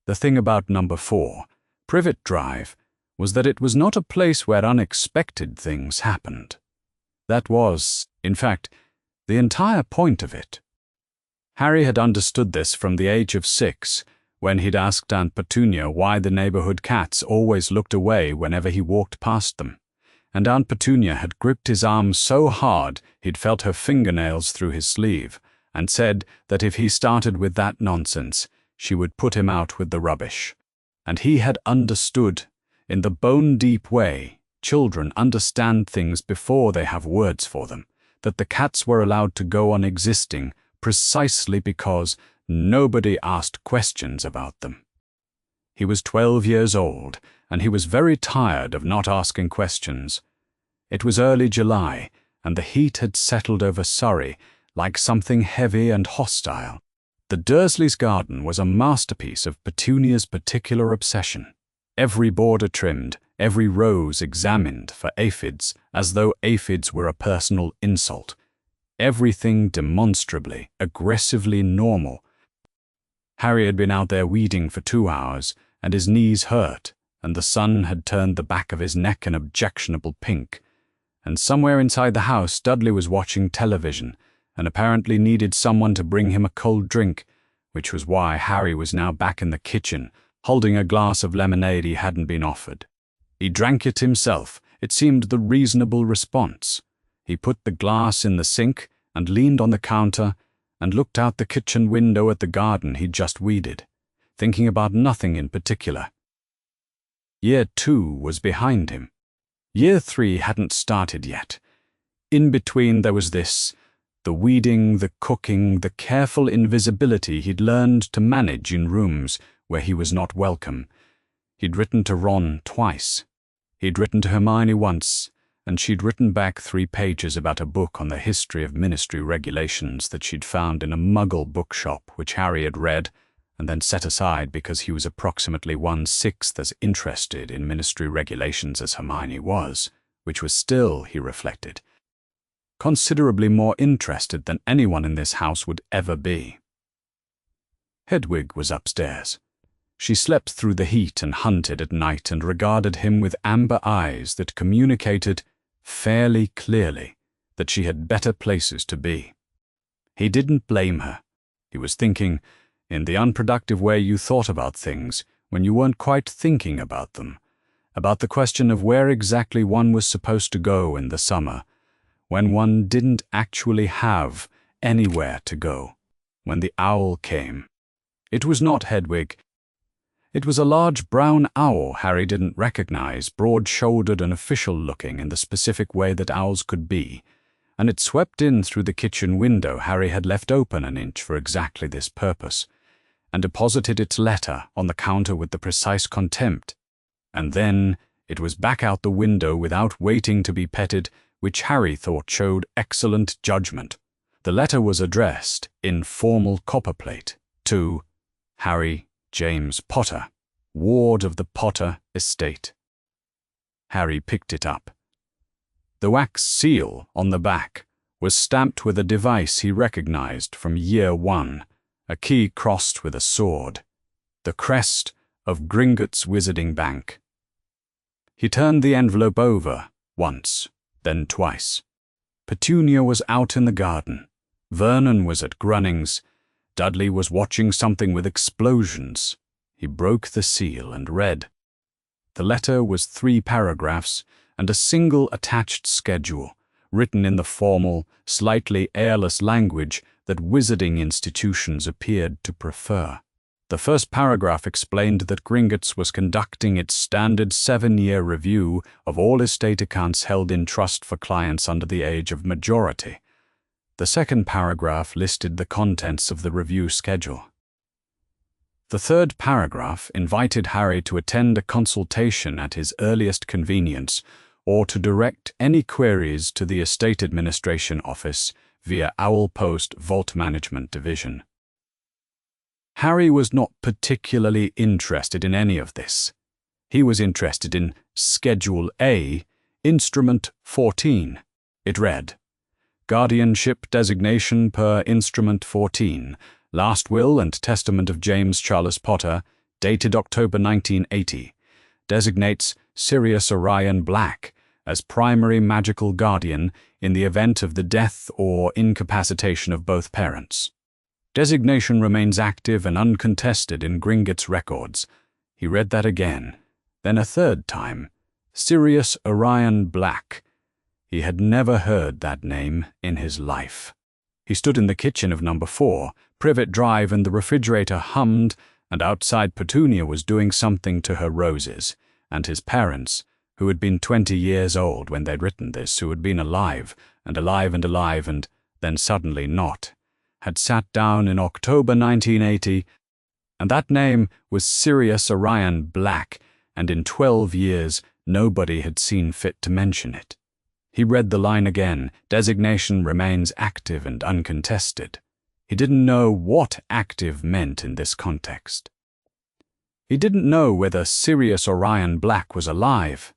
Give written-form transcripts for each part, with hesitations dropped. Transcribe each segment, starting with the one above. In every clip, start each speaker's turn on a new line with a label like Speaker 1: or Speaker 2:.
Speaker 1: The thing about number 4, Privet Drive, was that it was not a place where unexpected things happened. That was, in fact, the entire point of it. Harry had understood this from the age of 6, when he'd asked Aunt Petunia why the neighborhood cats always looked away whenever he walked past them, and Aunt Petunia had gripped his arm so hard he'd felt her fingernails through his sleeve, and said that if he started with that nonsense, she would put him out with the rubbish. And he had understood, in the bone-deep way children understand things before they have words for them, that the cats were allowed to go on existing precisely because nobody asked questions about them. He was 12 years old, and he was very tired of not asking questions. It was early July, and the heat had settled over Surrey like something heavy and hostile. The Dursleys' garden was a masterpiece of Petunia's particular obsession. Every border trimmed, every rose examined for aphids, as though aphids were a personal insult. Everything demonstrably, aggressively normal. Harry had been out there weeding for 2 hours, and his knees hurt, and the sun had turned the back of his neck an objectionable pink. And somewhere inside the house, Dudley was watching television, and apparently needed someone to bring him a cold drink, which was why Harry was now back in the kitchen, holding a glass of lemonade he hadn't been offered. He drank it himself. It seemed the reasonable response. He put the glass in the sink and leaned on the counter and looked out the kitchen window at the garden he'd just weeded, thinking about nothing in particular. Year 2 was behind him. Year 3 hadn't started yet. In between there was this, the weeding, the cooking, the careful invisibility he'd learned to manage in rooms where he was not welcome. He'd written to Ron twice. He'd written to Hermione once, and she'd written back 3 pages about a book on the history of ministry regulations that she'd found in a Muggle bookshop which Harry had read and then set aside because he was approximately 1/6 as interested in ministry regulations as Hermione was, which was still, he reflected, considerably more interested than anyone in this house would ever be. Hedwig was upstairs. She slept through the heat and hunted at night and regarded him with amber eyes that communicated, fairly clearly, that she had better places to be. He didn't blame her. He was thinking, in the unproductive way you thought about things when you weren't quite thinking about them, about the question of where exactly one was supposed to go in the summer, when one didn't actually have anywhere to go, when the owl came. It was not Hedwig. It was a large brown owl Harry didn't recognize, broad-shouldered and official-looking in the specific way that owls could be, and it swept in through the kitchen window Harry had left open an inch for exactly this purpose, and deposited its letter on the counter with the precise contempt. And then it was back out the window without waiting to be petted, which Harry thought showed excellent judgment. The letter was addressed, in formal copperplate, to Harry James Potter, ward of the Potter estate. Harry picked it up. The wax seal on the back was stamped with a device he recognized from year 1, a key crossed with a sword, the crest of Gringotts Wizarding Bank. He turned the envelope over, once, then twice. Petunia was out in the garden. Vernon was at Grunning's. Dudley was watching something with explosions. He broke the seal and read. The letter was 3 paragraphs and a single attached schedule, written in the formal, slightly airless language that wizarding institutions appeared to prefer. The first paragraph explained that Gringotts was conducting its standard 7-year review of all estate accounts held in trust for clients under the age of majority. The second paragraph listed the contents of the review schedule. The third paragraph invited Harry to attend a consultation at his earliest convenience or to direct any queries to the Estate Administration Office via Owl Post Vault Management Division. Harry was not particularly interested in any of this. He was interested in Schedule A, Instrument 14. It read, Guardianship designation per Instrument 14, Last Will and Testament of James Charles Potter, dated October 1980, designates Sirius Orion Black as primary magical guardian in the event of the death or incapacitation of both parents. Designation remains active and uncontested in Gringotts records. He read that again, then a third time. Sirius Orion Black. He had never heard that name in his life. He stood in the kitchen of number 4, Privet Drive, and the refrigerator hummed, and outside Petunia was doing something to her roses, and his parents, who had been 20 years old when they'd written this, who had been alive, and alive and alive, and then suddenly not, had sat down in October 1980, and that name was Sirius Orion Black, and in 12 years nobody had seen fit to mention it. He read the line again, designation remains active and uncontested. He didn't know what active meant in this context. He didn't know whether Sirius Orion Black was alive.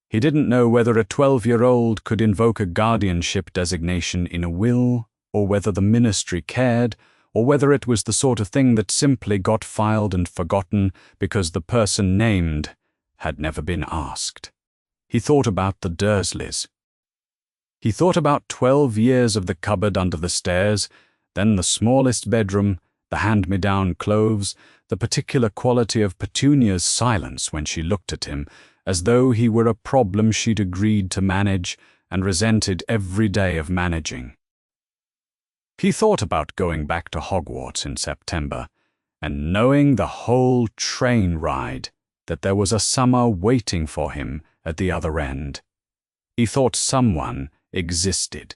Speaker 1: He didn't know whether a 12-year-old could invoke a guardianship designation in a will, or whether the ministry cared, or whether it was the sort of thing that simply got filed and forgotten because the person named had never been asked. He thought about the Dursleys. He thought about 12 years of the cupboard under the stairs, then the smallest bedroom, the hand-me-down clothes, the particular quality of Petunia's silence when she looked at him, as though he were a problem she'd agreed to manage and resented every day of managing. He thought about going back to Hogwarts in September, and knowing the whole train ride that there was a summer waiting for him at the other end. He thought someone existed.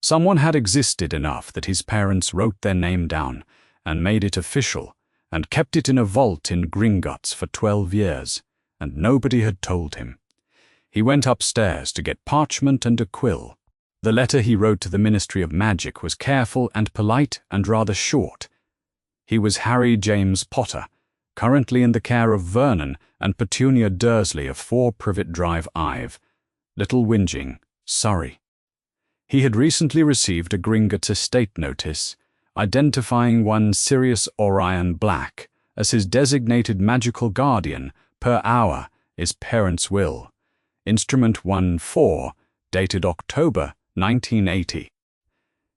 Speaker 1: Someone had existed enough that his parents wrote their name down and made it official and kept it in a vault in Gringotts for 12 years, and nobody had told him. He went upstairs to get parchment and a quill. The letter he wrote to the Ministry of Magic was careful and polite and rather short. He was Harry James Potter, currently in the care of Vernon and Petunia Dursley of 4 Privet Drive, Ive, Little Whinging, Surrey. He had recently received a Gringotts estate notice identifying one Sirius Orion Black as his designated magical guardian per hour his parents' will, Instrument 1-4, dated October 1980.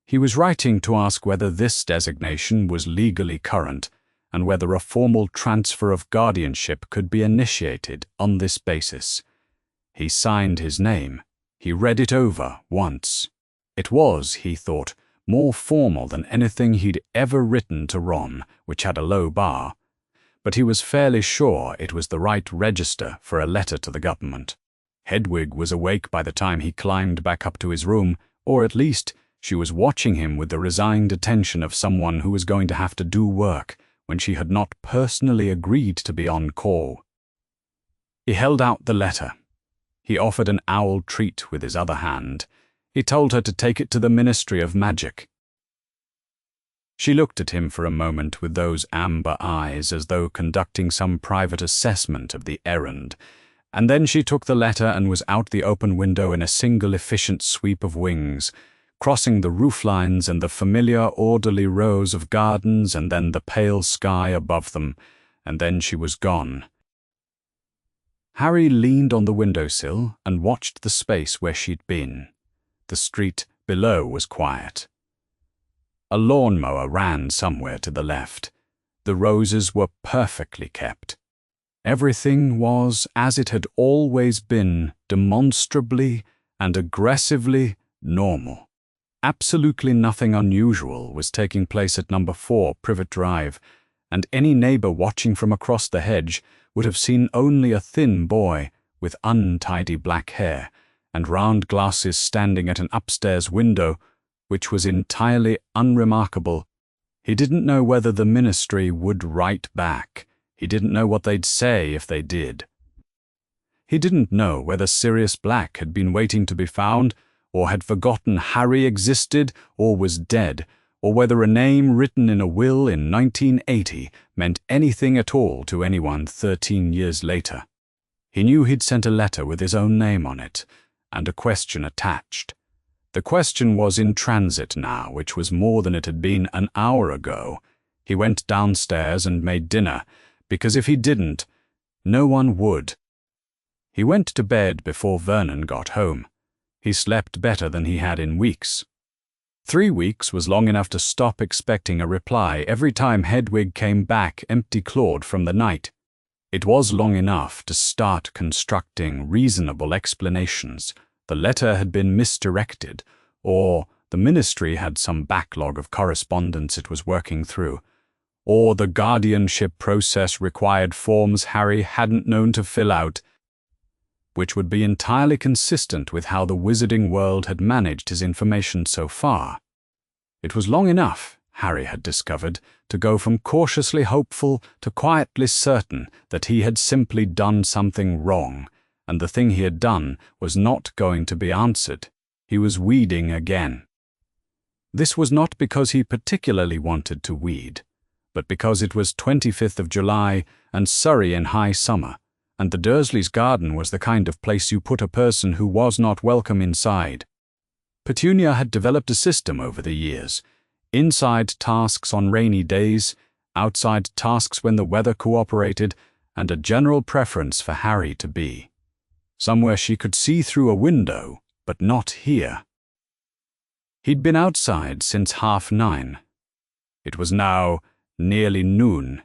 Speaker 1: He was writing to ask whether this designation was legally current and whether a formal transfer of guardianship could be initiated on this basis. He signed his name. He read it over once. It was, he thought, more formal than anything he'd ever written to Ron, which had a low bar, but he was fairly sure it was the right register for a letter to the government. Hedwig was awake by the time he climbed back up to his room, or at least she was watching him with the resigned attention of someone who was going to have to do work when she had not personally agreed to be on call. He held out the letter. He offered an owl treat with his other hand. He told her to take it to the Ministry of Magic. She looked at him for a moment with those amber eyes as though conducting some private assessment of the errand, and then she took the letter and was out the open window in a single efficient sweep of wings, crossing the rooflines and the familiar orderly rows of gardens and then the pale sky above them, and then she was gone. Harry leaned on the windowsill and watched the space where she'd been. The street below was quiet. A lawnmower ran somewhere to the left. The roses were perfectly kept. Everything was as it had always been, demonstrably and aggressively normal. Absolutely nothing unusual was taking place at number 4 Privet Drive, and any neighbor watching from across the hedge would have seen only a thin boy with untidy black hair and round glasses standing at an upstairs window, which was entirely unremarkable. He didn't know whether the ministry would write back. He didn't know what they'd say if they did. He didn't know whether Sirius Black had been waiting to be found, or had forgotten Harry existed or was dead, or whether a name written in a will in 1980 meant anything at all to anyone 13 years later. He knew he'd sent a letter with his own name on it, and a question attached. The question was in transit now, which was more than it had been an hour ago. He went downstairs and made dinner, because if he didn't, no one would. He went to bed before Vernon got home. He slept better than he had in weeks. 3 weeks was long enough to stop expecting a reply every time Hedwig came back empty-clawed from the night. It was long enough to start constructing reasonable explanations. The letter had been misdirected, or the ministry had some backlog of correspondence it was working through, or the guardianship process required forms Harry hadn't known to fill out, which would be entirely consistent with how the wizarding world had managed his information so far. It was long enough, Harry had discovered, to go from cautiously hopeful to quietly certain that he had simply done something wrong, and the thing he had done was not going to be answered. He was weeding again. This was not because he particularly wanted to weed, but because it was 25th of July and Surrey in high summer, and the Dursleys' garden was the kind of place you put a person who was not welcome inside. Petunia had developed a system over the years: inside tasks on rainy days, outside tasks when the weather cooperated, and a general preference for Harry to be somewhere she could see through a window, but not here. He'd been outside since 9:30. It was now nearly noon.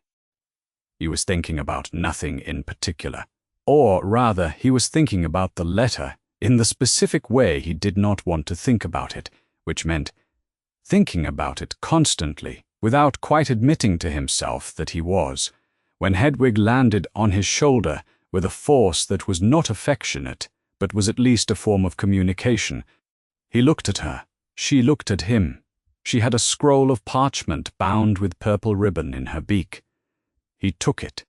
Speaker 1: He was thinking about nothing in particular. Or rather, he was thinking about the letter in the specific way he did not want to think about it, which meant thinking about it constantly, without quite admitting to himself that he was, when Hedwig landed on his shoulder with a force that was not affectionate, but was at least a form of communication. He looked at her. She looked at him. She had a scroll of parchment bound with purple ribbon in her beak. He took it.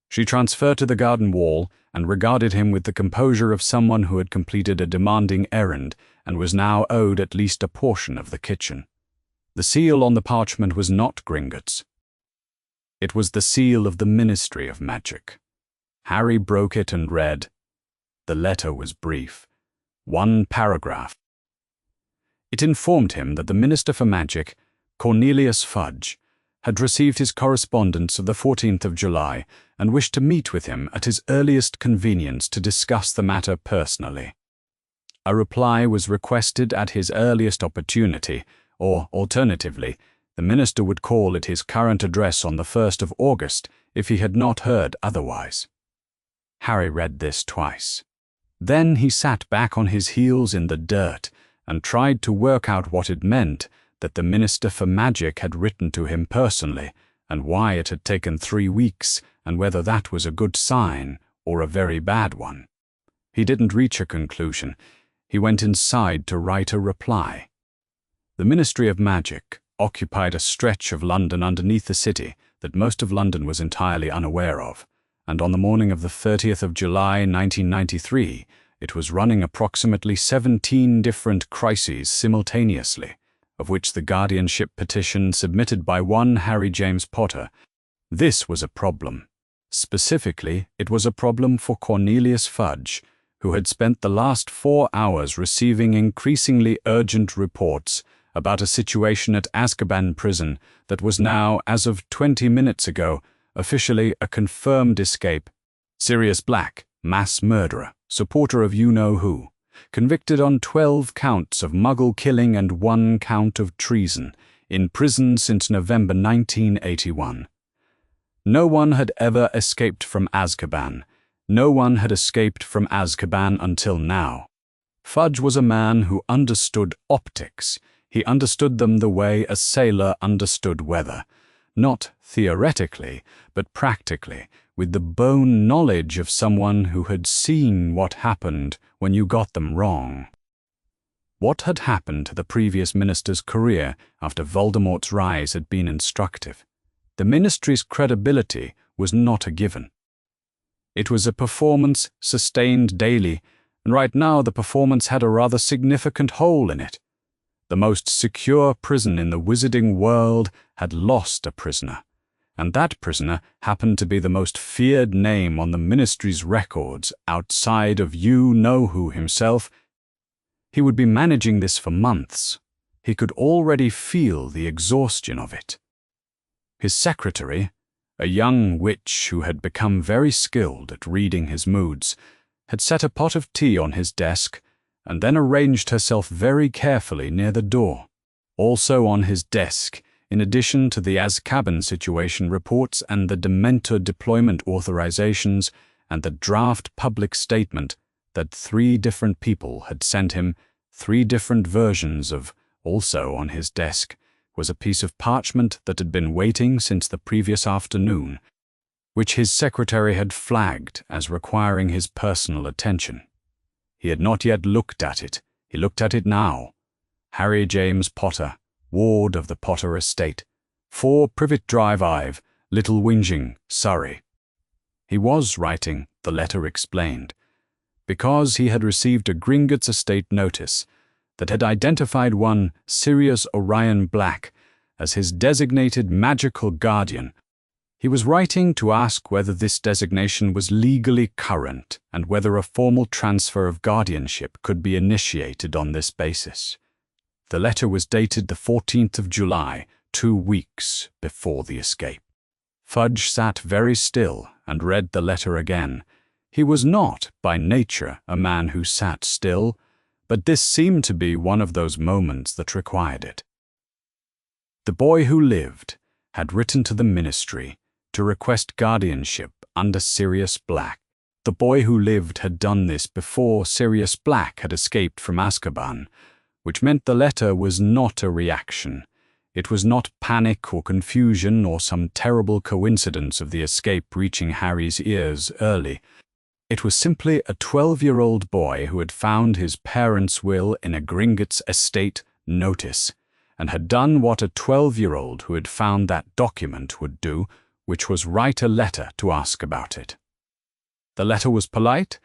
Speaker 1: She transferred to the garden wall and regarded him with the composure of someone who had completed a demanding errand and was now owed at least a portion of the kitchen. The seal on the parchment was not Gringotts. It was the seal of the Ministry of Magic. Harry broke it and read. The letter was brief. 1 paragraph. It informed him that the Minister for Magic, Cornelius Fudge, had received his correspondence of the 14th of July and wished to meet with him at his earliest convenience to discuss the matter personally. A reply was requested at his earliest opportunity, or alternatively, the minister would call at his current address on the 1st of August if he had not heard otherwise. Harry read this twice. Then he sat back on his heels in the dirt and tried to work out what it meant that the Minister for Magic had written to him personally, and why it had taken 3 weeks, and whether that was a good sign or a very bad one. He didn't reach a conclusion. He went inside to write a reply. The Ministry of Magic occupied a stretch of London underneath the city that most of London was entirely unaware of, and on the morning of the 30th of July 1993, it was running approximately 17 different crises simultaneously, of which the guardianship petition submitted by one Harry James Potter. This was a problem. Specifically, it was a problem for Cornelius Fudge, who had spent the last 4 hours receiving increasingly urgent reports about a situation at Azkaban prison that was now, as of 20 minutes ago, officially a confirmed escape. Sirius Black, mass murderer, supporter of you-know-who, convicted on 12 counts of Muggle killing and 1 count of treason, in prison since November 1981. No one had ever escaped from Azkaban. No one had escaped from Azkaban until now. Fudge was a man who understood optics. He understood them the way a sailor understood weather, not theoretically, but practically, with the bone knowledge of someone who had seen what happened when you got them wrong. What had happened to the previous minister's career after Voldemort's rise had been instructive. The ministry's credibility was not a given. It was a performance sustained daily, and right now the performance had a rather significant hole in it. The most secure prison in the wizarding world had lost a prisoner, and that prisoner happened to be the most feared name on the ministry's records outside of you-know-who himself. He would be managing this for months. He could already feel the exhaustion of it. His secretary, a young witch who had become very skilled at reading his moods, had set a pot of tea on his desk and then arranged herself very carefully near the door. Also on his desk, in addition to the Azkaban situation reports and the Dementor deployment authorizations and the draft public statement that 3 different people had sent him 3 different versions of, also on his desk, was a piece of parchment that had been waiting since the previous afternoon, which his secretary had flagged as requiring his personal attention. He had not yet looked at it. He looked at it now. Harry James Potter, ward of the Potter estate, 4 Privet Drive Ive, Little Whinging, Surrey. He was writing, the letter explained, because he had received a Gringotts estate notice that had identified one Sirius Orion Black as his designated magical guardian. He was writing to ask whether this designation was legally current and whether a formal transfer of guardianship could be initiated on this basis. The letter was dated the 14th of July, 2 weeks before the escape. Fudge sat very still and read the letter again. He was not, by nature, a man who sat still, but this seemed to be one of those moments that required it. The boy who lived had written to the ministry to request guardianship under Sirius Black. The boy who lived had done this before Sirius Black had escaped from Azkaban, which meant the letter was not a reaction. It was not panic or confusion or some terrible coincidence of the escape reaching Harry's ears early. It was simply a 12-year-old boy who had found his parents' will in a Gringotts estate notice, and had done what a 12-year-old who had found that document would do, which was write a letter to ask about it. The letter was polite.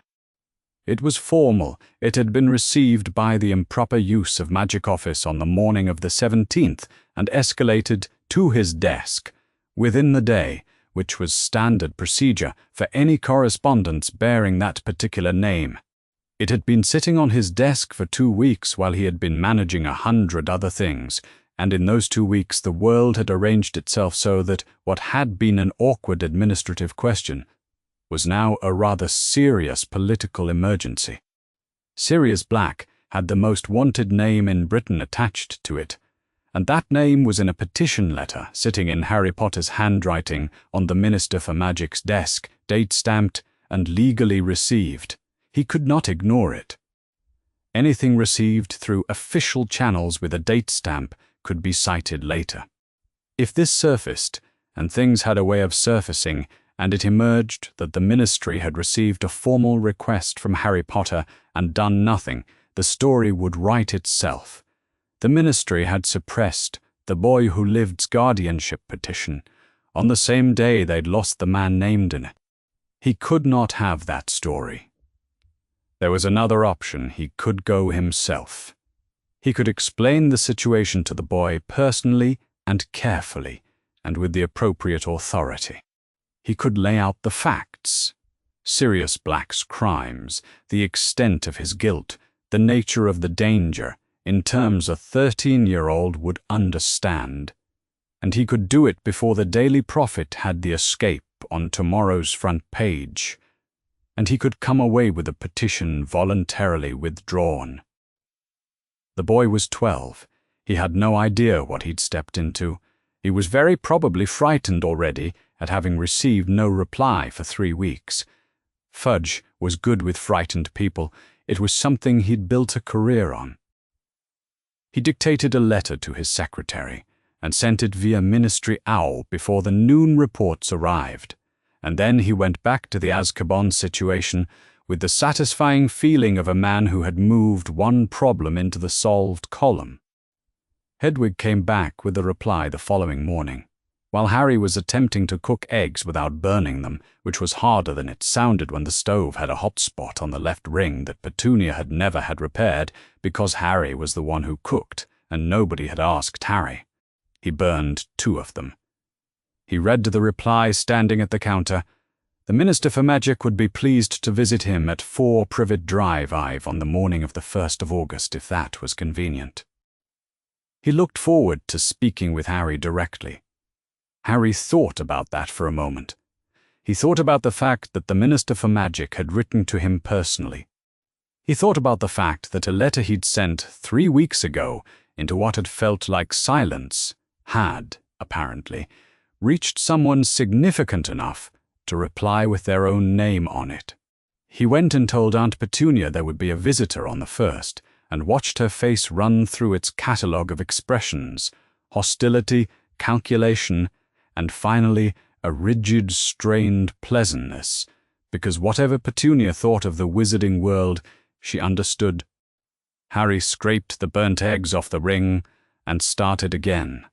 Speaker 1: It was formal. It had been received by the improper use of Magic Office on the morning of the 17th and escalated to his desk within the day, which was standard procedure for any correspondence bearing that particular name. It had been sitting on his desk for 2 weeks while he had been managing 100 other things, and in those 2 weeks the world had arranged itself so that what had been an awkward administrative question was now a rather serious political emergency. Sirius Black had the most wanted name in Britain attached to it, and that name was in a petition letter sitting in Harry Potter's handwriting on the Minister for Magic's desk, date-stamped and legally received. He could not ignore it. Anything received through official channels with a date stamp could be cited later. If this surfaced, and things had a way of surfacing, and it emerged that the ministry had received a formal request from Harry Potter and done nothing, the story would write itself. The ministry had suppressed the boy who lived's guardianship petition on the same day they'd lost the man named in it. He could not have that story. There was another option. He could go himself. He could explain the situation to the boy personally and carefully, and with the appropriate authority. He could lay out the facts. Sirius Black's crimes, the extent of his guilt, the nature of the danger, in terms a 13-year-old would understand. And he could do it before the Daily Prophet had the escape on tomorrow's front page. And he could come away with a petition voluntarily withdrawn. The boy was 12. He had no idea what he'd stepped into. He was very probably frightened already at having received no reply for 3 weeks. Fudge was good with frightened people. It was something he'd built a career on. He dictated a letter to his secretary and sent it via Ministry Owl before the noon reports arrived, and then he went back to the Azkaban situation with the satisfying feeling of a man who had moved one problem into the solved column. Hedwig came back with a reply the following morning, while Harry was attempting to cook eggs without burning them, which was harder than it sounded when the stove had a hot spot on the left ring that Petunia had never had repaired because Harry was the one who cooked and nobody had asked Harry. He burned 2 of them. He read the reply standing at the counter. The Minister for Magic would be pleased to visit him at 4 Privet Drive Ive on the morning of the 1st of August if that was convenient. He looked forward to speaking with Harry directly. Harry thought about that for a moment. He thought about the fact that the Minister for Magic had written to him personally. He thought about the fact that a letter he'd sent 3 weeks ago into what had felt like silence had, apparently, reached someone significant enough to reply with their own name on it. He went and told Aunt Petunia there would be a visitor on the 1st, and watched her face run through its catalogue of expressions: hostility, calculation, and finally a rigid, strained pleasantness, because whatever Petunia thought of the wizarding world, she understood. Harry scraped the burnt eggs off the ring and started again.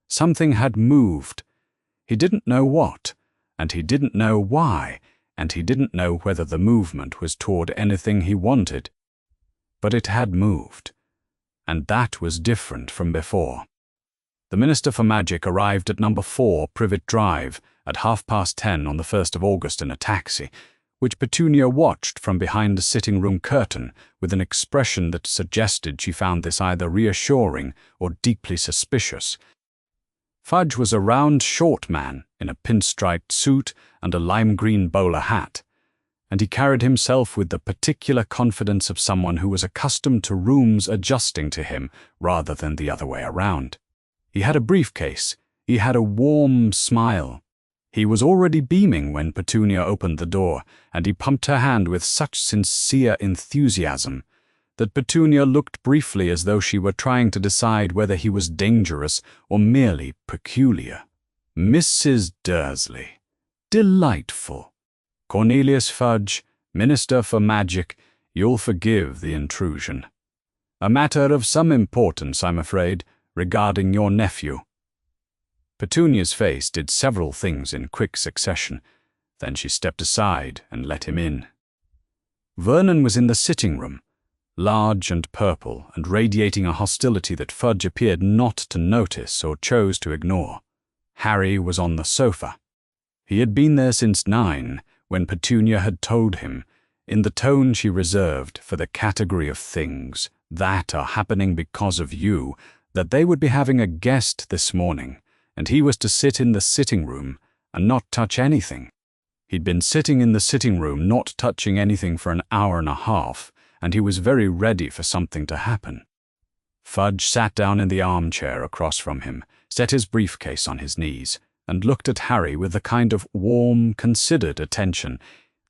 Speaker 1: Something had moved. He didn't know what, and he didn't know why, and he didn't know whether the movement was toward anything he wanted. But it had moved, and that was different from before. The Minister for Magic arrived at number 4 Privet Drive at 10:30 on the 1st of August in a taxi, which Petunia watched from behind the sitting-room curtain with an expression that suggested she found this either reassuring or deeply suspicious. Fudge was a round, short man in a pinstriped suit and a lime-green bowler hat, and he carried himself with the particular confidence of someone who was accustomed to rooms adjusting to him rather than the other way around. He had a briefcase. He had a warm smile. He was already beaming when Petunia opened the door, and he pumped her hand with such sincere enthusiasm that Petunia looked briefly as though she were trying to decide whether he was dangerous or merely peculiar. Mrs. Dursley. Delightful. Cornelius Fudge, Minister for Magic, you'll forgive the intrusion. A matter of some importance, I'm afraid, regarding your nephew. Petunia's face did several things in quick succession. Then she stepped aside and let him in. Vernon was in the sitting room, large and purple and radiating a hostility that Fudge appeared not to notice or chose to ignore. Harry was on the sofa. He had been there since 9, when Petunia had told him, in the tone she reserved for the category of things that are happening because of you, that they would be having a guest this morning, and he was to sit in the sitting room and not touch anything. He'd been sitting in the sitting room not touching anything for an hour and a half, and he was very ready for something to happen. Fudge sat down in the armchair across from him, set his briefcase on his knees, and looked at Harry with the kind of warm, considered attention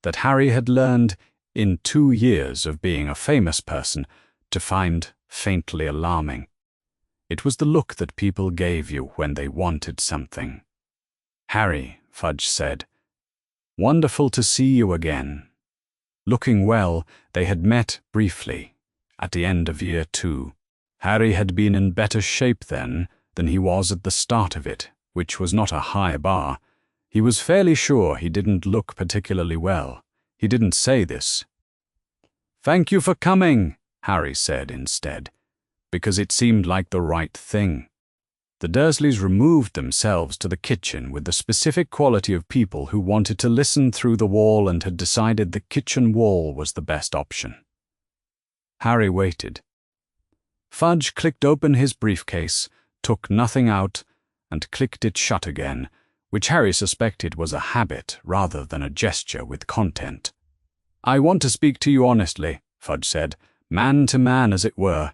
Speaker 1: that Harry had learned, in 2 years of being a famous person, to find faintly alarming. It was the look that people gave you when they wanted something. "Harry," Fudge said, "wonderful to see you again." Looking well, they had met briefly, at the end of year 2. Harry had been in better shape then than he was at the start of it, which was not a high bar. He was fairly sure he didn't look particularly well. He didn't say this. "Thank you for coming," Harry said instead, because it seemed like the right thing. The Dursleys removed themselves to the kitchen with the specific quality of people who wanted to listen through the wall and had decided the kitchen wall was the best option. Harry waited. Fudge clicked open his briefcase, took nothing out, and clicked it shut again, which Harry suspected was a habit rather than a gesture with content. "I want to speak to you honestly," Fudge said, "man to man as it were."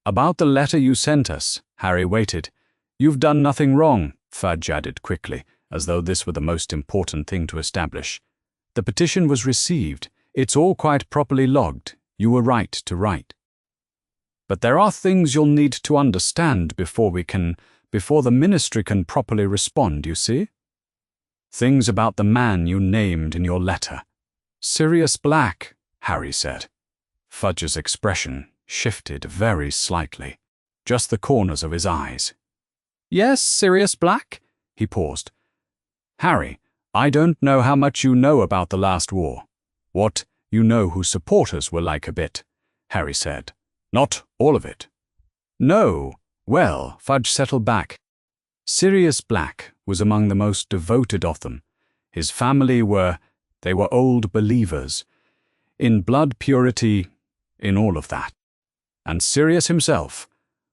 Speaker 1: "About the letter you sent us." Harry waited. "You've done nothing wrong," Fudge added quickly, as though this were the most important thing to establish. "The petition was received. It's all quite properly logged. You were right to write. But there are things you'll need to understand before the ministry can properly respond, you see? Things about the man you named in your letter." "Sirius Black," Harry said. Fudge's expression shifted very slightly, just the corners of his eyes. "Yes, Sirius Black?" He paused. "Harry, I don't know how much you know about the last war. What you know whose supporters were like a bit," Harry said. "Not all of it." "No." Well, Fudge settled back. Sirius Black was among the most devoted of them. His family they were old believers. In blood purity, in all of that. And Sirius himself,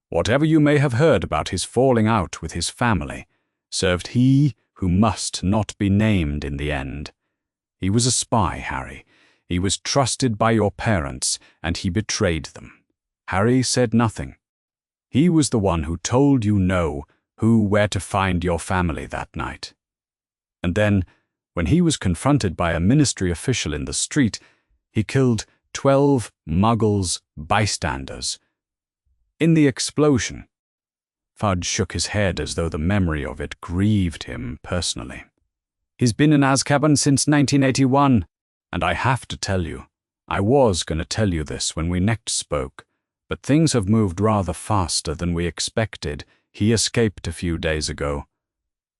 Speaker 1: whatever you may have heard about his falling out with his family, served he who must not be named in the end. He was a spy, Harry. He was trusted by your parents, and he betrayed them. Harry said nothing. He was the one who told you where to find your family that night. And then, when he was confronted by a ministry official in the street, he killed 12 Muggles bystanders. In the explosion, Fudge shook his head as though the memory of it grieved him personally. He's been in Azkaban since 1981, and I have to tell you, I was going to tell you this when we next spoke, but things have moved rather faster than we expected. He escaped a few days ago.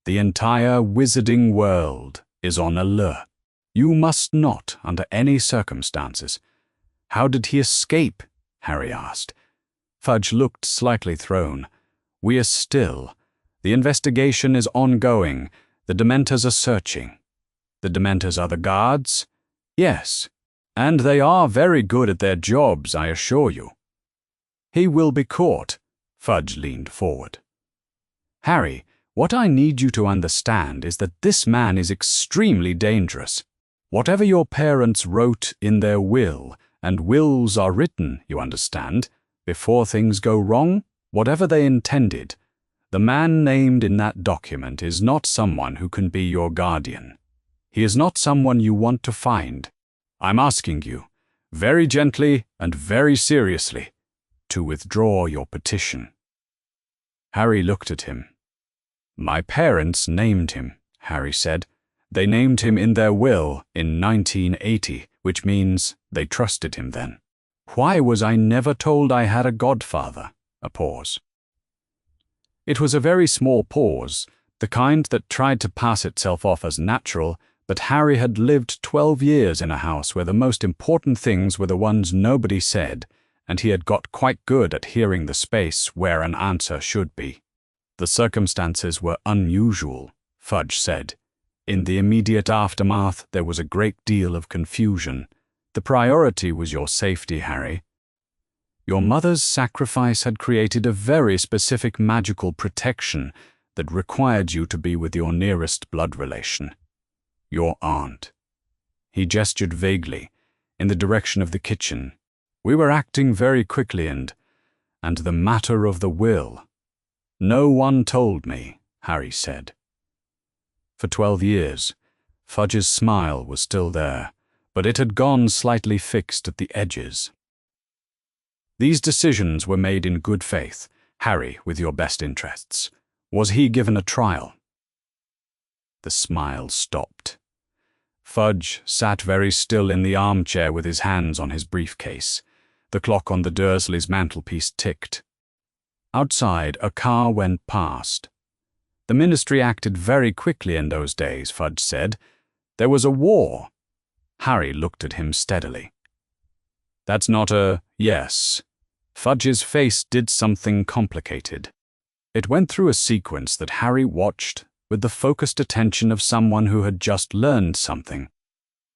Speaker 1: The entire wizarding world is on alert. You must not, under any circumstances. How did he escape? Harry asked. Fudge looked slightly thrown. We are still. The investigation is ongoing. The Dementors are searching. The Dementors are the guards? Yes, and they are very good at their jobs, I assure you. He will be caught. Fudge leaned forward. Harry, what I need you to understand is that this man is extremely dangerous. Whatever your parents wrote in their will, and wills are written, you understand, before things go wrong, whatever they intended, the man named in that document is not someone who can be your guardian. He is not someone you want to find. I'm asking you, very gently and very seriously, to withdraw your petition. Harry looked at him. My parents named him, Harry said. They named him in their will in 1980, which means they trusted him then. Why was I never told I had a godfather? A pause. It was a very small pause, the kind that tried to pass itself off as natural, but Harry had lived 12 years in a house where the most important things were the ones nobody said, and he had got quite good at hearing the space where an answer should be. The circumstances were unusual, Fudge said. In the immediate aftermath, there was a great deal of confusion. The priority was your safety, Harry. Your mother's sacrifice had created a very specific magical protection that required you to be with your nearest blood relation, your aunt. He gestured vaguely, in the direction of the kitchen. We were acting very quickly and the matter of the will. No one told me, Harry said. For 12 years, Fudge's smile was still there, but it had gone slightly fixed at the edges. These decisions were made in good faith, Harry, with your best interests. Was he given a trial? The smile stopped. Fudge sat very still in the armchair with his hands on his briefcase. The clock on the Dursleys' mantelpiece ticked. Outside, a car went past. The ministry acted very quickly in those days, Fudge said. There was a war. Harry looked at him steadily. That's not a yes. Fudge's face did something complicated. It went through a sequence that Harry watched with the focused attention of someone who had just learned something.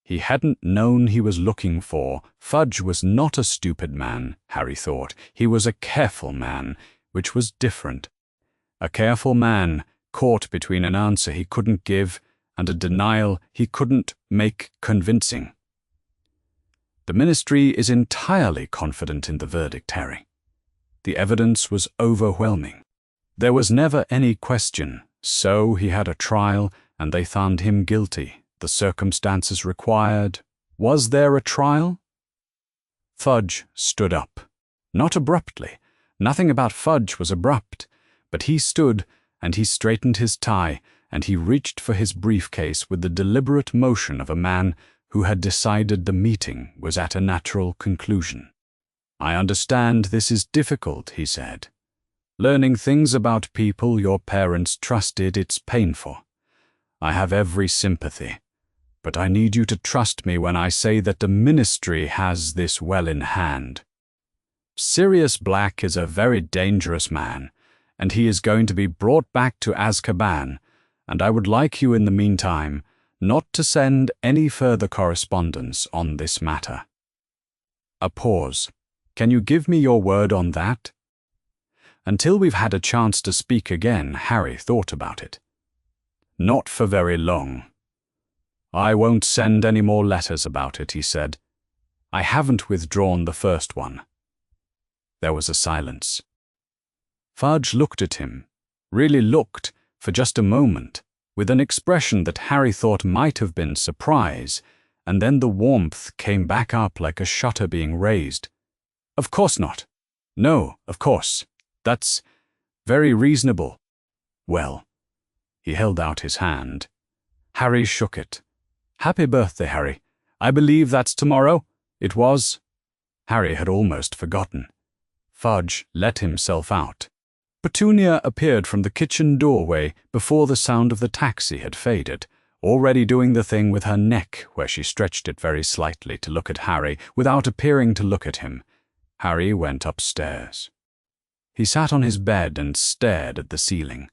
Speaker 1: He hadn't known he was looking for. Fudge was not a stupid man, Harry thought. He was a careful man, which was different. A careful man caught between an answer he couldn't give and a denial he couldn't make convincing. The ministry is entirely confident in the verdict, Harry. The evidence was overwhelming. There was never any question, so he had a trial and they found him guilty. The circumstances required. Was there a trial? Fudge stood up. Not abruptly. Nothing about Fudge was abrupt, but he stood and he straightened his tie and he reached for his briefcase with the deliberate motion of a man who had decided the meeting was at a natural conclusion. I understand this is difficult, he said. Learning things about people your parents trusted, it's painful. I have every sympathy. But I need you to trust me when I say that the ministry has this well in hand. Sirius Black is a very dangerous man, and he is going to be brought back to Azkaban, and I would like you in the meantime not to send any further correspondence on this matter. A pause. Can you give me your word on that? Until we've had a chance to speak again, Harry thought about it. Not for very long. I won't send any more letters about it, he said. I haven't withdrawn the first one. There was a silence. Fudge looked at him, really looked, for just a moment, with an expression that Harry thought might have been surprise, and then the warmth came back up like a shutter being raised. Of course not. No, of course. That's very reasonable. Well, he held out his hand. Harry shook it. Happy birthday, Harry. I believe that's tomorrow. It was. Harry had almost forgotten. Fudge let himself out. Petunia appeared from the kitchen doorway before the sound of the taxi had faded, already doing the thing with her neck where she stretched it very slightly to look at Harry without appearing to look at him. Harry went upstairs. He sat on his bed and stared at the ceiling.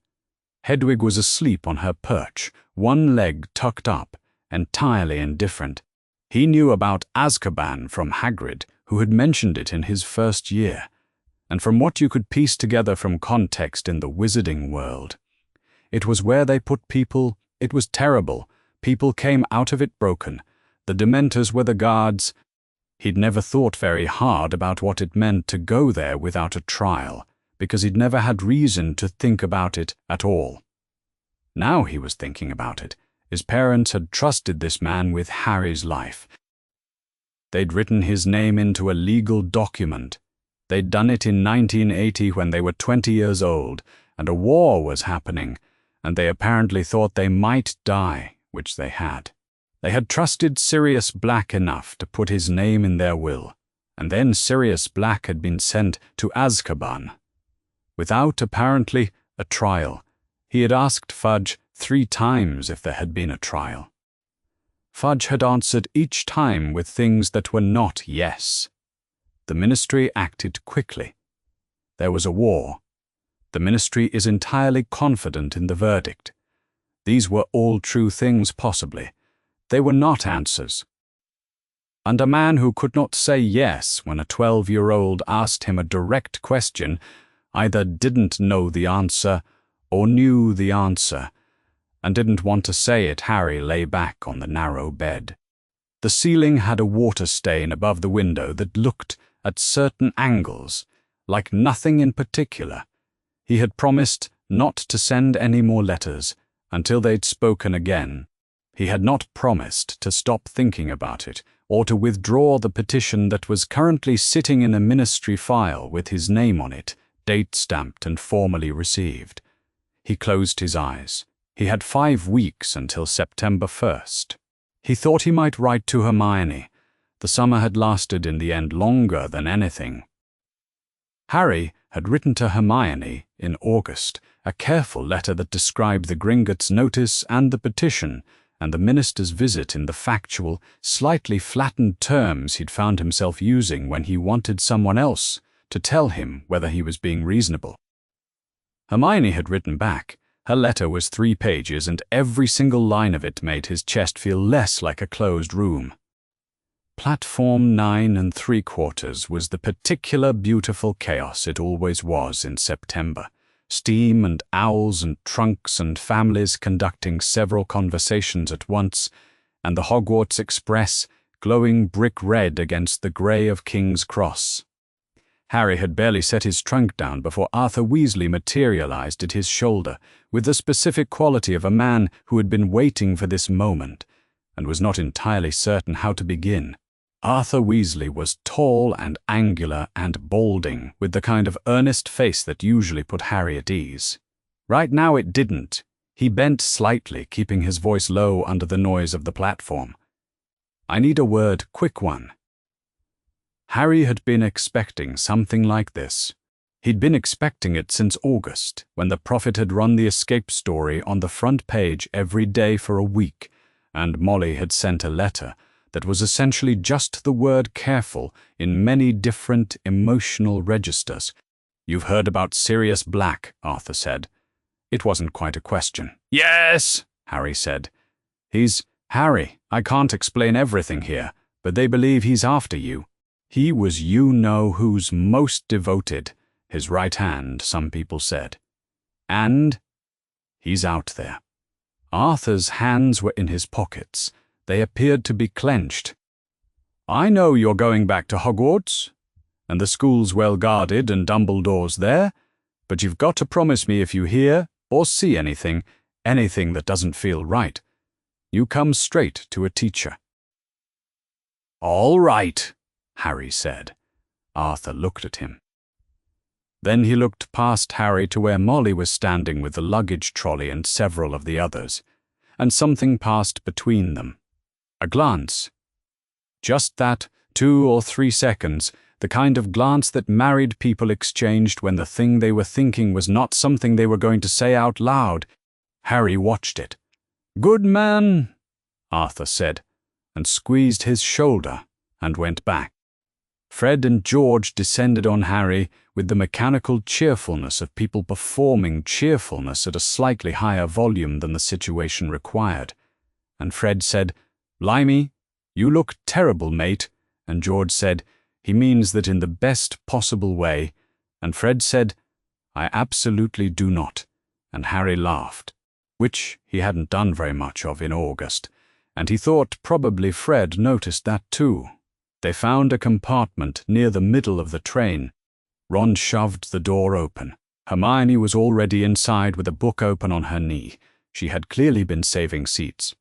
Speaker 1: Hedwig was asleep on her perch, one leg tucked up, entirely indifferent. He knew about Azkaban from Hagrid, who had mentioned it in his first year, and from what you could piece together from context in the wizarding world, it was where they put people. It was terrible. People came out of it broken. The Dementors were the guards. He'd never thought very hard about what it meant to go there without a trial, because he'd never had reason to think about it at all. Now he was thinking about it. His parents had trusted this man with Harry's life. They'd written his name into a legal document. They'd done it in 1980 when they were 20 years old, and a war was happening, and they apparently thought they might die, which they had. They had trusted Sirius Black enough to put his name in their will, and then Sirius Black had been sent to Azkaban. Without, apparently, a trial. He had asked Fudge 3 times if there had been a trial. Fudge had answered each time with things that were not yes. The Ministry acted quickly. There was a war. The Ministry is entirely confident in the verdict. These were all true things, possibly. They were not answers. And a man who could not say yes when a 12-year-old asked him a direct question either didn't know the answer or knew the answer, and didn't want to say it. Harry lay back on the narrow bed. The ceiling had a water stain above the window that looked, at certain angles, like nothing in particular. He had promised not to send any more letters until they'd spoken again. He had not promised to stop thinking about it or to withdraw the petition that was currently sitting in a ministry file with his name on it, date-stamped and formally received. He closed his eyes. He had 5 weeks until September 1st. He thought he might write to Hermione. The summer had lasted in the end longer than anything. Harry had written to Hermione in August, a careful letter that described the Gringotts' notice and the petition, and the minister's visit in the factual, slightly flattened terms he'd found himself using when he wanted someone else to tell him whether he was being reasonable. Hermione had written back. Her letter was 3 pages, and every single line of it made his chest feel less like a closed room. Platform 9 3/4 was the particular beautiful chaos it always was in September. Steam and owls and trunks and families conducting several conversations at once, and the Hogwarts Express glowing brick red against the grey of King's Cross. Harry had barely set his trunk down before Arthur Weasley materialized at his shoulder with the specific quality of a man who had been waiting for this moment and was not entirely certain how to begin. Arthur Weasley was tall and angular and balding, with the kind of earnest face that usually put Harry at ease. Right now it didn't. He bent slightly, keeping his voice low under the noise of the platform. "I need a word, quick one." Harry had been expecting something like this. He'd been expecting it since August, when the Prophet had run the escape story on the front page every day for a week, and Molly had sent a letter that was essentially just the word careful in many different emotional registers. "You've heard about Sirius Black," Arthur said. It wasn't quite a question. "Yes," Harry said. "He's Harry, I can't explain everything here, but they believe he's after you. He was you-know-who's most devoted, his right hand, some people said. And he's out there. Arthur's hands were in his pockets. They appeared to be clenched. "I know you're going back to Hogwarts, and the school's well guarded and Dumbledore's there, but you've got to promise me if you hear or see anything that doesn't feel right, you come straight to a teacher." "All right," Harry said. Arthur looked at him. Then he looked past Harry to where Molly was standing with the luggage trolley and several of the others, and something passed between them. A glance. Just that, 2 or 3 seconds, the kind of glance that married people exchanged when the thing they were thinking was not something they were going to say out loud. Harry watched it. "Good man," Arthur said, and squeezed his shoulder and went back. Fred and George descended on Harry with the mechanical cheerfulness of people performing cheerfulness at a slightly higher volume than the situation required. And Fred said, "Blimey, you look terrible, mate," and George said, "He means that in the best possible way," and Fred said, "I absolutely do not," and Harry laughed, which he hadn't done very much of in August, and he thought probably Fred noticed that too. They found a compartment near the middle of the train. Ron shoved the door open. Hermione was already inside with a book open on her knee. She had clearly been saving seats.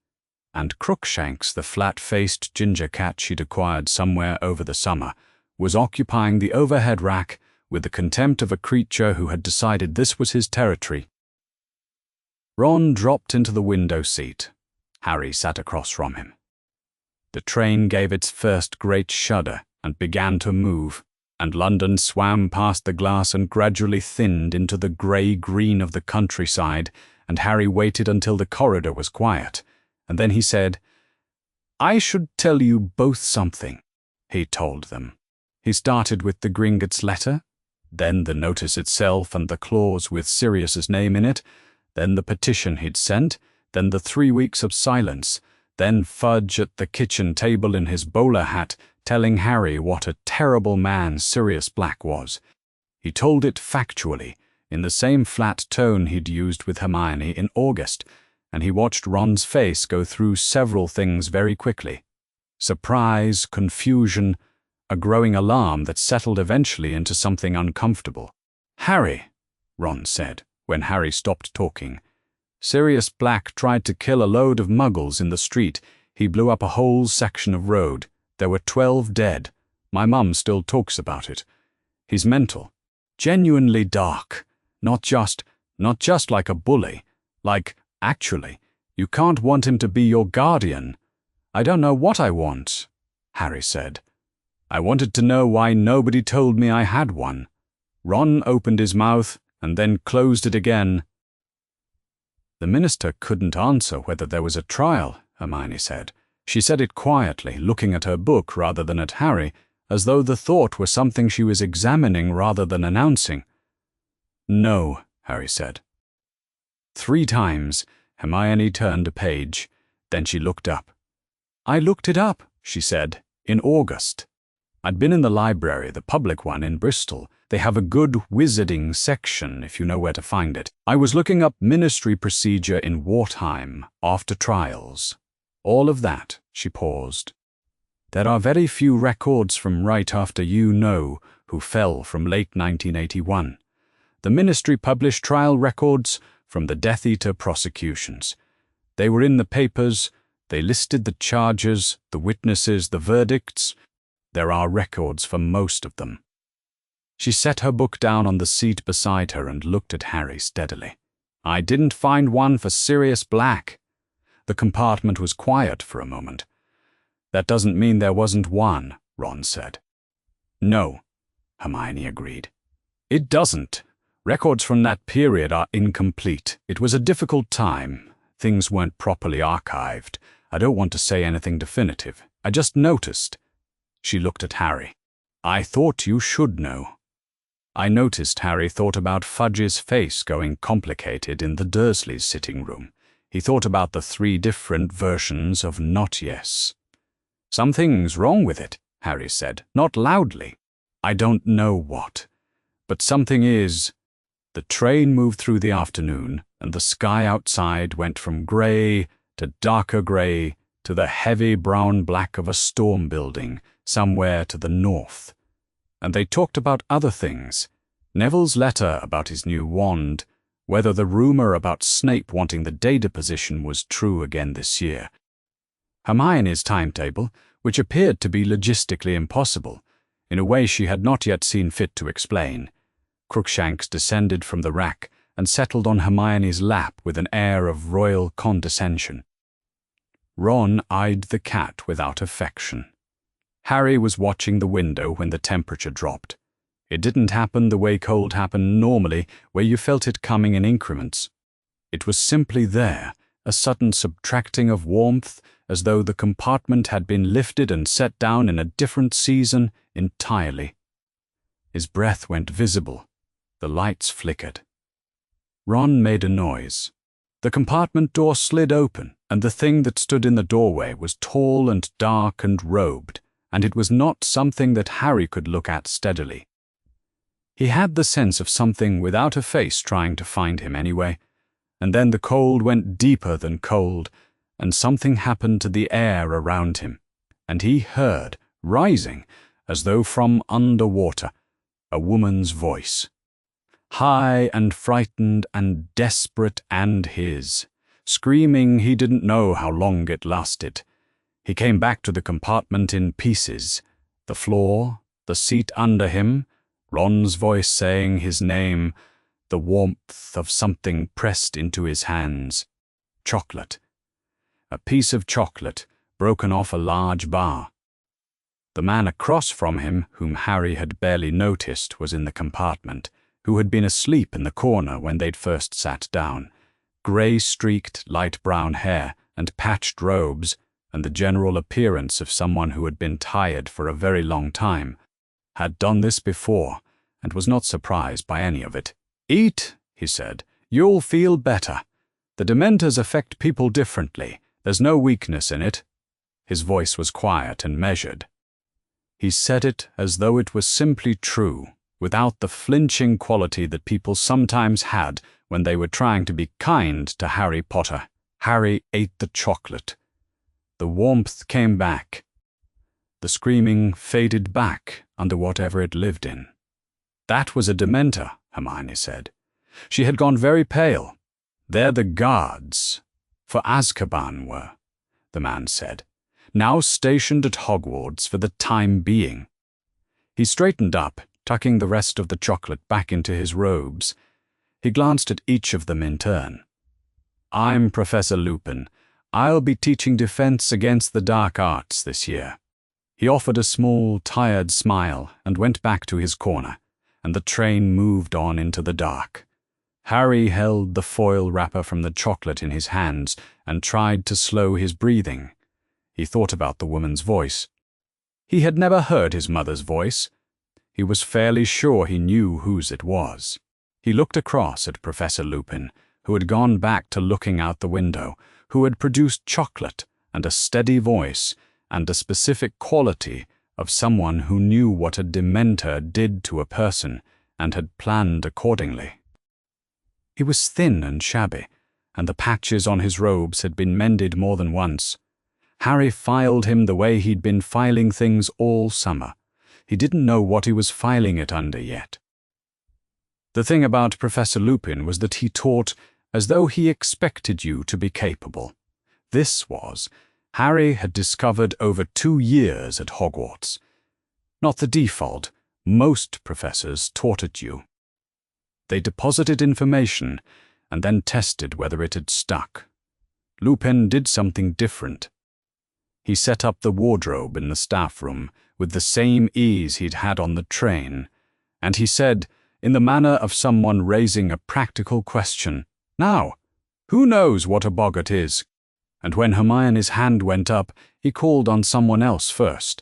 Speaker 1: And Crookshanks, the flat-faced ginger cat she'd acquired somewhere over the summer, was occupying the overhead rack with the contempt of a creature who had decided this was his territory. Ron dropped into the window seat. Harry sat across from him. The train gave its first great shudder and began to move, and London swam past the glass and gradually thinned into the grey-green of the countryside, and Harry waited until the corridor was quiet, and then he said, "I should tell you both something," he told them. He started with the Gringotts letter, then the notice itself and the clause with Sirius's name in it, then the petition he'd sent, then the 3 weeks of silence, then Fudge at the kitchen table in his bowler hat telling Harry what a terrible man Sirius Black was. He told it factually, in the same flat tone he'd used with Hermione in August, and he watched Ron's face go through several things very quickly. Surprise, confusion, a growing alarm that settled eventually into something uncomfortable. "Harry," Ron said, when Harry stopped talking, "Sirius Black tried to kill a load of muggles in the street. He blew up a whole section of road. There were 12 dead. My mum still talks about it. He's mental. Genuinely dark. Not just like a bully. Like, actually, you can't want him to be your guardian." "I don't know what I want," Harry said. "I wanted to know why nobody told me I had one." Ron opened his mouth and then closed it again. "The minister couldn't answer whether there was a trial," Hermione said. She said it quietly, looking at her book rather than at Harry, as though the thought were something she was examining rather than announcing. "No," Harry said. 3 times, Hermione turned a page. Then she looked up. "I looked it up," she said, "in August. I'd been in the library, the public one in Bristol. They have a good wizarding section if you know where to find it. I was looking up ministry procedure in wartime, after trials. All of that," she paused. "There are very few records from right after you know who fell from late 1981. The ministry published trial records from the Death Eater prosecutions. They were in the papers, they listed the charges, the witnesses, the verdicts. There are records for most of them." She set her book down on the seat beside her and looked at Harry steadily. "I didn't find one for Sirius Black." The compartment was quiet for a moment. "That doesn't mean there wasn't one," Ron said. "No," Hermione agreed. "It doesn't. Records from that period are incomplete. It was a difficult time. Things weren't properly archived. I don't want to say anything definitive. I just noticed." She looked at Harry. "I thought you should know." I noticed Harry thought about Fudge's face going complicated in the Dursleys' sitting room. He thought about the 3 different versions of not yes. "Something's wrong with it," Harry said, not loudly. "I don't know what. But something is." The train moved through the afternoon, and the sky outside went from grey to darker grey to the heavy brown-black of a storm building somewhere to the north. And they talked about other things, Neville's letter about his new wand, whether the rumour about Snape wanting the Data position was true again this year, Hermione's timetable, which appeared to be logistically impossible, in a way she had not yet seen fit to explain. Crookshanks descended from the rack and settled on Hermione's lap with an air of royal condescension. Ron eyed the cat without affection. Harry was watching the window when the temperature dropped. It didn't happen the way cold happened normally, where you felt it coming in increments. It was simply there, a sudden subtracting of warmth, as though the compartment had been lifted and set down in a different season entirely. His breath went visible. The lights flickered. Ron made a noise. The compartment door slid open, and the thing that stood in the doorway was tall and dark and robed, and it was not something that Harry could look at steadily. He had the sense of something without a face trying to find him anyway, and then the cold went deeper than cold, and something happened to the air around him, and he heard, rising, as though from underwater, a woman's voice. High and frightened and desperate and his, screaming he didn't know how long it lasted. He came back to the compartment in pieces, the floor, the seat under him, Ron's voice saying his name, the warmth of something pressed into his hands. Chocolate. A piece of chocolate, broken off a large bar. The man across from him, whom Harry had barely noticed, was in the compartment, who had been asleep in the corner when they'd first sat down. Grey-streaked, light-brown hair and patched robes, and the general appearance of someone who had been tired for a very long time, had done this before, and was not surprised by any of it. "Eat," he said. "You'll feel better. The Dementors affect people differently. There's no weakness in it." His voice was quiet and measured. He said it as though it was simply true, without the flinching quality that people sometimes had when they were trying to be kind to Harry Potter. Harry ate the chocolate. The warmth came back. The screaming faded back under whatever it lived in. "That was a Dementor," Hermione said. She had gone very pale. "They're the guards for Azkaban were," the man said, "now stationed at Hogwarts for the time being." He straightened up, tucking the rest of the chocolate back into his robes. He glanced at each of them in turn. "I'm Professor Lupin. I'll be teaching defense against the dark arts this year." He offered a small, tired smile and went back to his corner, and the train moved on into the dark. Harry held the foil wrapper from the chocolate in his hands and tried to slow his breathing. He thought about the woman's voice. He had never heard his mother's voice. He was fairly sure he knew whose it was. He looked across at Professor Lupin, who had gone back to looking out the window, who had produced chocolate and a steady voice and a specific quality of someone who knew what a Dementor did to a person and had planned accordingly. He was thin and shabby, and the patches on his robes had been mended more than once. Harry filed him the way he'd been filing things all summer. He didn't know what he was filing it under yet. The thing about Professor Lupin was that he taught as though he expected you to be capable. This was, Harry had discovered over 2 years at Hogwarts. Not the default, most professors taught at you. They deposited information and then tested whether it had stuck. Lupin did something different. He set up the wardrobe in the staff room with the same ease he'd had on the train, and he said, in the manner of someone raising a practical question, "Now, who knows what a boggart is?" And when Hermione's hand went up, he called on someone else first,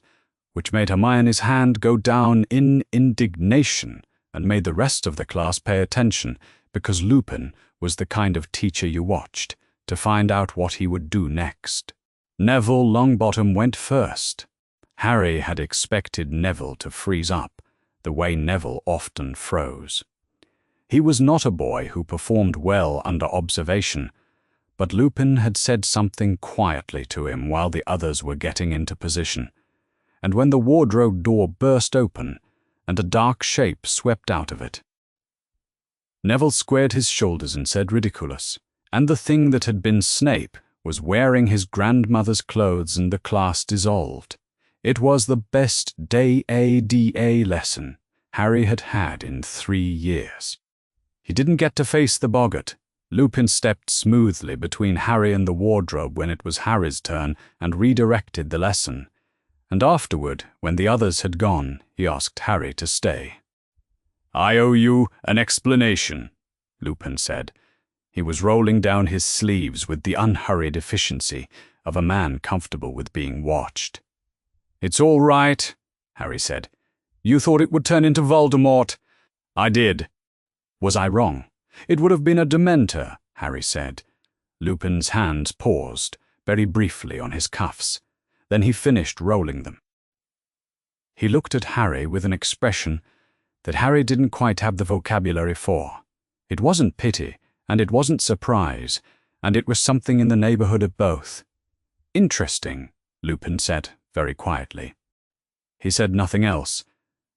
Speaker 1: which made Hermione's hand go down in indignation and made the rest of the class pay attention, because Lupin was the kind of teacher you watched to find out what he would do next. Neville Longbottom went first. Harry had expected Neville to freeze up, the way Neville often froze. He was not a boy who performed well under observation, but Lupin had said something quietly to him while the others were getting into position, and when the wardrobe door burst open and a dark shape swept out of it. Neville squared his shoulders and said, "Ridiculous." And the thing that had been Snape was wearing his grandmother's clothes, and the class dissolved. It was the best DA lesson Harry had had in 3 years. He didn't get to face the boggart. Lupin stepped smoothly between Harry and the wardrobe when it was Harry's turn and redirected the lesson. And afterward, when the others had gone, he asked Harry to stay. "I owe you an explanation," Lupin said. He was rolling down his sleeves with the unhurried efficiency of a man comfortable with being watched. "It's all right," Harry said. "You thought it would turn into Voldemort." "I did." "Was I wrong? It would have been a Dementor," Harry said. Lupin's hands paused, very briefly, on his cuffs. Then he finished rolling them. He looked at Harry with an expression that Harry didn't quite have the vocabulary for. It wasn't pity, and it wasn't surprise, and it was something in the neighborhood of both. "Interesting," Lupin said, very quietly. He said nothing else.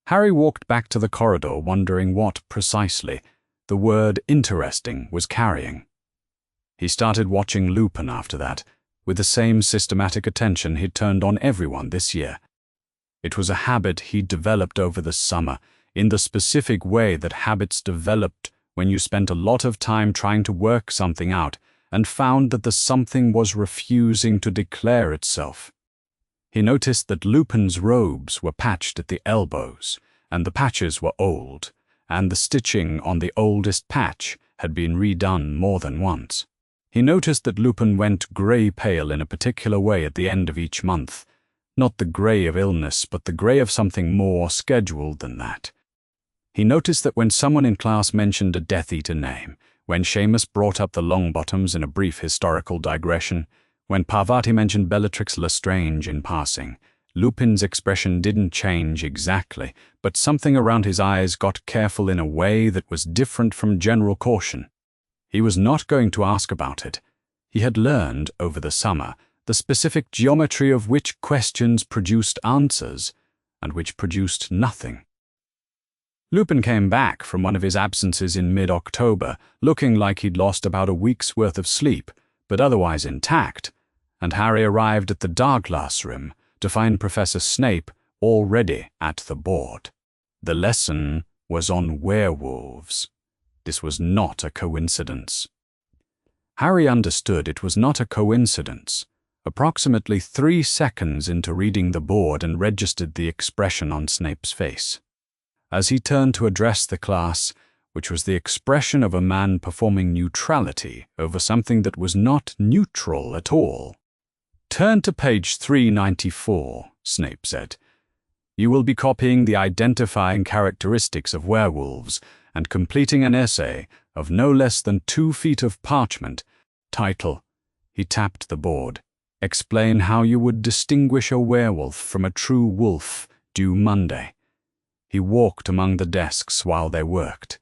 Speaker 1: Harry walked back to the corridor, wondering what, precisely, the word interesting was carrying. He started watching Lupin after that, with the same systematic attention he'd turned on everyone this year. It was a habit he'd developed over the summer, in the specific way that habits developed when you spent a lot of time trying to work something out and found that the something was refusing to declare itself. He noticed that Lupin's robes were patched at the elbows, and the patches were old, and the stitching on the oldest patch had been redone more than once. He noticed that Lupin went grey-pale in a particular way at the end of each month, not the grey of illness, but the grey of something more scheduled than that. He noticed that when someone in class mentioned a Death Eater name, when Seamus brought up the Longbottoms in a brief historical digression, when Parvati mentioned Bellatrix Lestrange in passing, Lupin's expression didn't change exactly, but something around his eyes got careful in a way that was different from general caution. He was not going to ask about it. He had learned, over the summer, the specific geometry of which questions produced answers, and which produced nothing. Lupin came back from one of his absences in mid-October, looking like he'd lost about a week's worth of sleep, but otherwise intact, and Harry arrived at the Darkglass room to find Professor Snape already at the board. The lesson was on werewolves. This was not a coincidence. Harry understood it was not a coincidence. Approximately 3 seconds into reading the board and registered the expression on Snape's face. As he turned to address the class, which was the expression of a man performing neutrality over something that was not neutral at all. "Turn to page 394, Snape said. "You will be copying the identifying characteristics of werewolves and completing an essay of no less than 2 feet of parchment. Title," he tapped the board, "Explain how you would distinguish a werewolf from a true wolf, due Monday." He walked among the desks while they worked.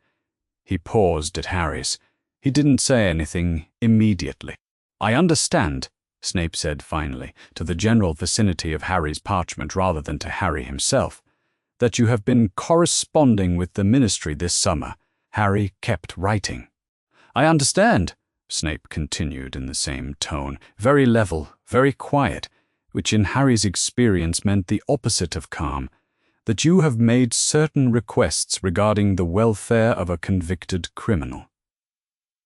Speaker 1: He paused at Harry's. He didn't say anything immediately. "I understand," Snape said finally, to the general vicinity of Harry's parchment rather than to Harry himself, "that you have been corresponding with the Ministry this summer." Harry kept writing. "I understand," Snape continued in the same tone, very level, very quiet, which in Harry's experience meant the opposite of calm, "that you have made certain requests regarding the welfare of a convicted criminal."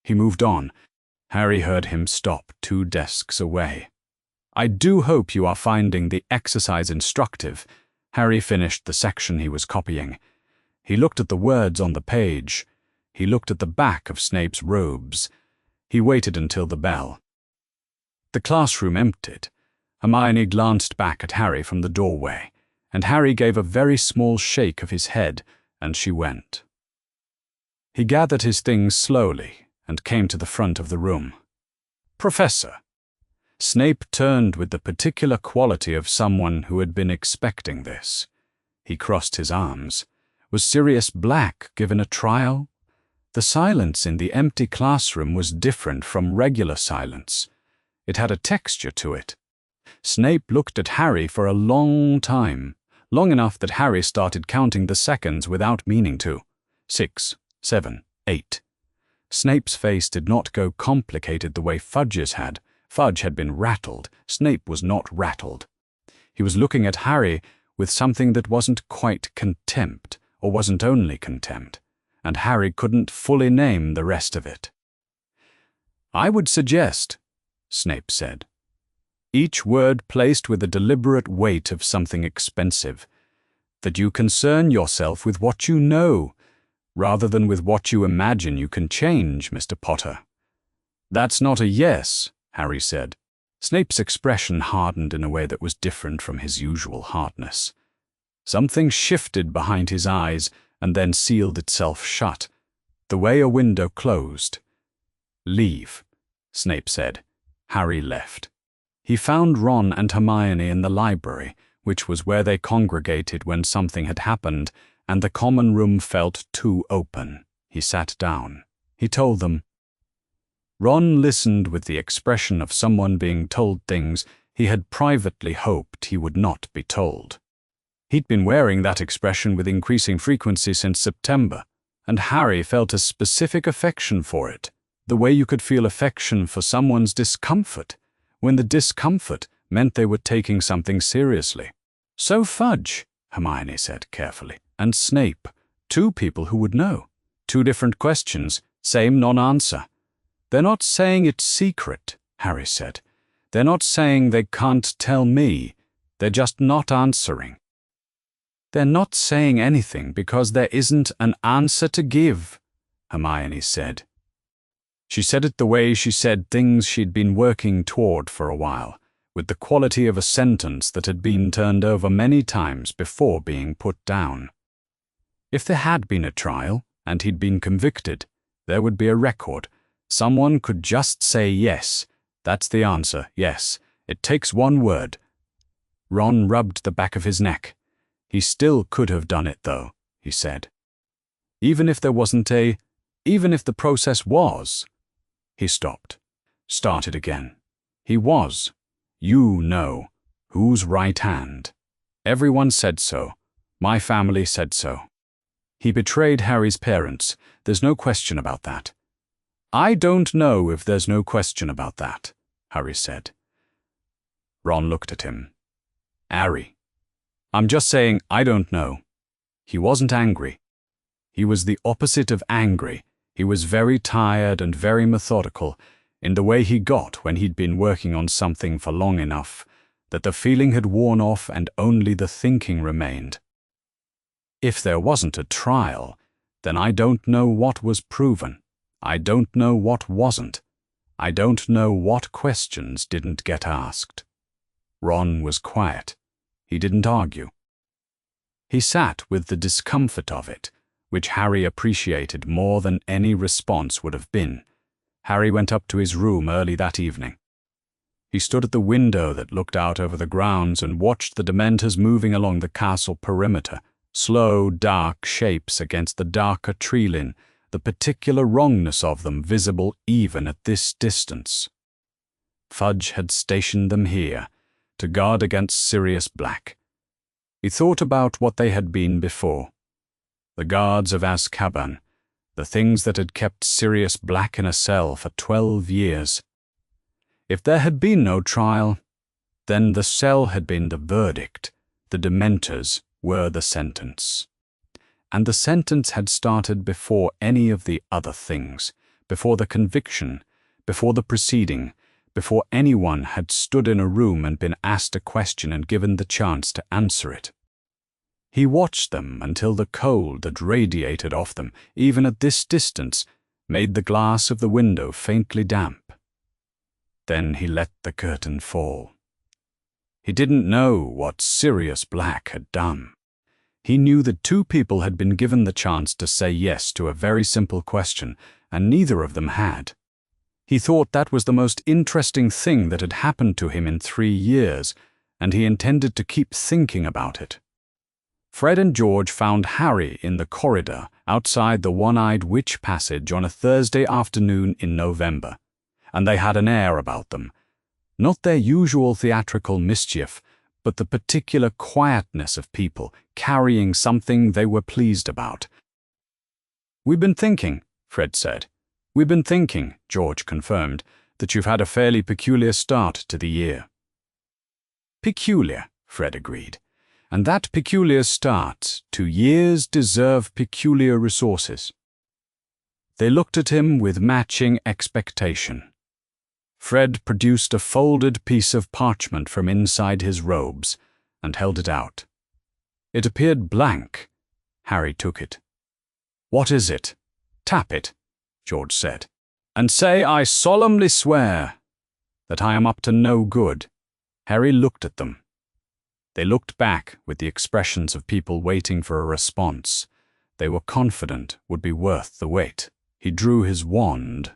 Speaker 1: He moved on. Harry heard him stop 2 desks away. "I do hope you are finding the exercise instructive." Harry finished the section he was copying. He looked at the words on the page. He looked at the back of Snape's robes. He waited until the bell. The classroom emptied. Hermione glanced back at Harry from the doorway, and Harry gave a very small shake of his head, and she went. He gathered his things slowly and came to the front of the room. "Professor." Snape turned with the particular quality of someone who had been expecting this. He crossed his arms. Was Sirius Black given a trial? The silence in the empty classroom was different from regular silence. It had a texture to it. Snape looked at Harry for a long time, long enough that Harry started counting the seconds without meaning to. 6, 7, 8. Snape's face did not go complicated the way Fudge's had. Fudge had been rattled. Snape was not rattled. He was looking at Harry with something that wasn't quite contempt, or wasn't only contempt, and Harry couldn't fully name the rest of it. "I would suggest," Snape said, each word placed with a deliberate weight of something expensive, "that you concern yourself with what you know, rather than with what you imagine you can change, Mr. Potter." "That's not a yes," Harry said. Snape's expression hardened in a way that was different from his usual hardness. Something shifted behind his eyes and then sealed itself shut, the way a window closed. "Leave," Snape said. Harry left. He found Ron and Hermione in the library, which was where they congregated when something had happened, and the common room felt too open. He sat down. He told them. Ron listened with the expression of someone being told things he had privately hoped he would not be told. He'd been wearing that expression with increasing frequency since September, and Harry felt a specific affection for it, the way you could feel affection for someone's discomfort, when the discomfort meant they were taking something seriously. "So Fudge," Hermione said carefully, "and Snape, two people who would know. Two different questions, same non-answer." "They're not saying it's secret," Harry said. "They're not saying they can't tell me. They're just not answering." "They're not saying anything because there isn't an answer to give," Hermione said. She said it the way she said things she'd been working toward for a while, with the quality of a sentence that had been turned over many times before being put down. If there had been a trial, and he'd been convicted, there would be a record. Someone could just say yes. That's the answer, yes. It takes one word. Ron rubbed the back of his neck. "He still could have done it, though," he said. Even if the process was. He stopped. Started again. He was, you know, whose right hand. Everyone said so. My family said so. He betrayed Harry's parents. There's no question about that. "I don't know if there's no question about that," Harry said. Ron looked at him. "Harry, I'm just saying I don't know." He wasn't angry. He was the opposite of angry. He was very tired and very methodical in the way he got when he'd been working on something for long enough that the feeling had worn off and only the thinking remained. "If there wasn't a trial, then I don't know what was proven. I don't know what wasn't. I don't know what questions didn't get asked." Ron was quiet. He didn't argue. He sat with the discomfort of it, which Harry appreciated more than any response would have been. Harry went up to his room early that evening. He stood at the window that looked out over the grounds and watched the Dementors moving along the castle perimeter, slow, dark shapes against the darker treeline, the particular wrongness of them visible even at this distance. Fudge had stationed them here, to guard against Sirius Black. He thought about what they had been before. The guards of Azkaban, the things that had kept Sirius Black in a cell for 12 years. If there had been no trial, then the cell had been the verdict. The Dementors were the sentence. And the sentence had started before any of the other things, before the conviction, before the proceeding, before anyone had stood in a room and been asked a question and given the chance to answer it. He watched them until the cold that radiated off them, even at this distance, made the glass of the window faintly damp. Then he let the curtain fall. He didn't know what Sirius Black had done. He knew that two people had been given the chance to say yes to a very simple question, and neither of them had. He thought that was the most interesting thing that had happened to him in 3 years, and he intended to keep thinking about it. Fred and George found Harry in the corridor outside the One-Eyed Witch Passage on a Thursday afternoon in November, and they had an air about them. Not their usual theatrical mischief, but the particular quietness of people carrying something they were pleased about. "We've been thinking," Fred said. "We've been thinking," George confirmed, "that you've had a fairly peculiar start to the year." "Peculiar," Fred agreed. "And that peculiar start to years deserve peculiar resources." They looked at him with matching expectation. Fred produced a folded piece of parchment from inside his robes and held it out. It appeared blank. Harry took it. "What is it?" "Tap it," George said, "and say I solemnly swear that I am up to no good." Harry looked at them. They looked back with the expressions of people waiting for a response they were confident would be worth the wait. He drew his wand.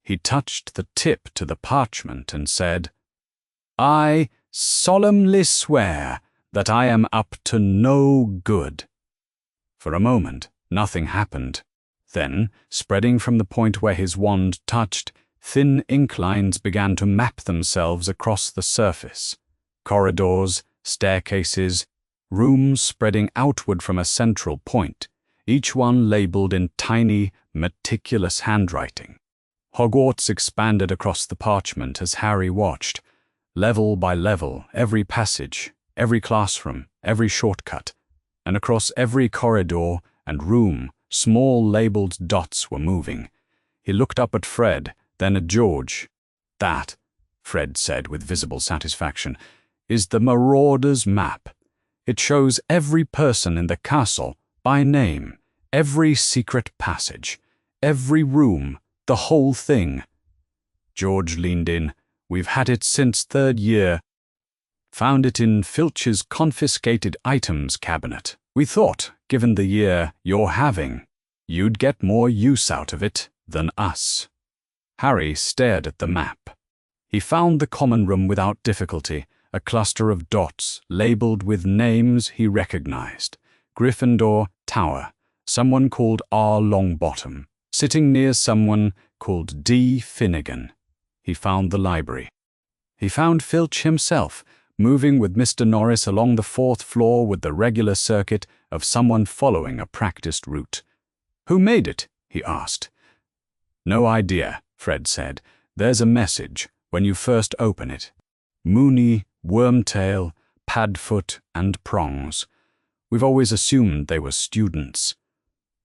Speaker 1: He touched the tip to the parchment and said, "I solemnly swear that I am up to no good." For a moment, nothing happened. Then, spreading from the point where his wand touched, thin ink lines began to map themselves across the surface. Corridors, staircases, rooms spreading outward from a central point, each one labeled in tiny, meticulous handwriting. Hogwarts expanded across the parchment as Harry watched, level by level, every passage, every classroom, every shortcut, and across every corridor and room, small labeled dots were moving. He looked up at Fred, then at George. "That," Fred said with visible satisfaction, "is the Marauder's map. It shows every person in the castle by name, every secret passage, every room, the whole thing." George leaned in. "We've had it since third year. Found it in Filch's confiscated items cabinet. We thought, given the year you're having, you'd get more use out of it than us." Harry stared at the map. He found the common room without difficulty, a cluster of dots labeled with names he recognized. Gryffindor Tower, someone called R. Longbottom, sitting near someone called D. Finnegan. He found the library. He found Filch himself, moving with Mr. Norris along the 4th floor with the regular circuit of someone following a practiced route. "Who made it?" he asked. "No idea," Fred said. "There's a message when you first open it. Moony, Wormtail, Padfoot, and Prongs. We've always assumed they were students."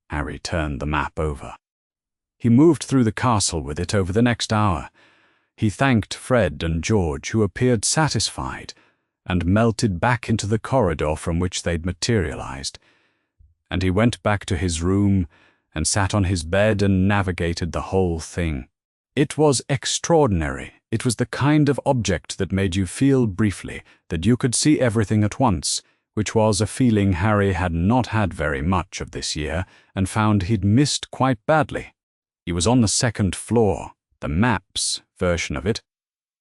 Speaker 1: Harry turned the map over. He moved through the castle with it over the next hour. He thanked Fred and George, who appeared satisfied, and melted back into the corridor from which they'd materialized. And he went back to his room and sat on his bed and navigated the whole thing. It was extraordinary. It was the kind of object that made you feel briefly that you could see everything at once, which was a feeling Harry had not had very much of this year and found he'd missed quite badly. He was on the 2nd floor, the maps version of it,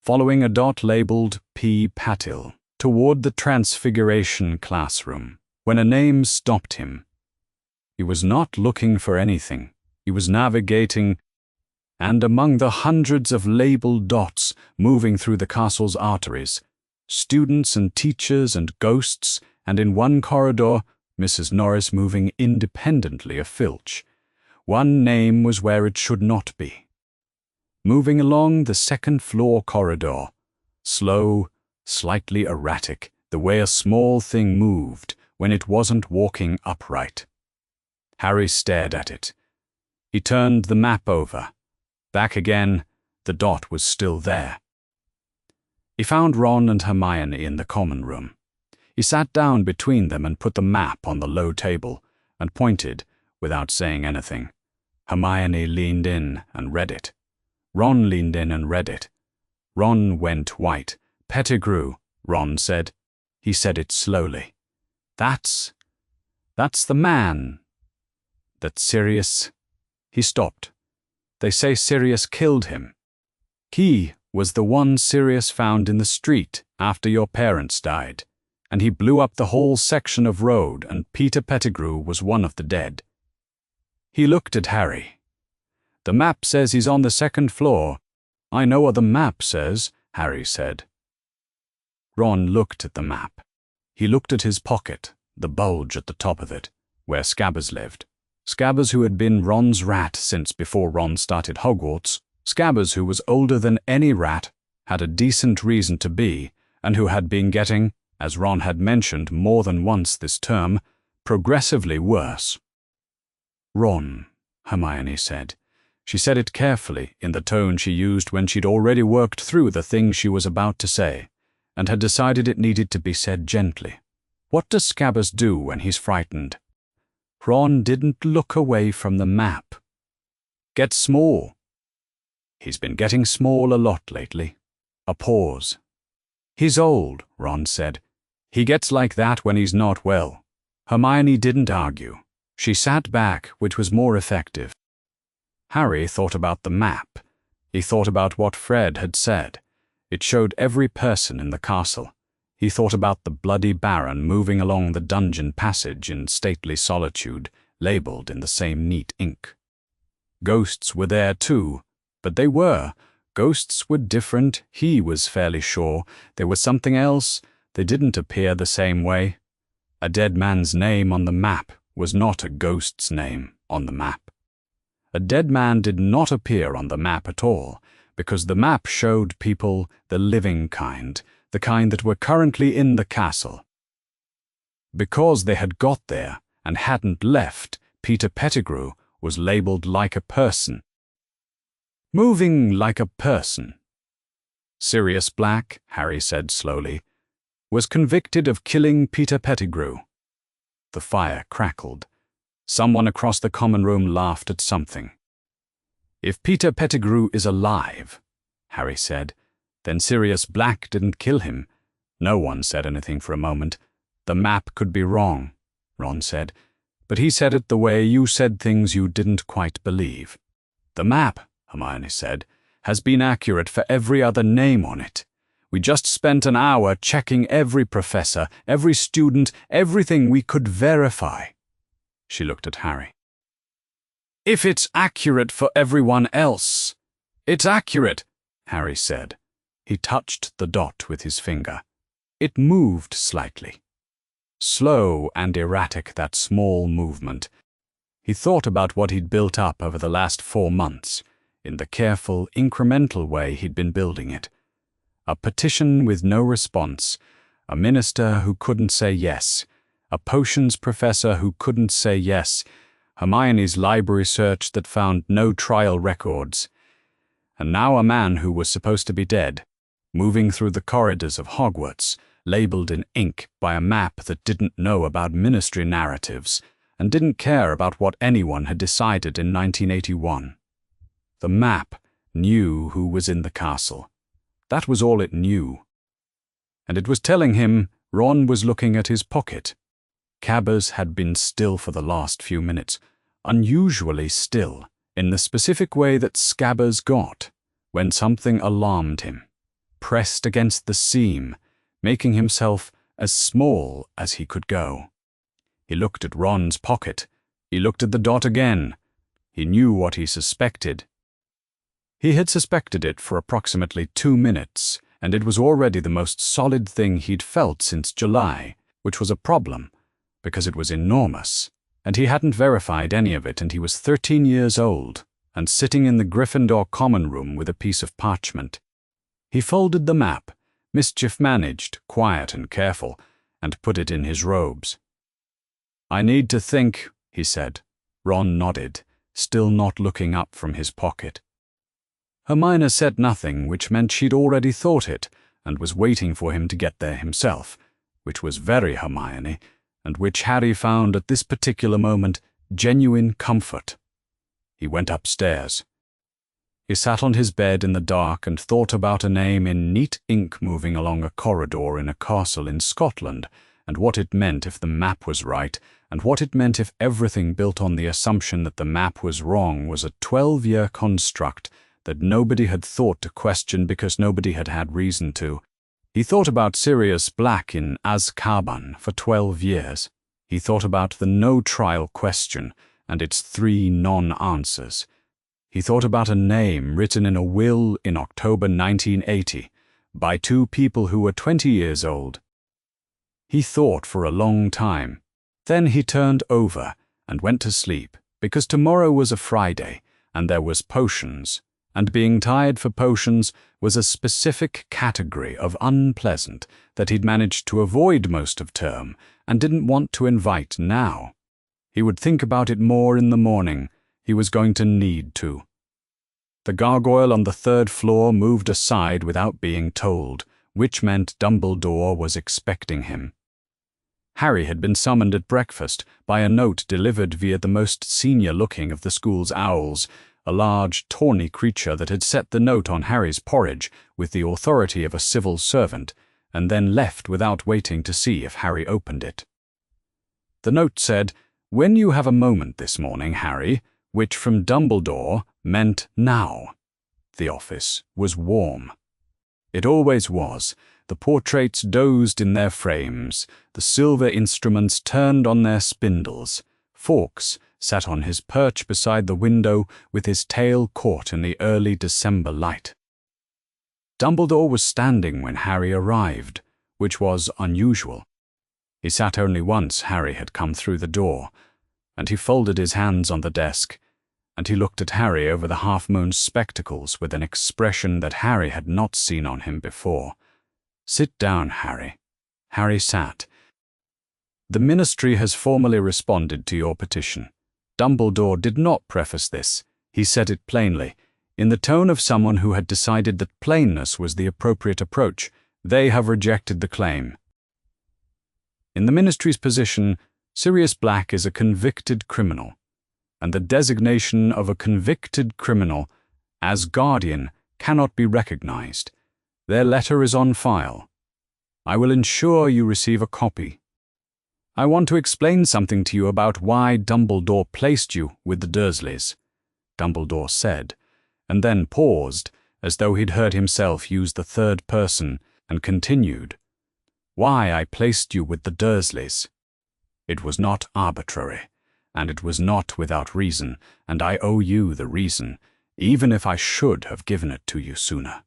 Speaker 1: following a dot labeled P. Patil, toward the Transfiguration classroom, when a name stopped him. He was not looking for anything. He was navigating, and among the hundreds of labeled dots moving through the castle's arteries, students and teachers and ghosts, and in one corridor, Mrs. Norris moving independently of Filch. One name was where it should not be. Moving along the 2nd floor corridor, slow, slightly erratic, the way a small thing moved when it wasn't walking upright. Harry stared at it. He turned the map over. Back again, the dot was still there. He found Ron and Hermione in the common room. He sat down between them and put the map on the low table, and pointed, without saying anything. Hermione leaned in and read it. Ron leaned in and read it. Ron went white. "Pettigrew," Ron said. He said it slowly. That's the man. That Sirius..." He stopped. "They say Sirius killed him. He was the one Sirius found in the street after your parents died. and he blew up the whole section of road, and Peter Pettigrew was one of the dead. He looked at Harry. "The map says he's on the second floor." "I know what the map says," Harry said. Ron looked at the map. He looked at his pocket, the bulge at the top of it, where Scabbers lived. Scabbers, who had been Ron's rat since before Ron started Hogwarts. Scabbers, who was older than any rat, had a decent reason to be, and who had been getting, as Ron had mentioned more than once this term, progressively worse. "Ron," Hermione said. She said it carefully, in the tone she used when she'd already worked through the thing she was about to say, and had decided it needed to be said gently. "What does Scabbers do when he's frightened?" Ron didn't look away from the map. "Get small." "He's been getting small a lot lately." A pause. "He's old," Ron said. "He gets like that when he's not well." Hermione didn't argue. She sat back, which was more effective. Harry thought about the map. He thought about what Fred had said. It showed every person in the castle. He thought about the bloody Baron moving along the dungeon passage in stately solitude, labelled in the same neat ink. Ghosts were there too, but they were. Ghosts were different, he was fairly sure. There was something else. They didn't appear the same way. A dead man's name on the map was not a ghost's name on the map. A dead man did not appear on the map at all, because the map showed people the living kind, the kind that were currently in the castle. Because they had got there and hadn't left, Peter Pettigrew was labelled like a person. Moving like a person. Sirius Black, Harry said slowly, was convicted of killing Peter Pettigrew. The fire crackled. Someone across the common room laughed at something. "If Peter Pettigrew is alive," Harry said, "then Sirius Black didn't kill him." No one said anything for a moment. "The map could be wrong," Ron said, "but he said it the way you said things you didn't quite believe." "The map," Hermione said, "has been accurate for every other name on it. We just spent an hour checking every professor, every student, everything we could verify." She looked at Harry. "If it's accurate for everyone else." "It's accurate," Harry said. He touched the dot with his finger. It moved slightly. Slow and erratic, that small movement. He thought about what he'd built up over the last 4 months, in the careful, incremental way he'd been building it. A petition with no response, a minister who couldn't say yes, a potions professor who couldn't say yes, Hermione's library search that found no trial records, and now a man who was supposed to be dead, moving through the corridors of Hogwarts, labelled in ink by a map that didn't know about ministry narratives and didn't care about what anyone had decided in 1981. The map knew who was in the castle. That was all it knew. And it was telling him Ron was looking at his pocket. Scabbers had been still for the last few minutes, unusually still, in the specific way that Scabbers got when something alarmed him, pressed against the seam, making himself as small as he could go. He looked at Ron's pocket. He looked at the dot again. He knew what he suspected. He had suspected it for approximately 2 minutes, and it was already the most solid thing he'd felt since July, which was a problem, because it was enormous, and he hadn't verified any of it, and he was 13 years old, and sitting in the Gryffindor common room with a piece of parchment. He folded the map, mischief-managed, quiet and careful, and put it in his robes. "I need to think," he said. Ron nodded, still not looking up from his pocket. Hermione said nothing, which meant she'd already thought it, and was waiting for him to get there himself, which was very Hermione, and which Harry found at this particular moment genuine comfort. He went upstairs. He sat on his bed in the dark and thought about a name in neat ink moving along a corridor in a castle in Scotland, and what it meant if the map was right, and what it meant if everything built on the assumption that the map was wrong was a 12-year construct that nobody had thought to question because nobody had had reason to. He thought about Sirius Black in Azkaban for 12 years. He thought about the no-trial question and its 3 non-answers. He thought about a name written in a will in October 1980 by 2 people who were 20 years old. He thought for a long time. Then he turned over and went to sleep because tomorrow was a Friday and there was potions, and being tired for potions was a specific category of unpleasant that he'd managed to avoid most of term and didn't want to invite now. He would think about it more in the morning. He was going to need to. The gargoyle on the 3rd floor moved aside without being told, which meant Dumbledore was expecting him. Harry had been summoned at breakfast by a note delivered via the most senior-looking of the school's owls, a large, tawny creature that had set the note on Harry's porridge with the authority of a civil servant, and then left without waiting to see if Harry opened it. The note said, "When you have a moment this morning, Harry," which from Dumbledore meant now. The office was warm. It always was. The portraits dozed in their frames, the silver instruments turned on their spindles. Fawkes sat on his perch beside the window with his tail caught in the early December light. Dumbledore was standing when Harry arrived, which was unusual. He sat only once Harry had come through the door, and he folded his hands on the desk, and he looked at Harry over the half-moon spectacles with an expression that Harry had not seen on him before. "Sit down, Harry." Harry sat. "The Ministry has formally responded to your petition." Dumbledore did not preface this. He said it plainly, in the tone of someone who had decided that plainness was the appropriate approach. "They have rejected the claim. In the Ministry's position, Sirius Black is a convicted criminal, and the designation of a convicted criminal as guardian cannot be recognized. Their letter is on file. I will ensure you receive a copy. I want to explain something to you about why Dumbledore placed you with the Dursleys," Dumbledore said, and then paused, as though he'd heard himself use the 3rd person, and continued. "Why I placed you with the Dursleys. It was not arbitrary, and it was not without reason, and I owe you the reason, even if I should have given it to you sooner."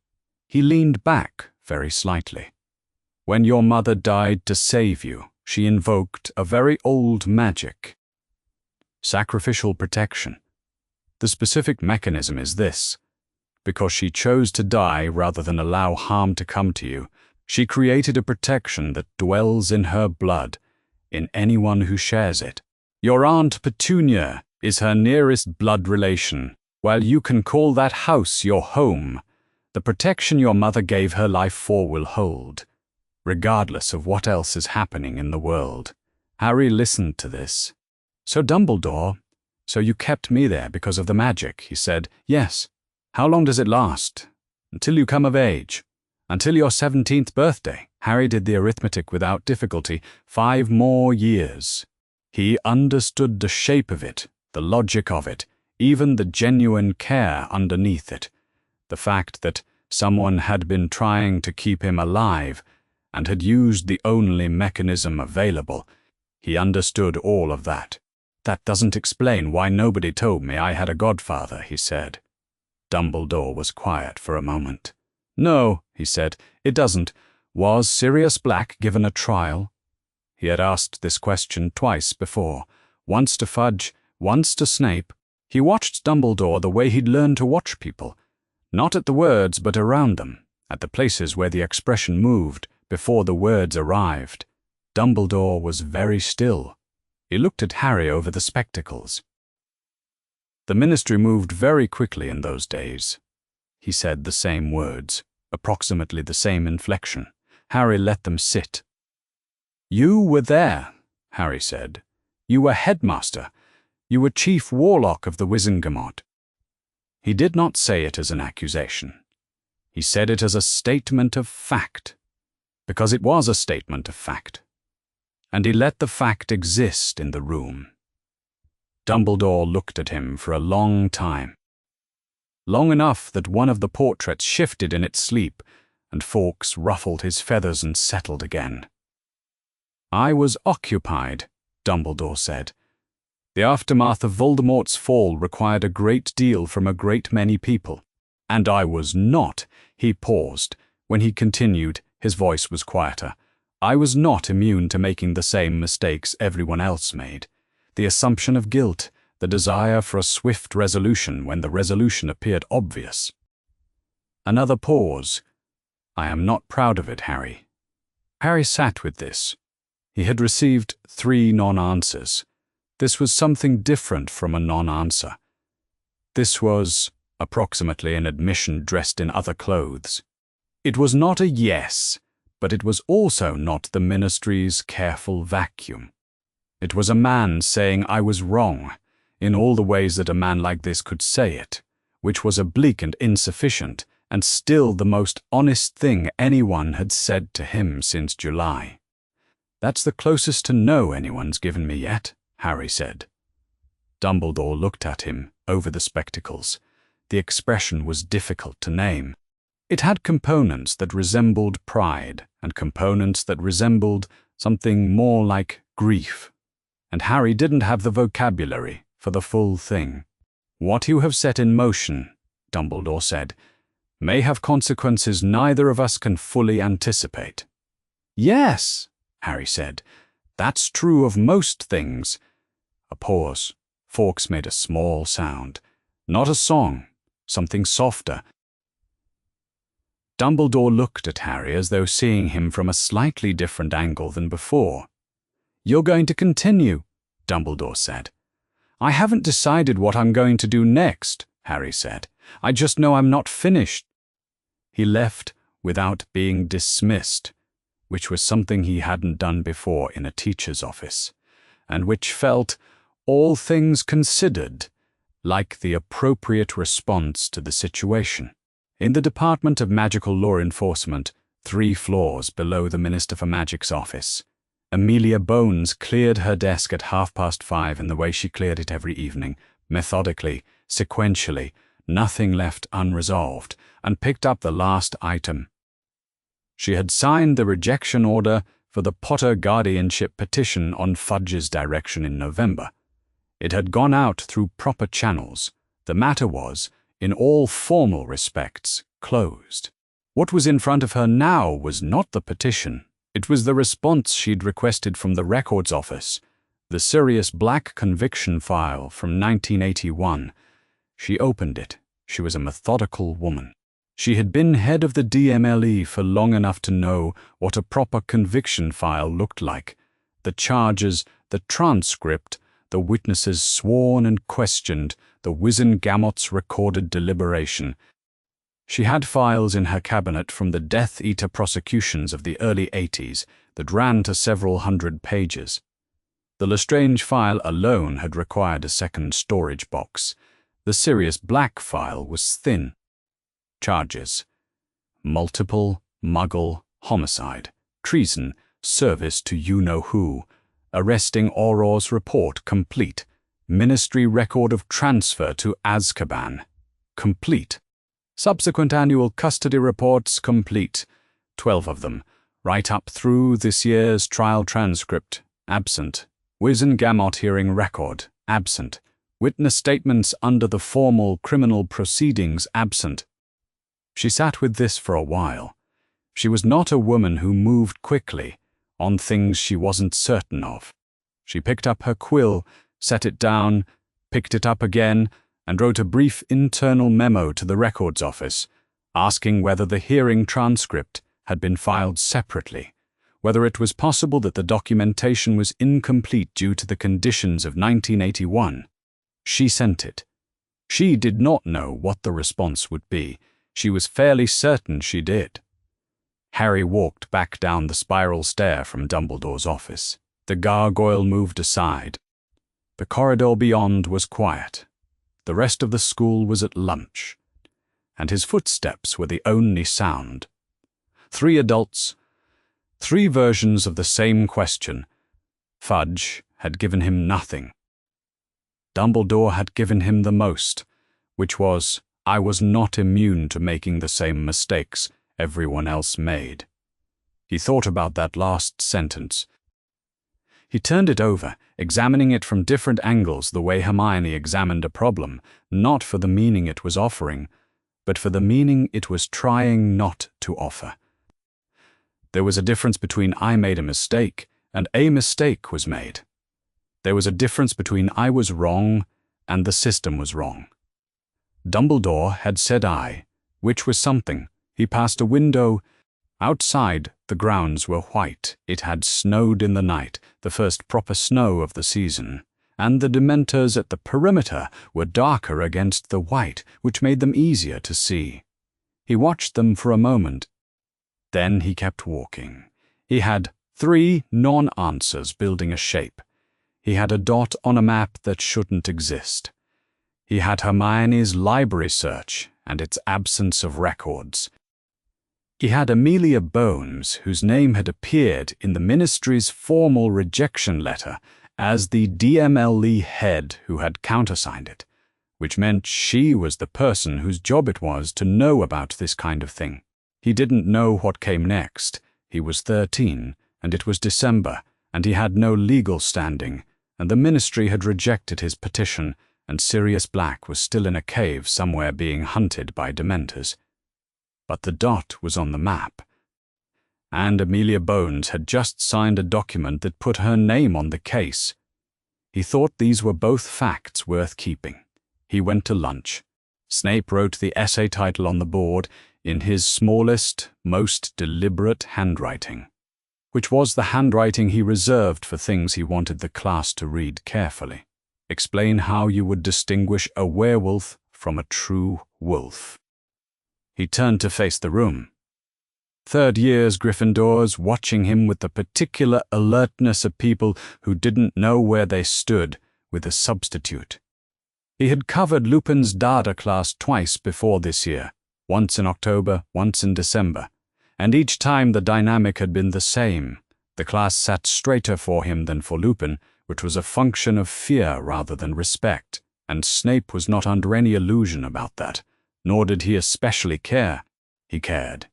Speaker 1: He leaned back very slightly. "When your mother died to save you, she invoked a very old magic. Sacrificial protection. The specific mechanism is this. Because she chose to die rather than allow harm to come to you, she created a protection that dwells in her blood, in anyone who shares it. Your Aunt Petunia is her nearest blood relation. While you can call that house your home, the protection your mother gave her life for will hold, regardless of what else is happening in the world." Harry listened to this. "So Dumbledore, so you kept me there because of the magic," he said. "Yes. How long does it last? Until you come of age. Until your 17th birthday." Harry did the arithmetic without difficulty. 5 more years. He understood the shape of it, the logic of it, even the genuine care underneath it. The fact that someone had been trying to keep him alive and had used the only mechanism available. He understood all of that. "That doesn't explain why nobody told me I had a godfather," he said. Dumbledore was quiet for a moment. "No," he said, "it doesn't. Was Sirius Black given a trial?" He had asked this question twice before, once to Fudge, once to Snape. He watched Dumbledore the way he'd learned to watch people, not at the words but around them, at the places where the expression moved before the words arrived. Dumbledore was very still. He looked at Harry over the spectacles. "The Ministry moved very quickly in those days." He said the same words, approximately the same inflection. Harry let them sit. "You were there," Harry said. "You were headmaster. You were chief warlock of the Wizengamot." He did not say it as an accusation. He said it as a statement of fact, because it was a statement of fact. And he let the fact exist in the room. Dumbledore looked at him for a long time. Long enough that one of the portraits shifted in its sleep, and Fawkes ruffled his feathers and settled again. "I was occupied," Dumbledore said. "The aftermath of Voldemort's fall required a great deal from a great many people. And I was not," he paused. When he continued, his voice was quieter. "I was not immune to making the same mistakes everyone else made. The assumption of guilt, the desire for a swift resolution when the resolution appeared obvious." Another pause. "I am not proud of it, Harry." Harry sat with this. He had received 3 non-answers. This was something different from a non-answer. This was, approximately, an admission dressed in other clothes. It was not a yes, but it was also not the Ministry's careful vacuum. It was a man saying I was wrong, in all the ways that a man like this could say it, which was oblique and insufficient, and still the most honest thing anyone had said to him since July. "That's the closest to no anyone's given me yet," Harry said. Dumbledore looked at him over the spectacles. The expression was difficult to name. It had components that resembled pride and components that resembled something more like grief. And Harry didn't have the vocabulary for the full thing. "What you have set in motion," Dumbledore said, "may have consequences neither of us can fully anticipate." "Yes," Harry said, "that's true of most things." A pause. Fawkes made a small sound. Not a song, something softer. Dumbledore looked at Harry as though seeing him from a slightly different angle than before. "You're going to continue," Dumbledore said. "I haven't decided what I'm going to do next," Harry said. "I just know I'm not finished." He left without being dismissed, which was something he hadn't done before in a teacher's office, and which felt, all things considered, like the appropriate response to the situation. In the Department of Magical Law Enforcement, 3 floors below the Minister for Magic's office, Amelia Bones cleared her desk at 5:30 in the way she cleared it every evening, methodically, sequentially, nothing left unresolved, and picked up the last item. She had signed the rejection order for the Potter guardianship petition on Fudge's direction in November. It had gone out through proper channels. The matter was, in all formal respects, closed. What was in front of her now was not the petition. It was the response she'd requested from the records office, the Sirius black conviction file from 1981. She opened it. She was a methodical woman. She had been head of the DMLE for long enough to know what a proper conviction file looked like. The charges, the transcript, the witnesses sworn and questioned, the Wizengamot's recorded deliberation. She had files in her cabinet from the Death Eater prosecutions of the early 80s that ran to several hundred pages. The Lestrange file alone had required a second storage box. The Sirius Black file was thin. Charges: multiple, Muggle, homicide, treason, service to you-know-who, arresting Auror's report complete, Ministry record of transfer to Azkaban complete, subsequent annual custody reports complete, 12 of them, right up through this year's trial transcript, absent, Wizengamot hearing record, absent, witness statements under the formal criminal proceedings, absent. She sat with this for a while. She was not a woman who moved quickly on things she wasn't certain of. She picked up her quill, set it down, picked it up again, and wrote a brief internal memo to the records office, asking whether the hearing transcript had been filed separately, whether it was possible that the documentation was incomplete due to the conditions of 1981. She sent it. She did not know what the response would be. She was fairly certain she did. Harry walked back down the spiral stair from Dumbledore's office. The gargoyle moved aside. The corridor beyond was quiet. The rest of the school was at lunch, and his footsteps were the only sound. 3 adults, 3 versions of the same question. Fudge had given him nothing. Dumbledore had given him the most, which was, I was not immune to making the same mistakes everyone else made. He thought about that last sentence. He turned it over, examining it from different angles the way Hermione examined a problem, not for the meaning it was offering, but for the meaning it was trying not to offer. There was a difference between I made a mistake and a mistake was made. There was a difference between I was wrong and the system was wrong. Dumbledore had said I, which was something. He passed a window. Outside, the grounds were white. It had snowed in the night, the first proper snow of the season, and the Dementors at the perimeter were darker against the white, which made them easier to see. He watched them for a moment. Then he kept walking. He had 3 non-answers building a shape. He had a dot on a map that shouldn't exist. He had Hermione's library search and its absence of records. He had Amelia Bones, whose name had appeared in the Ministry's formal rejection letter as the DMLE head who had countersigned it, which meant she was the person whose job it was to know about this kind of thing. He didn't know what came next. He was 13, and it was December, and he had no legal standing, and the Ministry had rejected his petition, and Sirius Black was still in a cave somewhere being hunted by Dementors. But the dot was on the map. And Amelia Bones had just signed a document that put her name on the case. He thought these were both facts worth keeping. He went to lunch. Snape wrote the essay title on the board in his smallest, most deliberate handwriting, which was the handwriting he reserved for things he wanted the class to read carefully. Explain how you would distinguish a werewolf from a true wolf. He turned to face the room. Third years Gryffindors watching him with the particular alertness of people who didn't know where they stood with a substitute. He had covered Lupin's Dada class twice before this year, once in October, once in December, and each time the dynamic had been the same. The class sat straighter for him than for Lupin, which was a function of fear rather than respect, and Snape was not under any illusion about that, nor did he especially care. He cared.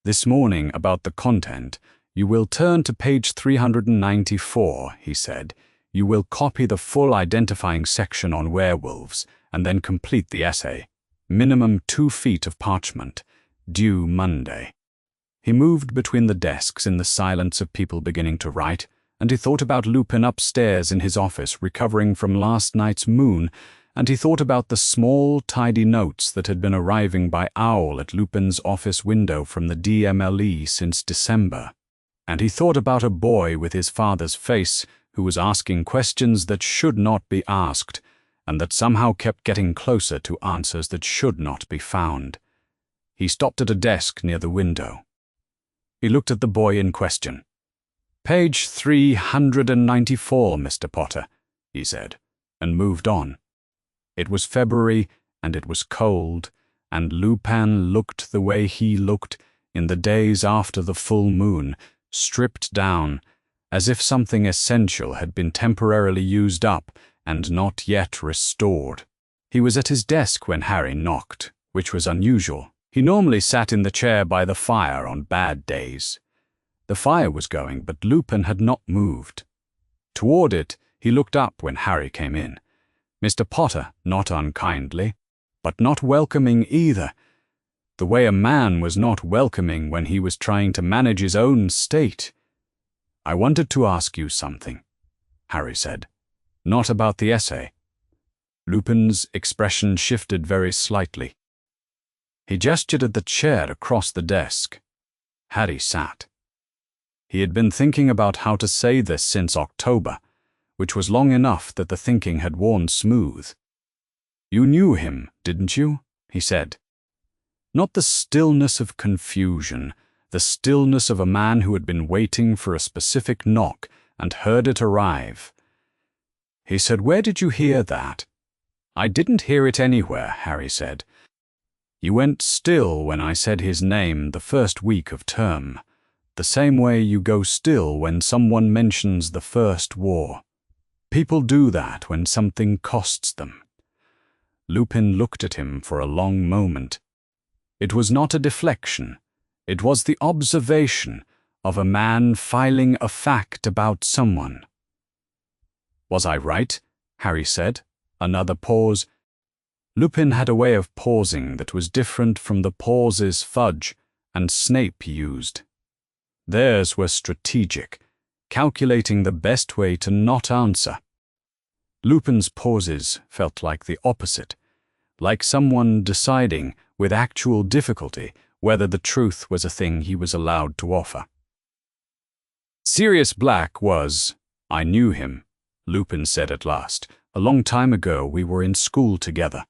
Speaker 1: This morning, about the content, you will turn to page 394, he said. You will copy the full identifying section on werewolves, and then complete the essay. Minimum 2 feet of parchment. Due Monday. He moved between the desks in the silence of people beginning to write, and he thought about Lupin upstairs in his office recovering from last night's moon, and he thought about the small, tidy notes that had been arriving by owl at Lupin's office window from the DMLE since December. And he thought about a boy with his father's face who was asking questions that should not be asked, and that somehow kept getting closer to answers that should not be found. He stopped at a desk near the window. He looked at the boy in question. Page 394, Mr. Potter, he said, and moved on. It was February, and it was cold, and Lupin looked the way he looked in the days after the full moon, stripped down, as if something essential had been temporarily used up and not yet restored. He was at his desk when Harry knocked, which was unusual. He normally sat in the chair by the fire on bad days. The fire was going, but Lupin had not moved. Toward it, he looked up when Harry came in. Mr. Potter, not unkindly, but not welcoming either, the way a man was not welcoming when he was trying to manage his own state. I wanted to ask you something, Harry said. Not about the essay. Lupin's expression shifted very slightly. He gestured at the chair across the desk. Harry sat. He had been thinking about how to say this since October, which was long enough that the thinking had worn smooth. You knew him, didn't you? He said. Not the stillness of confusion, the stillness of a man who had been waiting for a specific knock and heard it arrive. He said, Where did you hear that? I didn't hear it anywhere, Harry said. You went still when I said his name the first week of term, the same way you go still when someone mentions the First War. People do that when something costs them. Lupin looked at him for a long moment. It was not a deflection. It was the observation of a man filing a fact about someone. "Was I right?" Harry said. Another pause. Lupin had a way of pausing that was different from the pauses Fudge and Snape used. Theirs were strategic, calculating the best way to not answer. Lupin's pauses felt like the opposite, like someone deciding, with actual difficulty, whether the truth was a thing he was allowed to offer. "Sirius Black was— I knew him," Lupin said at last. "A long time ago we were in school together."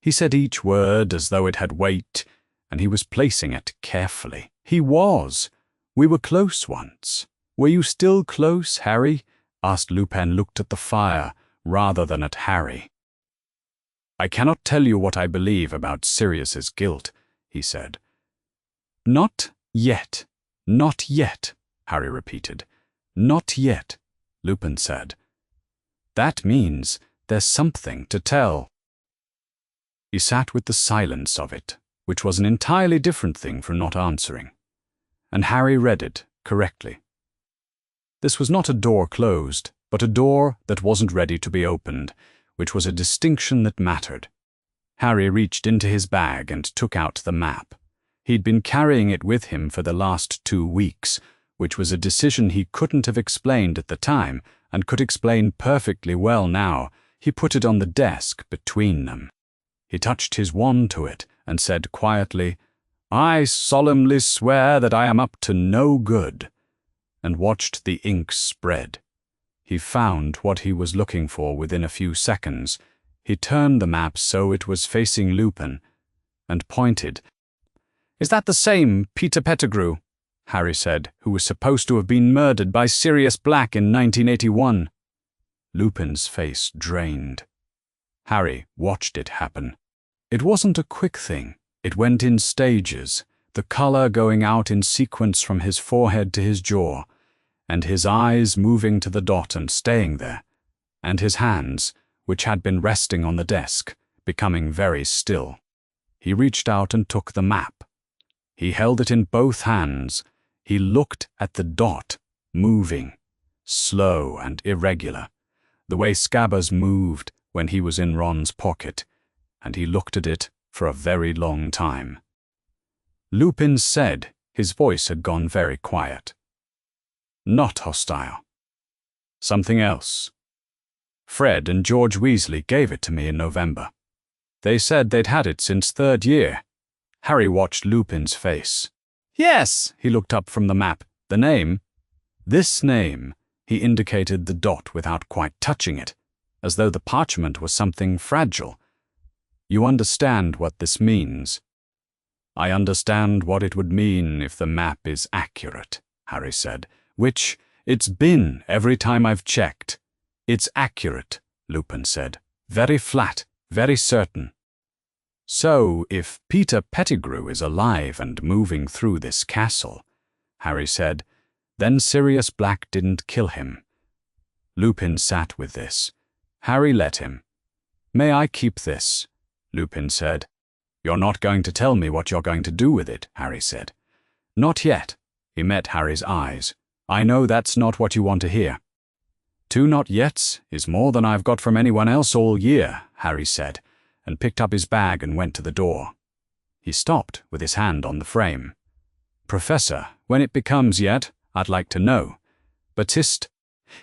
Speaker 1: He said each word as though it had weight, and he was placing it carefully. "He was. We were close once." "Were you still close, Harry?" asked Lupin, looked at the fire rather than at Harry. "I cannot tell you what I believe about Sirius's guilt," he said. "Not yet. Not yet," Harry repeated. "Not yet," Lupin said. "That means there's something to tell." He sat with the silence of it, which was an entirely different thing from not answering. And Harry read it correctly. This was not a door closed, but a door that wasn't ready to be opened, which was a distinction that mattered. Harry reached into his bag and took out the map. He'd been carrying it with him for the last 2 weeks, which was a decision he couldn't have explained at the time and could explain perfectly well now. He put it on the desk between them. He touched his wand to it and said quietly, "I solemnly swear that I am up to no good," and watched the ink spread. He found what he was looking for within a few seconds. He turned the map so it was facing Lupin and pointed. "Is that the same Peter Pettigrew," Harry said, "who was supposed to have been murdered by Sirius Black in 1981? Lupin's face drained. Harry watched it happen. It wasn't a quick thing. It went in stages, the color going out in sequence from his forehead to his jaw, and his eyes moving to the dot and staying there, and his hands, which had been resting on the desk, becoming very still. He reached out and took the map. He held it in both hands. He looked at the dot, moving, slow and irregular, the way Scabbers moved when he was in Ron's pocket, and he looked at it for a very long time. Lupin said, his voice had gone very quiet. "Not hostile. Something else. Fred and George Weasley gave it to me in November. They said they'd had it since 3rd year. Harry watched Lupin's face. "Yes," he looked up from the map. "The name?" "This name," he indicated the dot without quite touching it, as though the parchment was something fragile. "You understand what this means?" "I understand what it would mean if the map is accurate," Harry said, "which it's been every time I've checked." "It's accurate," Lupin said. "Very flat, very certain." "So, if Peter Pettigrew is alive and moving through this castle," Harry said, "then Sirius Black didn't kill him." Lupin sat with this. Harry let him. "May I keep this?" Lupin said. "You're not going to tell me what you're going to do with it," Harry said. "Not yet." He met Harry's eyes. "I know that's not what you want to hear." "2 not yets is more than I've got from anyone else all year," Harry said, and picked up his bag and went to the door. He stopped with his hand on the frame. "Professor, when it becomes yet, I'd like to know. Baptiste."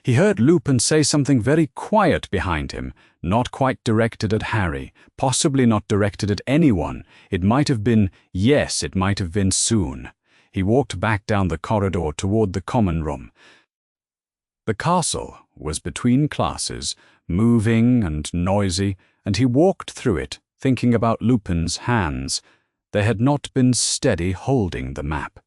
Speaker 1: He heard Lupin say something very quiet behind him, not quite directed at Harry, possibly not directed at anyone. It might have been yes, it might have been soon. He walked back down the corridor toward the common room. The castle was between classes, moving and noisy, and he walked through it, thinking about Lupin's hands. They had not been steady holding the map.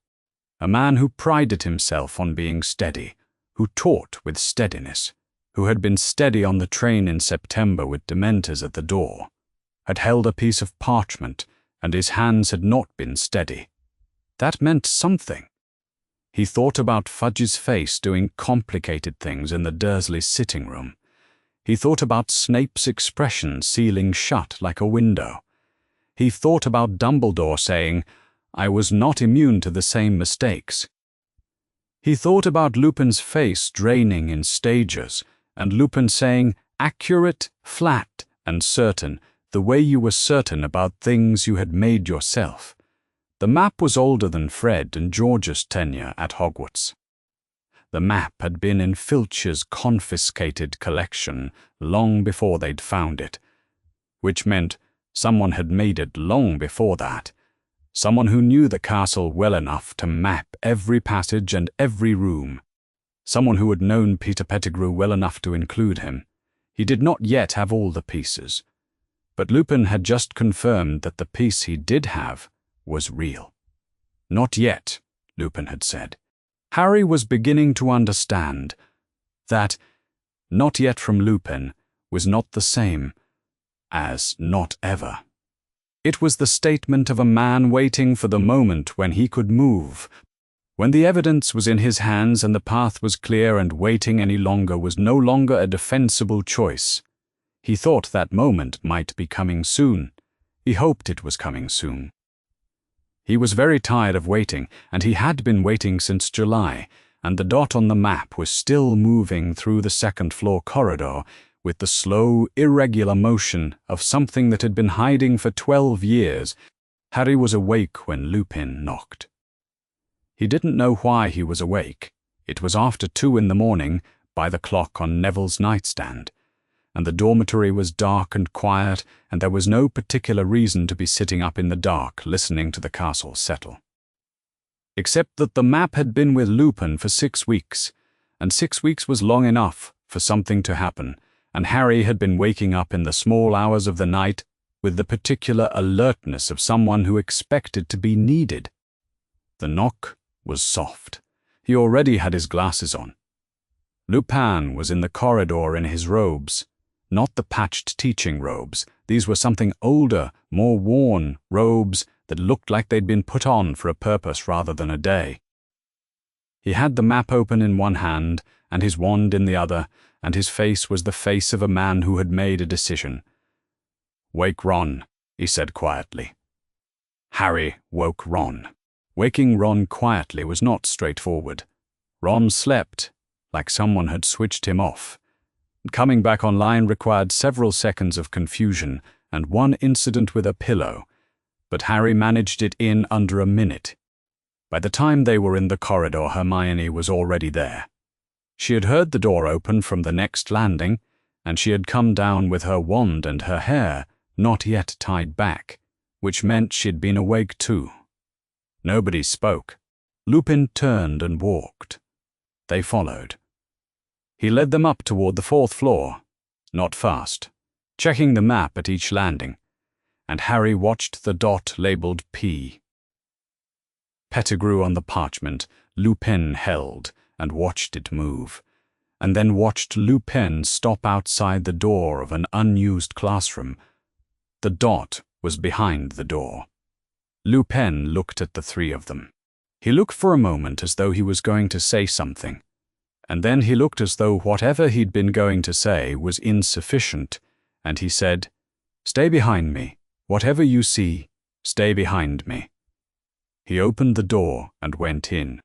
Speaker 1: A man who prided himself on being steady, who taught with steadiness, who had been steady on the train in September with Dementors at the door, had held a piece of parchment, and his hands had not been steady. That meant something. He thought about Fudge's face doing complicated things in the Dursley sitting room. He thought about Snape's expression sealing shut like a window. He thought about Dumbledore saying, I was not immune to the same mistakes. He thought about Lupin's face draining in stages, and Lupin saying, accurate, flat, and certain, the way you were certain about things you had made yourself. The map was older than Fred and George's tenure at Hogwarts. The map had been in Filch's confiscated collection long before they'd found it, which meant someone had made it long before that. Someone who knew the castle well enough to map every passage and every room. Someone who had known Peter Pettigrew well enough to include him. He did not yet have all the pieces, but Lupin had just confirmed that the piece he did have was real. Not yet, Lupin had said. Harry was beginning to understand that not yet from Lupin was not the same as not ever. It was the statement of a man waiting for the moment when he could move, when the evidence was in his hands and the path was clear, and waiting any longer was no longer a defensible choice. He thought that moment might be coming soon. He hoped it was coming soon. He was very tired of waiting, and he had been waiting since July, and the dot on the map was still moving through the second-floor corridor with the slow, irregular motion of something that had been hiding for 12 years. Harry was awake when Lupin knocked. He didn't know why he was awake. It was after 2 in the morning by the clock on Neville's nightstand, and the dormitory was dark and quiet, and there was no particular reason to be sitting up in the dark listening to the castle settle. Except that the map had been with Lupin for 6 weeks, and 6 weeks was long enough for something to happen, and Harry had been waking up in the small hours of the night with the particular alertness of someone who expected to be needed. The knock was soft. He already had his glasses on. Lupin was in the corridor in his robes, not the patched teaching robes. These were something older, more worn robes that looked like they'd been put on for a purpose rather than a day. He had the map open in one hand and his wand in the other, and his face was the face of a man who had made a decision. "Wake Ron," he said quietly. Harry woke Ron. Waking Ron quietly was not straightforward. Ron slept, like someone had switched him off. Coming back online required several seconds of confusion and one incident with a pillow, but Harry managed it in under a minute. By the time they were in the corridor, Hermione was already there. She had heard the door open from the next landing, and she had come down with her wand and her hair not yet tied back, which meant she'd been awake too. Nobody spoke. Lupin turned and walked. They followed. He led them up toward the 4th floor, not fast, checking the map at each landing, and Harry watched the dot labeled P. Pettigrew on the parchment, Lupin held, and watched it move, and then watched Lupin stop outside the door of an unused classroom. The dot was behind the door. Lupin looked at the 3 of them. He looked for a moment as though he was going to say something, and then he looked as though whatever he'd been going to say was insufficient, and he said, "Stay behind me. Whatever you see, stay behind me." He opened the door and went in.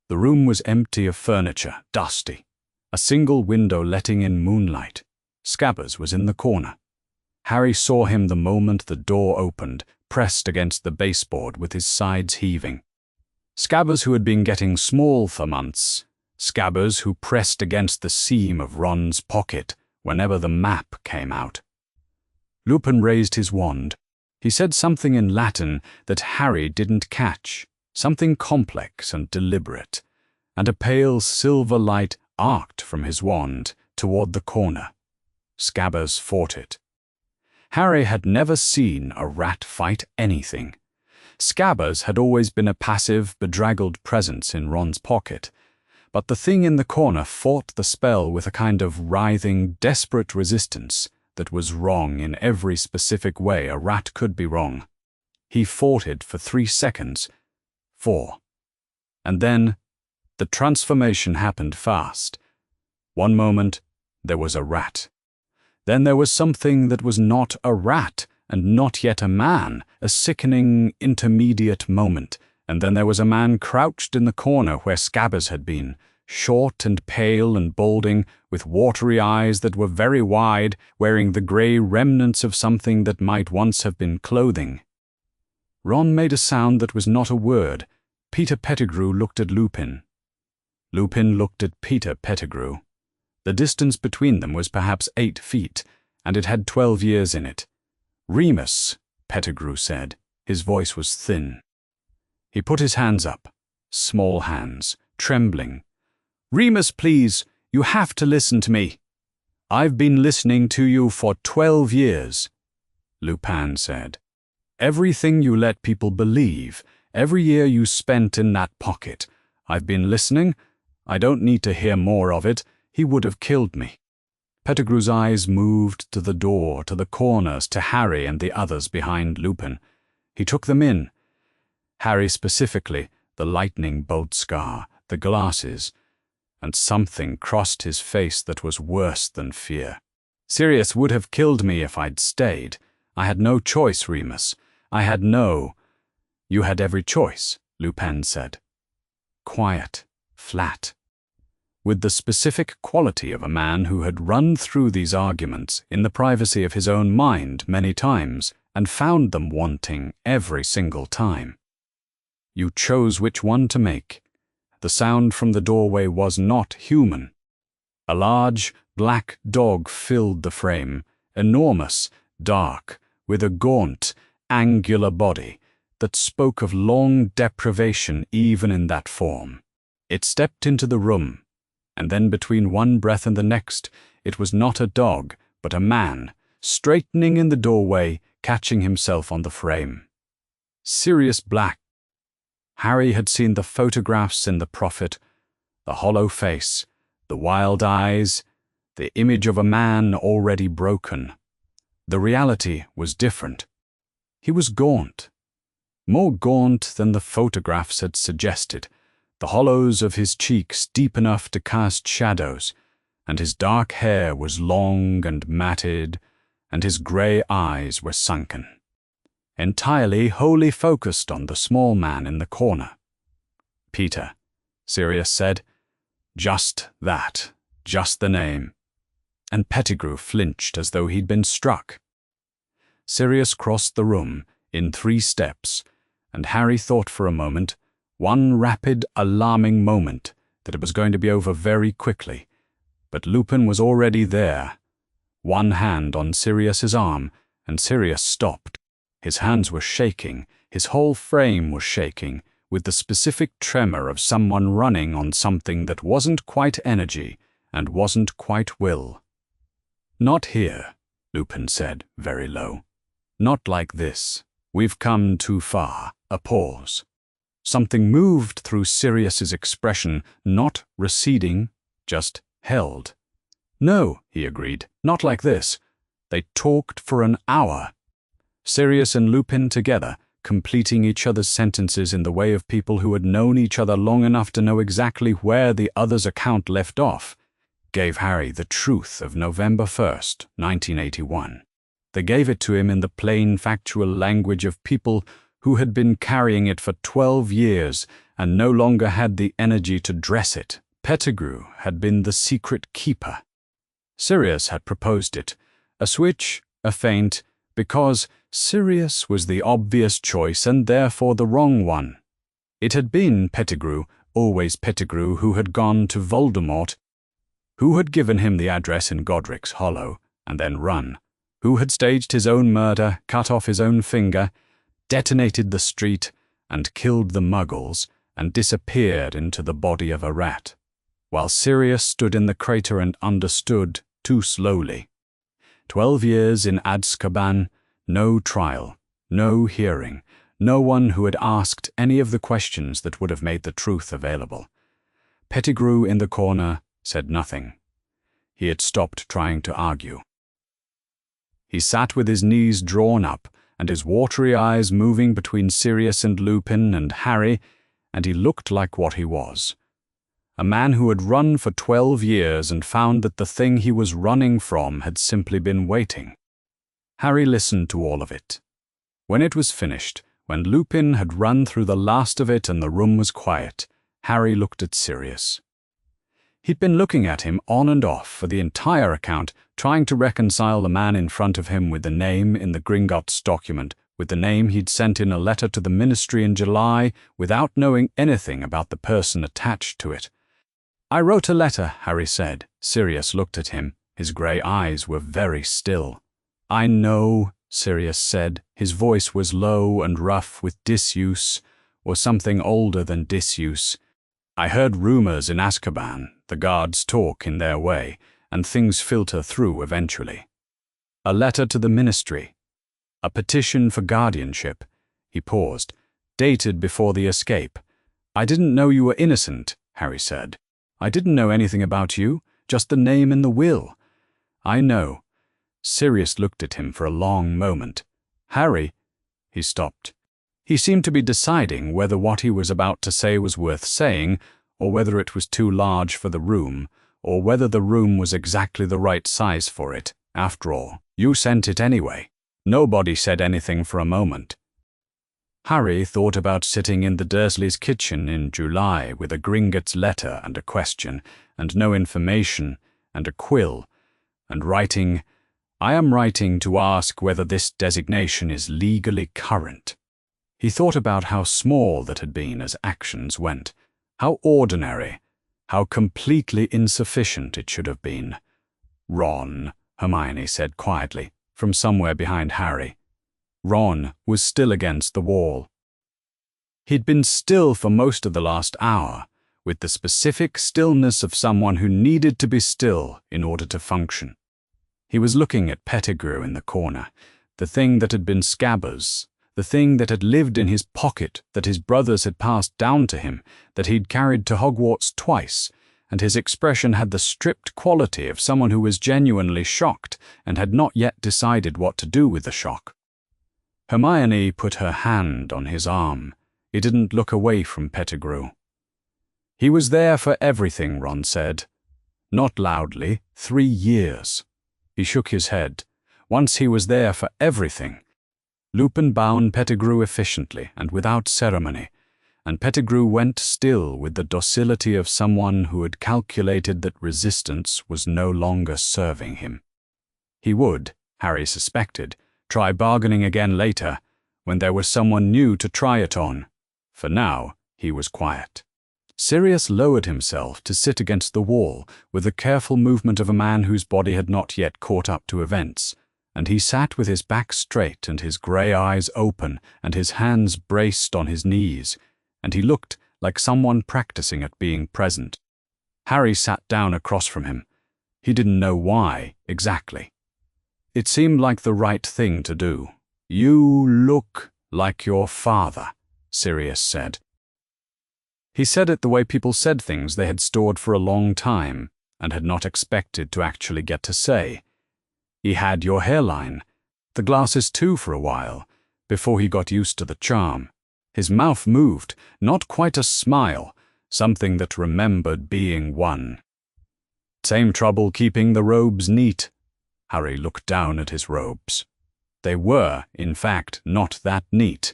Speaker 1: The room was empty of furniture, dusty. A single window letting in moonlight. Scabbers was in the corner. Harry saw him the moment the door opened, pressed against the baseboard with his sides heaving. Scabbers who had been getting small for months. Scabbers who pressed against the seam of Ron's pocket whenever the map came out. Lupin raised his wand. He said something in Latin that Harry didn't catch, something complex and deliberate, and a pale silver light arced from his wand toward the corner. Scabbers fought it. Harry had never seen a rat fight anything. Scabbers had always been a passive, bedraggled presence in Ron's pocket, but the thing in the corner fought the spell with a kind of writhing, desperate resistance that was wrong in every specific way a rat could be wrong. He fought it for 3 seconds, 4. And then the transformation happened fast. One moment, there was a rat. Then there was something that was not a rat, and not yet a man, a sickening intermediate moment, and then there was a man crouched in the corner where Scabbers had been, short and pale and balding, with watery eyes that were very wide, wearing the grey remnants of something that might once have been clothing. Ron made a sound that was not a word. Peter Pettigrew looked at Lupin. Lupin looked at Peter Pettigrew. The distance between them was perhaps 8 feet, and it had 12 years in it. "Remus," Pettigrew said. His voice was thin. He put his hands up, small hands, trembling. "Remus, please, you have to listen to me. I've been listening to you for 12 years, Lupin said. "Everything you let people believe, every year you spent in that pocket. I've been listening. I don't need to hear more of it. He would have killed me." Pettigrew's eyes moved to the door, to the corners, to Harry and the others behind Lupin. He took them in. Harry specifically, the lightning bolt scar, the glasses, and something crossed his face that was worse than fear. "Sirius would have killed me if I'd stayed. I had no choice, Remus. I had no—" "You had every choice," Lupin said. Quiet, flat, with the specific quality of a man who had run through these arguments in the privacy of his own mind many times and found them wanting every single time. "You chose which one to make." The sound from the doorway was not human. A large, black dog filled the frame, enormous, dark, with a gaunt, angular body that spoke of long deprivation even in that form. It stepped into the room, and then between one breath and the next, it was not a dog, but a man, straightening in the doorway, catching himself on the frame. Sirius Black. Harry had seen the photographs in the Prophet, the hollow face, the wild eyes, the image of a man already broken. The reality was different. He was gaunt, more gaunt than the photographs had suggested, the hollows of his cheeks deep enough to cast shadows, and his dark hair was long and matted, and his grey eyes were sunken, entirely wholly focused on the small man in the corner. "Peter," Sirius said. "Just that, just the name." And Pettigrew flinched as though he'd been struck. Sirius crossed the room in 3 steps, and Harry thought for a moment, one rapid, alarming moment, that it was going to be over very quickly. But Lupin was already there, one hand on Sirius's arm, and Sirius stopped. His hands were shaking, his whole frame was shaking, with the specific tremor of someone running on something that wasn't quite energy and wasn't quite will. "Not here," Lupin said, very low. "Not like this. We've come too far." A pause. Something moved through Sirius's expression, not receding, just held. "No," he agreed, "not like this." They talked for an hour. Sirius and Lupin together, completing each other's sentences in the way of people who had known each other long enough to know exactly where the other's account left off, gave Harry the truth of November 1st, 1981. They gave it to him in the plain, factual language of people who had been carrying it for 12 years and no longer had the energy to dress it. Pettigrew had been the secret keeper. Sirius had proposed it, a switch, a feint, because Sirius was the obvious choice and therefore the wrong one. It had been Pettigrew, always Pettigrew, who had gone to Voldemort, who had given him the address in Godric's Hollow, and then run, who had staged his own murder, cut off his own finger, detonated the street, and killed the Muggles, and disappeared into the body of a rat, while Sirius stood in the crater and understood, too slowly. 12 years in Azkaban, no trial, no hearing, no one who had asked any of the questions that would have made the truth available. Pettigrew in the corner said nothing. He had stopped trying to argue. He sat with his knees drawn up and his watery eyes moving between Sirius and Lupin and Harry, and he looked like what he was. A man who had run for 12 years and found that the thing he was running from had simply been waiting. Harry listened to all of it. When it was finished, when Lupin had run through the last of it and the room was quiet, Harry looked at Sirius. He'd been looking at him on and off for the entire account, trying to reconcile the man in front of him with the name in the Gringotts document, with the name he'd sent in a letter to the ministry in July, without knowing anything about the person attached to it. "I wrote a letter," Harry said. Sirius looked at him. His grey eyes were very still. "I know," Sirius said. His voice was low and rough with disuse, or something older than disuse. "I heard rumors in Azkaban. The guards talk in their way, and things filter through eventually. A letter to the ministry. A petition for guardianship." He paused. "Dated before the escape. I didn't know you were innocent," Harry said. "I didn't know anything about you, just the name in the will." "I know." Sirius looked at him for a long moment. "Harry," he stopped. He seemed to be deciding whether what he was about to say was worth saying, or whether it was too large for the room, or whether the room was exactly the right size for it. "After all, you sent it anyway." Nobody said anything for a moment. Harry thought about sitting in the Dursleys' kitchen in July with a Gringotts letter and a question, and no information, and a quill, and writing, "I am writing to ask whether this designation is legally current." He thought about how small that had been as actions went, how ordinary, how completely insufficient it should have been. "Ron," Hermione said quietly, from somewhere behind Harry. Ron was still against the wall. He'd been still for most of the last hour, with the specific stillness of someone who needed to be still in order to function. He was looking at Pettigrew in the corner, the thing that had been Scabbers, the thing that had lived in his pocket, that his brothers had passed down to him, that he'd carried to Hogwarts twice, and his expression had the stripped quality of someone who was genuinely shocked and had not yet decided what to do with the shock. Hermione put her hand on his arm. He didn't look away from Pettigrew. "He was there for everything," Ron said. Not loudly. 3 years. He shook his head. "Once he was there for everything." Lupin bound Pettigrew efficiently and without ceremony, and Pettigrew went still with the docility of someone who had calculated that resistance was no longer serving him. He would, Harry suspected, try bargaining again later, when there was someone new to try it on. For now, he was quiet. Sirius lowered himself to sit against the wall with the careful movement of a man whose body had not yet caught up to events, and he sat with his back straight and his grey eyes open and his hands braced on his knees, and he looked like someone practicing at being present. Harry sat down across from him. He didn't know why, exactly. It seemed like the right thing to do. "You look like your father," Sirius said. He said it the way people said things they had stored for a long time and had not expected to actually get to say. "He had your hairline. The glasses too for a while, before he got used to the charm. His mouth moved, not quite a smile, something that remembered being one. Same trouble keeping the robes neat." Harry looked down at his robes. They were, in fact, not that neat.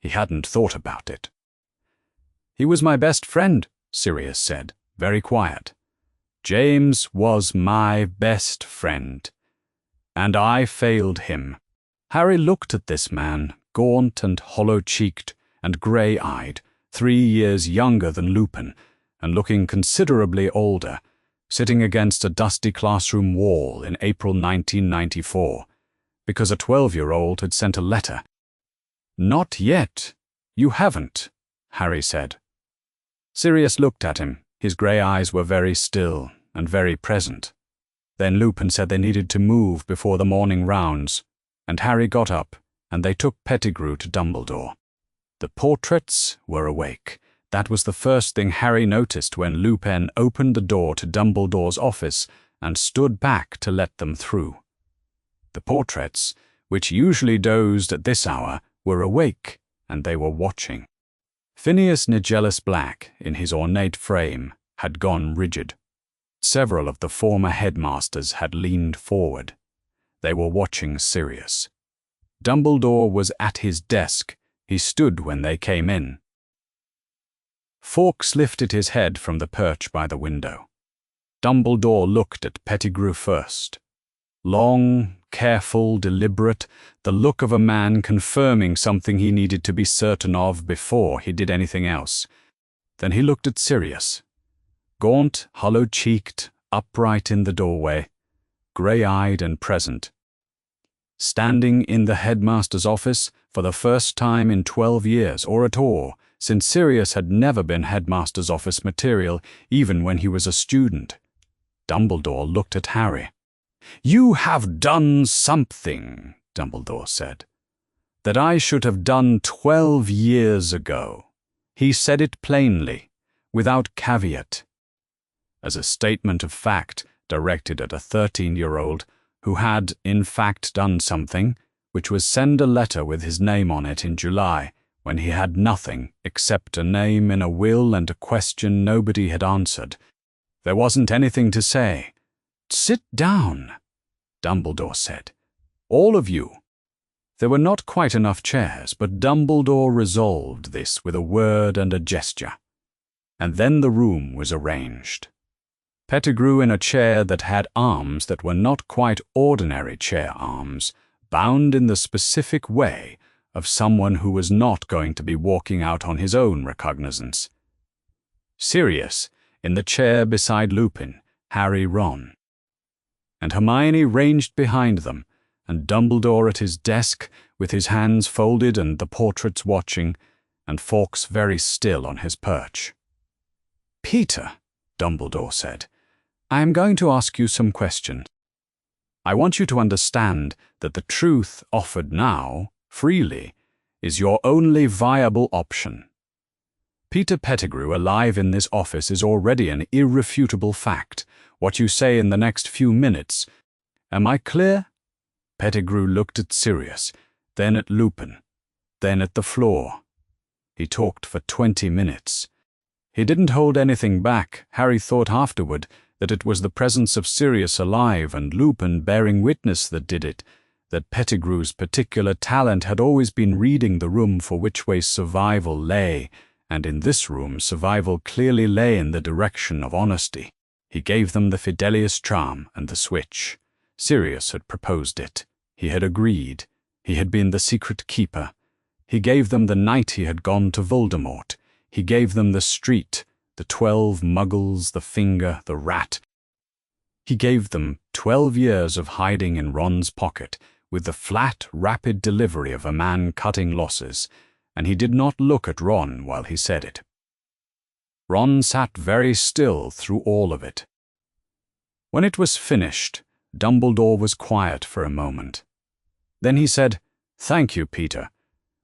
Speaker 1: He hadn't thought about it. "He was my best friend," Sirius said, very quiet. "James was my best friend. And I failed him." Harry looked at this man, gaunt and hollow-cheeked and grey-eyed, 3 years younger than Lupin, and looking considerably older, sitting against a dusty classroom wall in April 1994, because a 12-year-old had sent a letter. "Not yet. You haven't," Harry said. Sirius looked at him. His grey eyes were very still and very present. Then Lupin said they needed to move before the morning rounds, and Harry got up, and they took Pettigrew to Dumbledore. The portraits were awake. That was the first thing Harry noticed when Lupin opened the door to Dumbledore's office and stood back to let them through. The portraits, which usually dozed at this hour, were awake, and they were watching. Phineas Nigellus Black, in his ornate frame, had gone rigid. Several of the former headmasters had leaned forward. They were watching Sirius. Dumbledore was at his desk. He stood when they came in. Fawkes lifted his head from the perch by the window. Dumbledore looked at Pettigrew first. Long, careful, deliberate, the look of a man confirming something he needed to be certain of before he did anything else. Then he looked at Sirius. Gaunt, hollow-cheeked, upright in the doorway, grey-eyed and present. Standing in the headmaster's office for the first time in 12 years, or at all, since Sirius had never been headmaster's office material, even when he was a student. Dumbledore looked at Harry. "You have done something," Dumbledore said, "that I should have done 12 years ago." He said it plainly, without caveat, as a statement of fact directed at a 13-year-old who had, in fact, done something, which was send a letter with his name on it in July, when he had nothing except a name in a will and a question nobody had answered. There wasn't anything to say. "Sit down," Dumbledore said. "All of you." There were not quite enough chairs, but Dumbledore resolved this with a word and a gesture. And then the room was arranged. Pettigrew in a chair that had arms that were not quite ordinary chair arms, bound in the specific way of someone who was not going to be walking out on his own recognizance. Sirius in the chair beside Lupin, Harry, Ron. And Hermione ranged behind them, and Dumbledore at his desk with his hands folded and the portraits watching, and Fawkes very still on his perch. "Peter," Dumbledore said, "I am going to ask you some questions. I want you to understand that the truth offered now, freely, is your only viable option. Peter Pettigrew alive in this office is already an irrefutable fact. What you say in the next few minutes. Am I clear?" Pettigrew looked at Sirius, then at Lupin, then at the floor. He talked for 20 minutes. He didn't hold anything back. Harry thought afterward that it was the presence of Sirius alive and Lupin bearing witness that did it, that Pettigrew's particular talent had always been reading the room for which way survival lay, and in this room survival clearly lay in the direction of honesty. He gave them the Fidelius charm and the switch. Sirius had proposed it. He had agreed. He had been the secret keeper. He gave them the night he had gone to Voldemort. He gave them the street, the 12 muggles, the finger, the rat. He gave them 12 years of hiding in Ron's pocket, with the flat, rapid delivery of a man cutting losses, and he did not look at Ron while he said it. Ron sat very still through all of it. When it was finished, Dumbledore was quiet for a moment. Then he said, "Thank you, Peter,"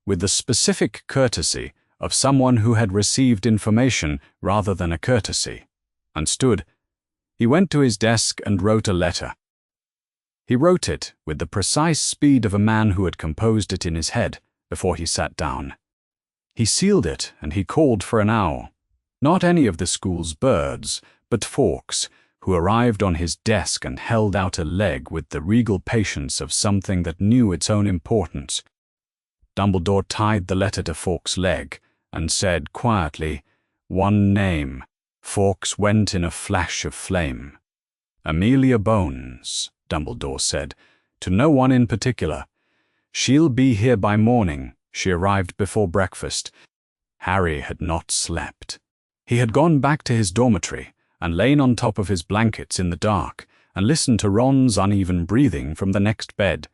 Speaker 1: with the specific courtesy of someone who had received information rather than a courtesy, and stood. He went to his desk and wrote a letter. He wrote it with the precise speed of a man who had composed it in his head before he sat down. He sealed it and he called for an owl. Not any of the school's birds, but Fawkes, who arrived on his desk and held out a leg with the regal patience of something that knew its own importance. Dumbledore tied the letter to Fawkes' leg and said quietly, "One name." Fawkes went in a flash of flame. "Amelia Bones," Dumbledore said, to no one in particular. "She'll be here by morning." She arrived before breakfast. Harry had not slept. He had gone back to his dormitory and lain on top of his blankets in the dark and listened to Ron's uneven breathing from the next bed.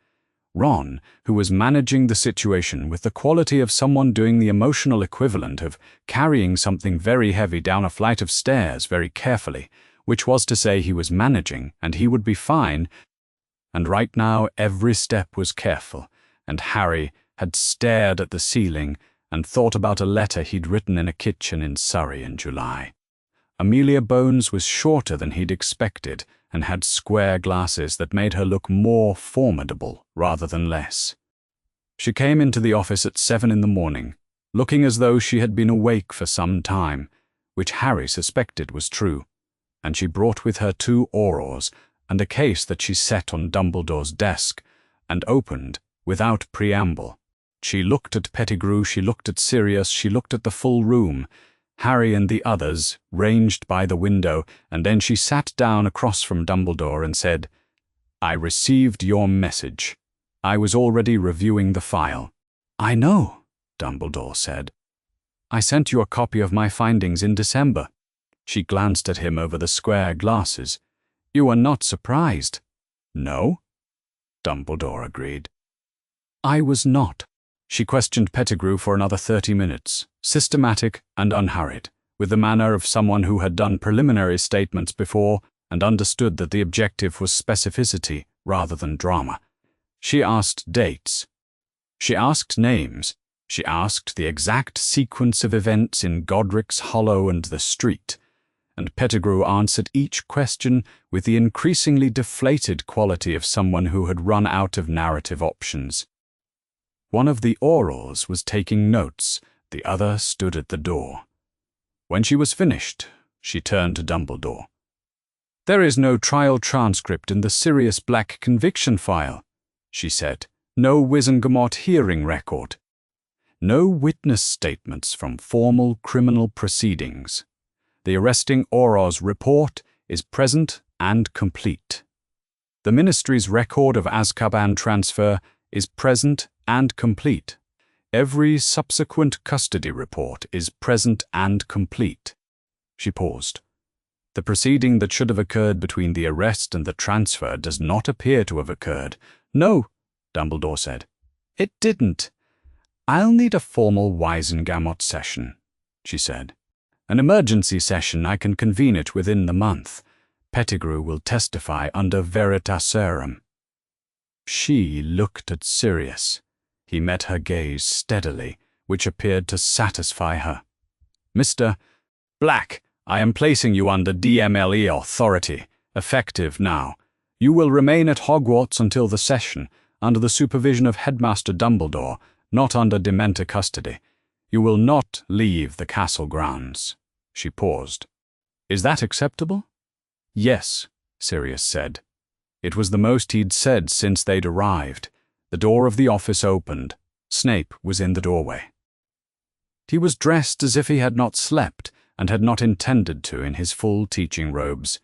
Speaker 1: Ron, who was managing the situation with the quality of someone doing the emotional equivalent of carrying something very heavy down a flight of stairs very carefully, which was to say he was managing and he would be fine, and right now every step was careful, and Harry had stared at the ceiling and thought about a letter he'd written in a kitchen in Surrey in July. Amelia Bones was shorter than he'd expected and had square glasses that made her look more formidable rather than less. She came into the office at 7 in the morning, looking as though she had been awake for some time, which Harry suspected was true, and she brought with her 2 aurors, and a case that she set on Dumbledore's desk and opened without preamble. She looked at Pettigrew, she looked at Sirius, she looked at the full room, Harry and the others ranged by the window, and then she sat down across from Dumbledore and said, "I received your message. I was already reviewing the file." "I know," Dumbledore said. "I sent you a copy of my findings in December." She glanced at him over the square glasses. "You are not surprised?" "No," Dumbledore agreed. "I was not." She questioned Pettigrew for another 30 minutes, systematic and unhurried, with the manner of someone who had done preliminary statements before and understood that the objective was specificity rather than drama. She asked dates. She asked names. She asked the exact sequence of events in Godric's Hollow and the street, and Pettigrew answered each question with the increasingly deflated quality of someone who had run out of narrative options. One of the Aurors was taking notes, the other stood at the door. When she was finished, she turned to Dumbledore. "There is no trial transcript in the Sirius Black conviction file," she said. "No Wizengamot hearing record. No witness statements from formal criminal proceedings. The arresting Auror's report is present and complete. The Ministry's record of Azkaban transfer is present and complete. Every subsequent custody report is present and complete." She paused. "The proceeding that should have occurred between the arrest and the transfer does not appear to have occurred." "No," Dumbledore said. "It didn't. I'll need a formal Wizengamot session," she said. "An emergency session. I can convene it within the month. Pettigrew will testify under veritaserum." She looked at Sirius. He met her gaze steadily, which appeared to satisfy her. "Mr. Black, I am placing you under DMLE authority, effective now. You will remain at Hogwarts until the session, under the supervision of Headmaster Dumbledore, not under Dementor custody. You will not leave the castle grounds." She paused. "Is that acceptable?" "Yes," Sirius said. It was the most he'd said since they'd arrived. The door of the office opened. Snape was in the doorway. He was dressed as if he had not slept and had not intended to in his full teaching robes,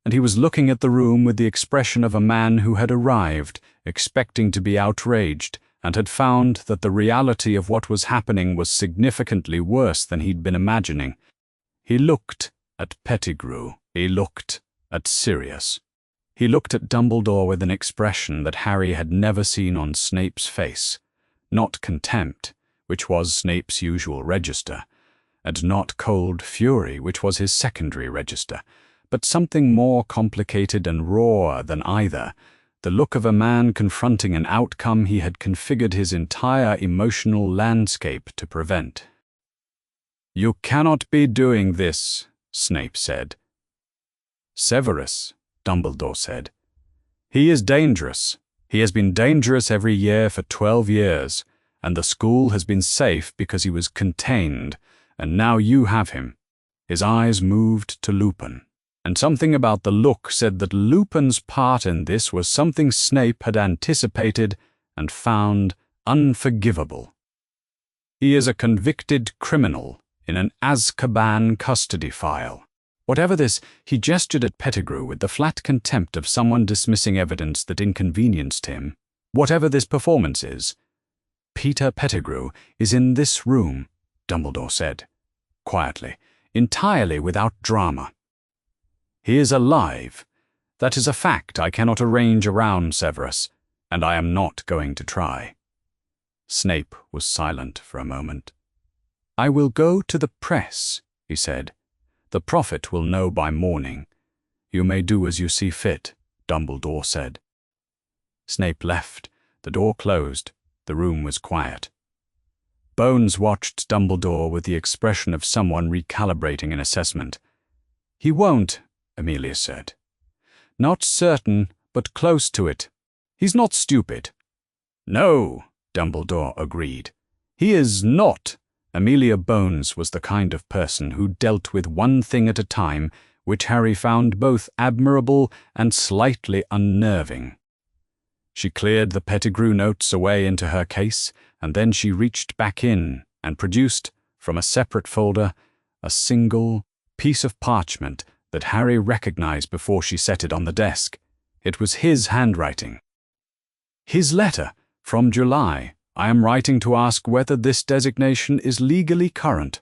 Speaker 1: and he was looking at the room with the expression of a man who had arrived, expecting to be outraged, and had found that the reality of what was happening was significantly worse than he'd been imagining. He looked at Pettigrew. He looked at Sirius. He looked at Dumbledore with an expression that Harry had never seen on Snape's face. Not contempt, which was Snape's usual register, and not cold fury, which was his secondary register, but something more complicated and raw than either, the look of a man confronting an outcome he had configured his entire emotional landscape to prevent. "You cannot be doing this," Snape said. "Severus," Dumbledore said. "He is dangerous. He has been dangerous every year for 12 years, and the school has been safe because he was contained, and now you have him." His eyes moved to Lupin, and something about the look said that Lupin's part in this was something Snape had anticipated and found unforgivable. "He is a convicted criminal in an Azkaban custody file. Whatever this," he gestured at Pettigrew with the flat contempt of someone dismissing evidence that inconvenienced him. "Whatever this performance is, Peter Pettigrew is in this room," Dumbledore said, quietly, entirely without drama. "He is alive. That is a fact I cannot arrange around, Severus, and I am not going to try." Snape was silent for a moment. "I will go to the press," he said. "The Prophet will know by morning. You may do as you see fit," Dumbledore said. Snape left. The door closed. The room was quiet. Bones watched Dumbledore with the expression of someone recalibrating an assessment. "He won't," Amelia said. "Not certain, but close to it. He's not stupid." "No," Dumbledore agreed. "He is not." Amelia Bones was the kind of person who dealt with one thing at a time which Harry found both admirable and slightly unnerving. She cleared the Pettigrew notes away into her case, and then she reached back in and produced, from a separate folder, a single piece of parchment that Harry recognized before she set it on the desk. It was his handwriting. His letter, from July. I am writing to ask whether this designation is legally current.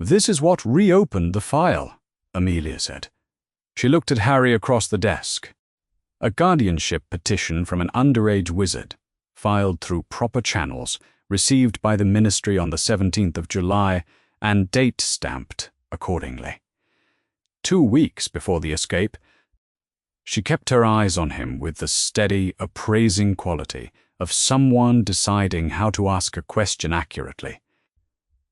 Speaker 1: This is what reopened the file, Amelia said. She looked at Harry across the desk. A guardianship petition from an underage wizard, filed through proper channels, received by the Ministry on the 17th of July, and date-stamped accordingly. 2 weeks before the escape, she kept her eyes on him with the steady, appraising quality of someone deciding how to ask a question accurately.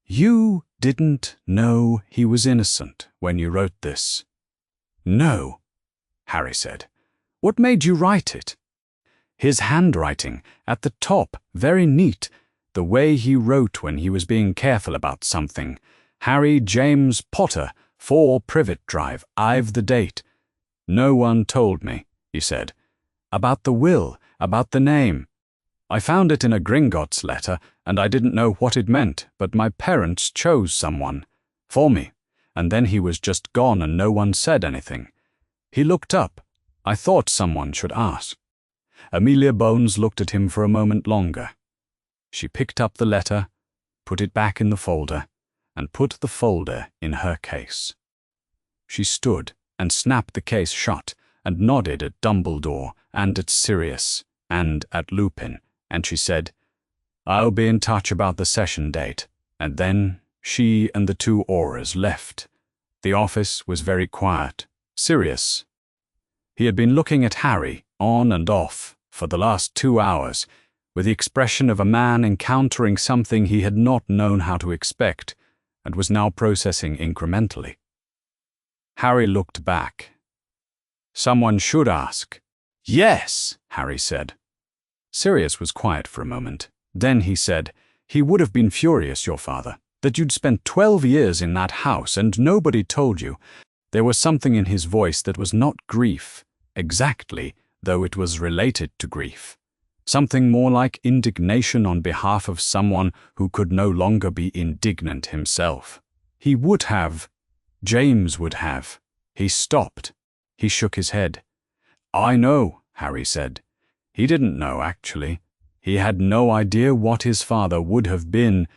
Speaker 1: You didn't know he was innocent when you wrote this? No, Harry said. What made you write it? His handwriting, at the top, very neat, the way he wrote when he was being careful about something. Harry James Potter, 4 Privet Drive, I've the date. No one told me, he said. About the will, about the name. I found it in a Gringotts letter, and I didn't know what it meant, but my parents chose someone for me, and then he was just gone and no one said anything. He looked up. I thought someone should ask. Amelia Bones looked at him for a moment longer. She picked up the letter, put it back in the folder, and put the folder in her case. She stood and snapped the case shut and nodded at Dumbledore and at Sirius and at Lupin, and she said, I'll be in touch about the session date. And then she and the 2 Aurors left. The office was very quiet. Sirius. He had been looking at Harry, on and off, for the last 2 hours, with the expression of a man encountering something he had not known how to expect, and was now processing incrementally. Harry looked back. Someone should ask. Yes, Harry said. Sirius was quiet for a moment. Then he said, he would have been furious, your father, that you'd spent 12 years in that house and nobody told you. There was something in his voice that was not grief, exactly, though it was related to grief. Something more like indignation on behalf of someone who could no longer be indignant himself. He would have. James would have. He stopped. He shook his head. I know, Harry said. He didn't know, actually. He had no idea what his father would have been.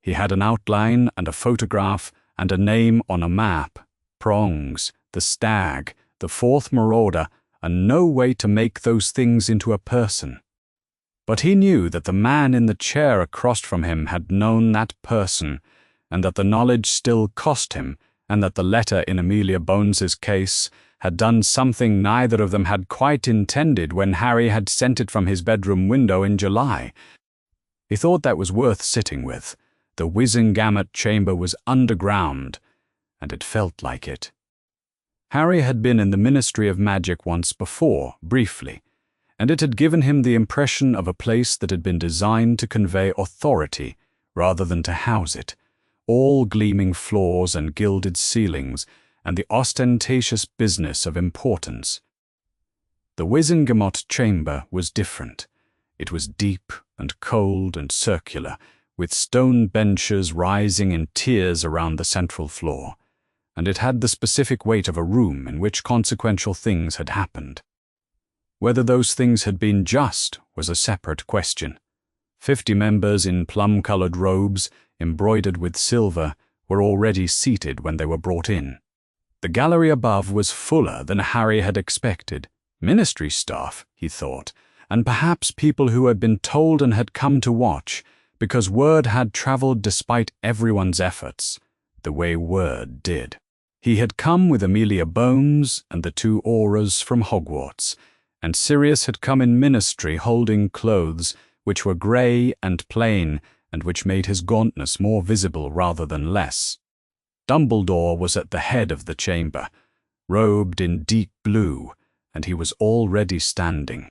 Speaker 1: He had an outline and a photograph and a name on a map. Prongs, the stag, the 4th marauder, and no way to make those things into a person. But he knew that the man in the chair across from him had known that person, and that the knowledge still cost him, and that the letter in Amelia Bones's case had done something neither of them had quite intended when Harry had sent it from his bedroom window in July. He thought that was worth sitting with. The Wizengamot chamber was underground, and it felt like it. Harry had been in the Ministry of Magic once before, briefly, and it had given him the impression of a place that had been designed to convey authority rather than to house it, all gleaming floors and gilded ceilings, and the ostentatious business of importance. The Wizengamot chamber was different. It was deep and cold and circular, with stone benches rising in tiers around the central floor, and it had the specific weight of a room in which consequential things had happened. Whether those things had been just was a separate question. 50 members in plum-colored robes, embroidered with silver, were already seated when they were brought in. The gallery above was fuller than Harry had expected. Ministry staff, he thought, and perhaps people who had been told and had come to watch, because word had traveled despite everyone's efforts, the way word did. He had come with Amelia Bones and the 2 Aurors from Hogwarts, and Sirius had come in ministry holding clothes which were grey and plain and which made his gauntness more visible rather than less. Dumbledore was at the head of the chamber, robed in deep blue, and he was already standing.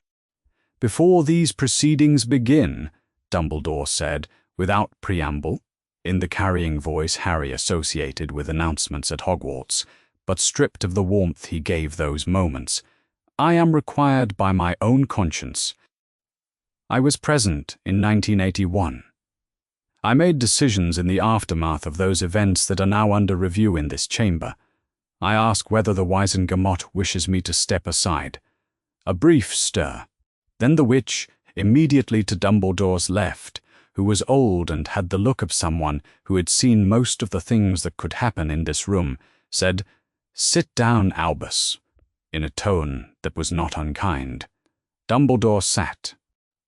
Speaker 1: Before these proceedings begin, Dumbledore said, without preamble, in the carrying voice Harry associated with announcements at Hogwarts, but stripped of the warmth he gave those moments. I am required by my own conscience. I was present in 1981. I made decisions in the aftermath of those events that are now under review in this chamber. I ask whether the Wisengamot wishes me to step aside. A brief stir. Then the witch, immediately to Dumbledore's left, who was old and had the look of someone who had seen most of the things that could happen in this room, said, "Sit down, Albus," in a tone that was not unkind. Dumbledore sat.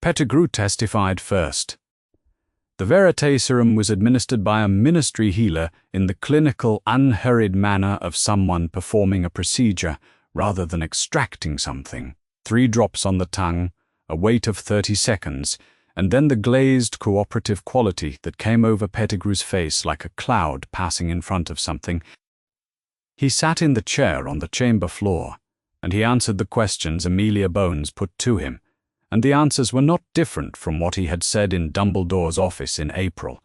Speaker 1: Pettigrew testified first. The Verite Serum was administered by a ministry healer in the clinical, unhurried manner of someone performing a procedure rather than extracting something. 3 drops on the tongue, a wait of 30 seconds, and then the glazed, cooperative quality that came over Pettigrew's face like a cloud passing in front of something. He sat in the chair on the chamber floor, and he answered the questions Amelia Bones put to him, and the answers were not different from what he had said in Dumbledore's office in April.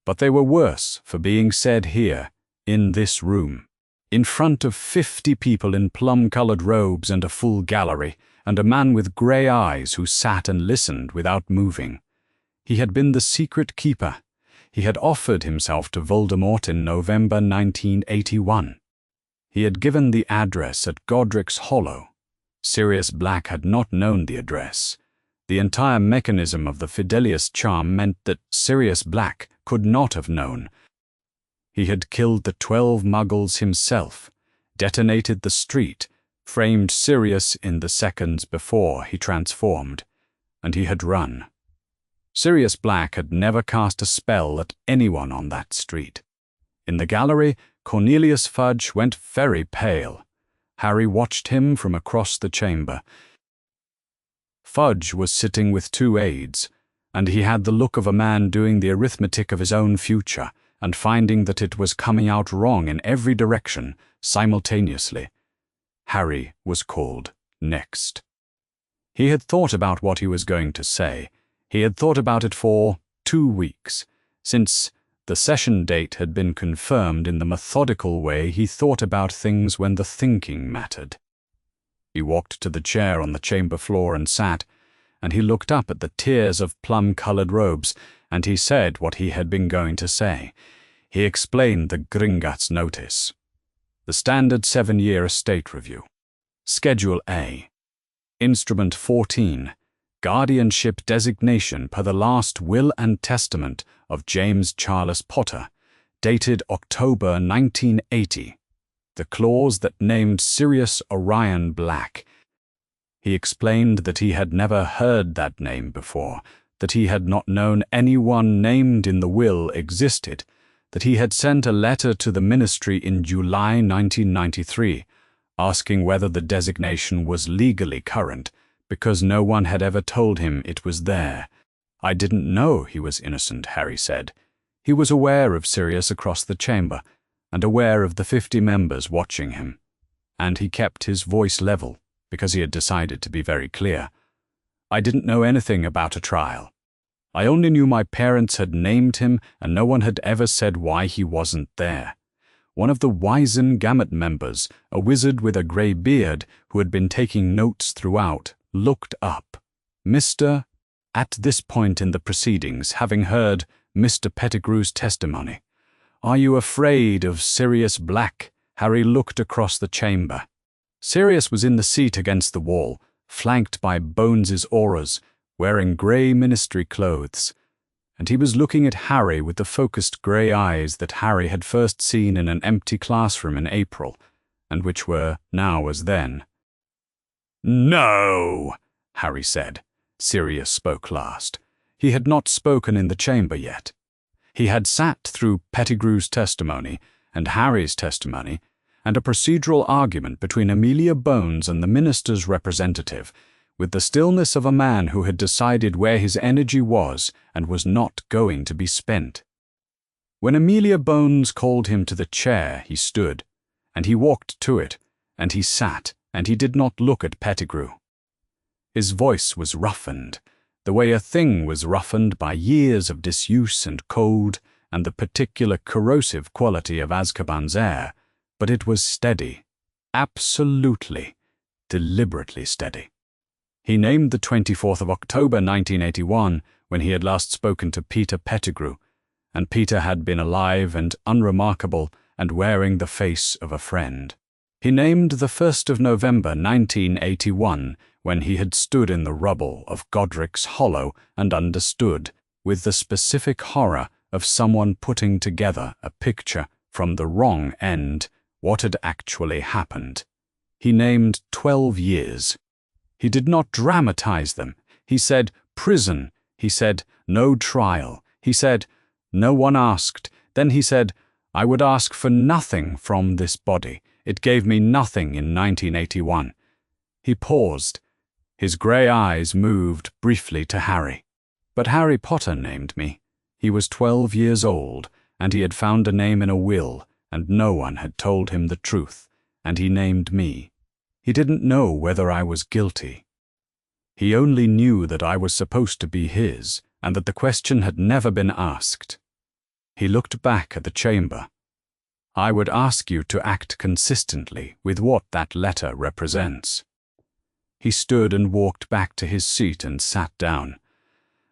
Speaker 1: But they were worse for being said here, in this room, in front of 50 people in plum-colored robes and a full gallery, and a man with grey eyes who sat and listened without moving. He had been the secret keeper. He had offered himself to Voldemort in November 1981. He had given the address at Godric's Hollow. Sirius Black had not known the address. The entire mechanism of the Fidelius charm meant that Sirius Black could not have known. He had killed the 12 Muggles himself, detonated the street, framed Sirius in the seconds before he transformed, and he had run. Sirius Black had never cast a spell at anyone on that street. In the gallery, Cornelius Fudge went very pale. Harry watched him from across the chamber. Fudge was sitting with 2 aides, and he had the look of a man doing the arithmetic of his own future and finding that it was coming out wrong in every direction, simultaneously. Harry was called next. He had thought about what he was going to say. He had thought about it for 2 weeks, since the session date had been confirmed in the methodical way he thought about things when the thinking mattered. He walked to the chair on the chamber floor and sat, and he looked up at the tiers of plum-colored robes, and he said what he had been going to say. He explained the Gringotts notice. The standard 7-year estate review. Schedule A. Instrument 14. Guardianship designation per the last will and testament of James Charles Potter, dated October 1980. The clause that named Sirius Orion Black. He explained that he had never heard that name before, that he had not known anyone named in the will existed, that he had sent a letter to the ministry in July 1993, asking whether the designation was legally current, because no one had ever told him it was there. I didn't know he was innocent, Harry said. He was aware of Sirius across the chamber, and aware of the 50 members watching him. And he kept his voice level, because he had decided to be very clear. I didn't know anything about a trial. I only knew my parents had named him, and no one had ever said why he wasn't there. One of the Wisengamot members, a wizard with a grey beard who had been taking notes throughout, looked up. Mr. At this point in the proceedings, having heard Mr. Pettigrew's testimony. Are you afraid of Sirius Black? Harry looked across the chamber. Sirius was in the seat against the wall, flanked by Bones's auras, wearing grey ministry clothes, and he was looking at Harry with the focused grey eyes that Harry had first seen in an empty classroom in April, and which were now as then. No, Harry said. Sirius spoke last. He had not spoken in the chamber yet. He had sat through Pettigrew's testimony and Harry's testimony and a procedural argument between Amelia Bones and the minister's representative, with the stillness of a man who had decided where his energy was and was not going to be spent. When Amelia Bones called him to the chair, he stood, and he walked to it, and he sat, and he did not look at Pettigrew. His voice was roughened, the way a thing was roughened by years of disuse and cold and the particular corrosive quality of Azkaban's air, but it was steady, absolutely, deliberately steady. He named the 24th of October 1981 when he had last spoken to Peter Pettigrew, and Peter had been alive and unremarkable and wearing the face of a friend. He named the 1st of November 1981 when he had stood in the rubble of Godric's Hollow and understood, with the specific horror of someone putting together a picture from the wrong end, what had actually happened. He named 12 years. He did not dramatize them. He said prison. He said no trial. He said no one asked. Then he said, I would ask for nothing from this body. It gave me nothing in 1981. He paused. His grey eyes moved briefly to Harry. But Harry Potter named me. He was 12 years old, and he had found a name in a will, and no one had told him the truth, and he named me. He didn't know whether I was guilty. He only knew that I was supposed to be his, and that the question had never been asked. He looked back at the chamber. I would ask you to act consistently with what that letter represents. He stood and walked back to his seat and sat down,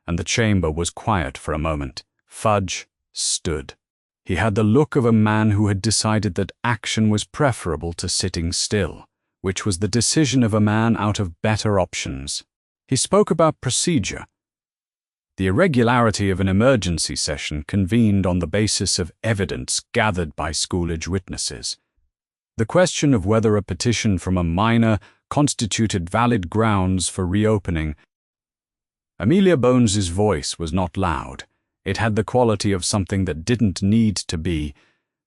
Speaker 1: and the chamber was quiet for a moment. Fudge stood. He had the look of a man who had decided that action was preferable to sitting still, which was the decision of a man out of better options. He spoke about procedure. The irregularity of an emergency session convened on the basis of evidence gathered by Schoolage witnesses. The question of whether a petition from a minor constituted valid grounds for reopening. Amelia Bones's voice was not loud. It had the quality of something that didn't need to be.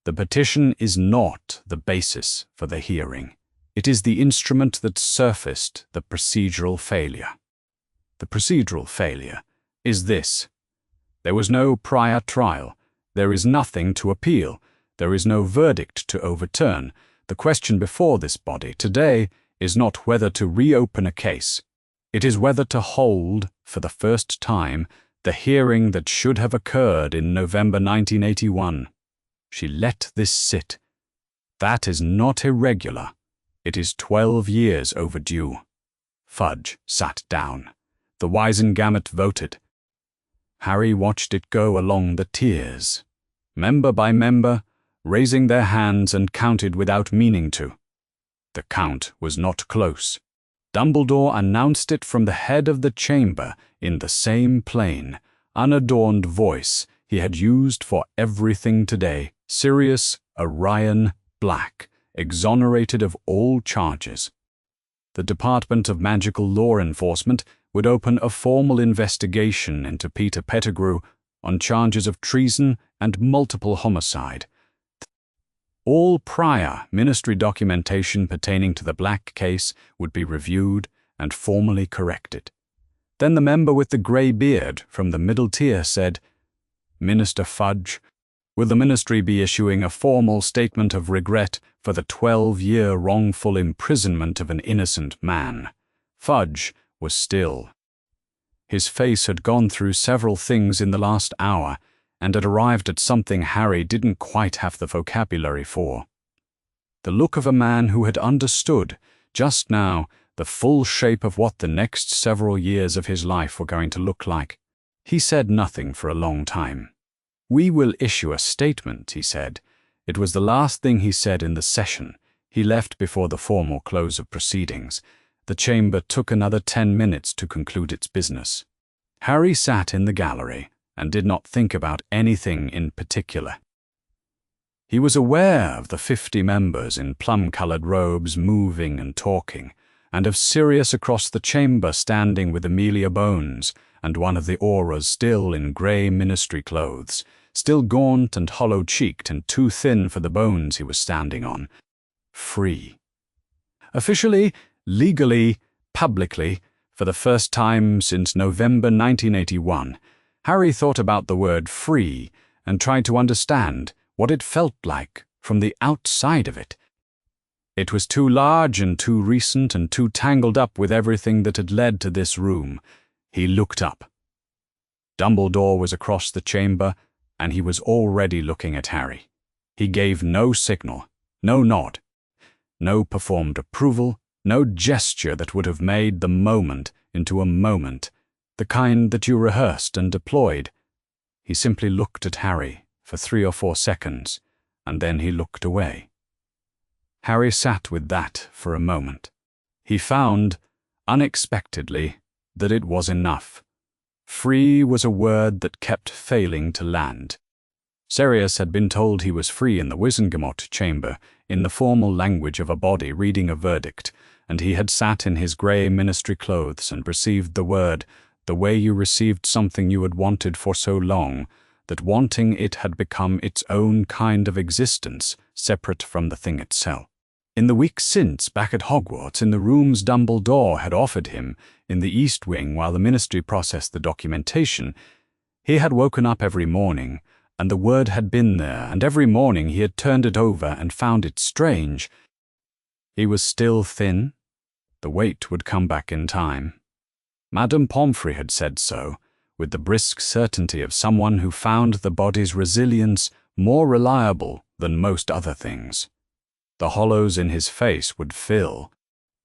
Speaker 1: The petition is not the basis for the hearing. It is the instrument that surfaced the procedural failure. The procedural failure is this. There was no prior trial. There is nothing to appeal. There is no verdict to overturn. The question before this body today is not whether to reopen a case. It is whether to hold, for the first time, the hearing that should have occurred in November 1981. She let this sit. That is not irregular. It is 12 years overdue. Fudge sat down. The Wisengamot voted. Harry watched it go along the tiers, member by member, raising their hands and counted without meaning to. The count was not close. Dumbledore announced it from the head of the chamber in the same plain, unadorned voice he had used for everything today. Sirius, Orion, Black, exonerated of all charges. The Department of Magical Law Enforcement would open a formal investigation into Peter Pettigrew on charges of treason and multiple homicide. All prior ministry documentation pertaining to the Black case would be reviewed and formally corrected. Then the member with the grey beard from the middle tier said, Minister Fudge, will the ministry be issuing a formal statement of regret for the 12-year wrongful imprisonment of an innocent man? Fudge was still. His face had gone through several things in the last hour and had arrived at something Harry didn't quite have the vocabulary for. The look of a man who had understood, just now, the full shape of what the next several years of his life were going to look like. He said nothing for a long time. We will issue a statement, he said. It was the last thing he said in the session. He left before the formal close of proceedings. The chamber took another 10 minutes to conclude its business. Harry sat in the gallery and did not think about anything in particular. He was aware of the 50 members in plum-colored robes moving and talking, and of Sirius across the chamber standing with Amelia Bones, and one of the auras still in grey ministry clothes, still gaunt and hollow-cheeked and too thin for the bones he was standing on. Free. Officially, legally, publicly, for the first time since November 1981, Harry thought about the word free and tried to understand what it felt like from the outside of it. It was too large and too recent and too tangled up with everything that had led to this room. He looked up. Dumbledore was across the chamber, and he was already looking at Harry. He gave no signal, No nod. No performed approval, no gesture that would have made the moment into a moment, the kind that you rehearsed and deployed. He simply looked at Harry for 3 or 4 seconds, and then he looked away. Harry sat with that for a moment. He found, unexpectedly, that it was enough. Free was a word that kept failing to land. Sirius had been told he was free in the Wizengamot chamber, in the formal language of a body reading a verdict, and he had sat in his grey ministry clothes and received the word, the way you received something you had wanted for so long, that wanting it had become its own kind of existence, separate from the thing itself. In the weeks since, back at Hogwarts, in the rooms Dumbledore had offered him, in the East Wing while the Ministry processed the documentation, he had woken up every morning, and the word had been there, and every morning he had turned it over and found it strange. He was still thin. The weight would come back in time. Madame Pomfrey had said so, with the brisk certainty of someone who found the body's resilience more reliable than most other things. The hollows in his face would fill.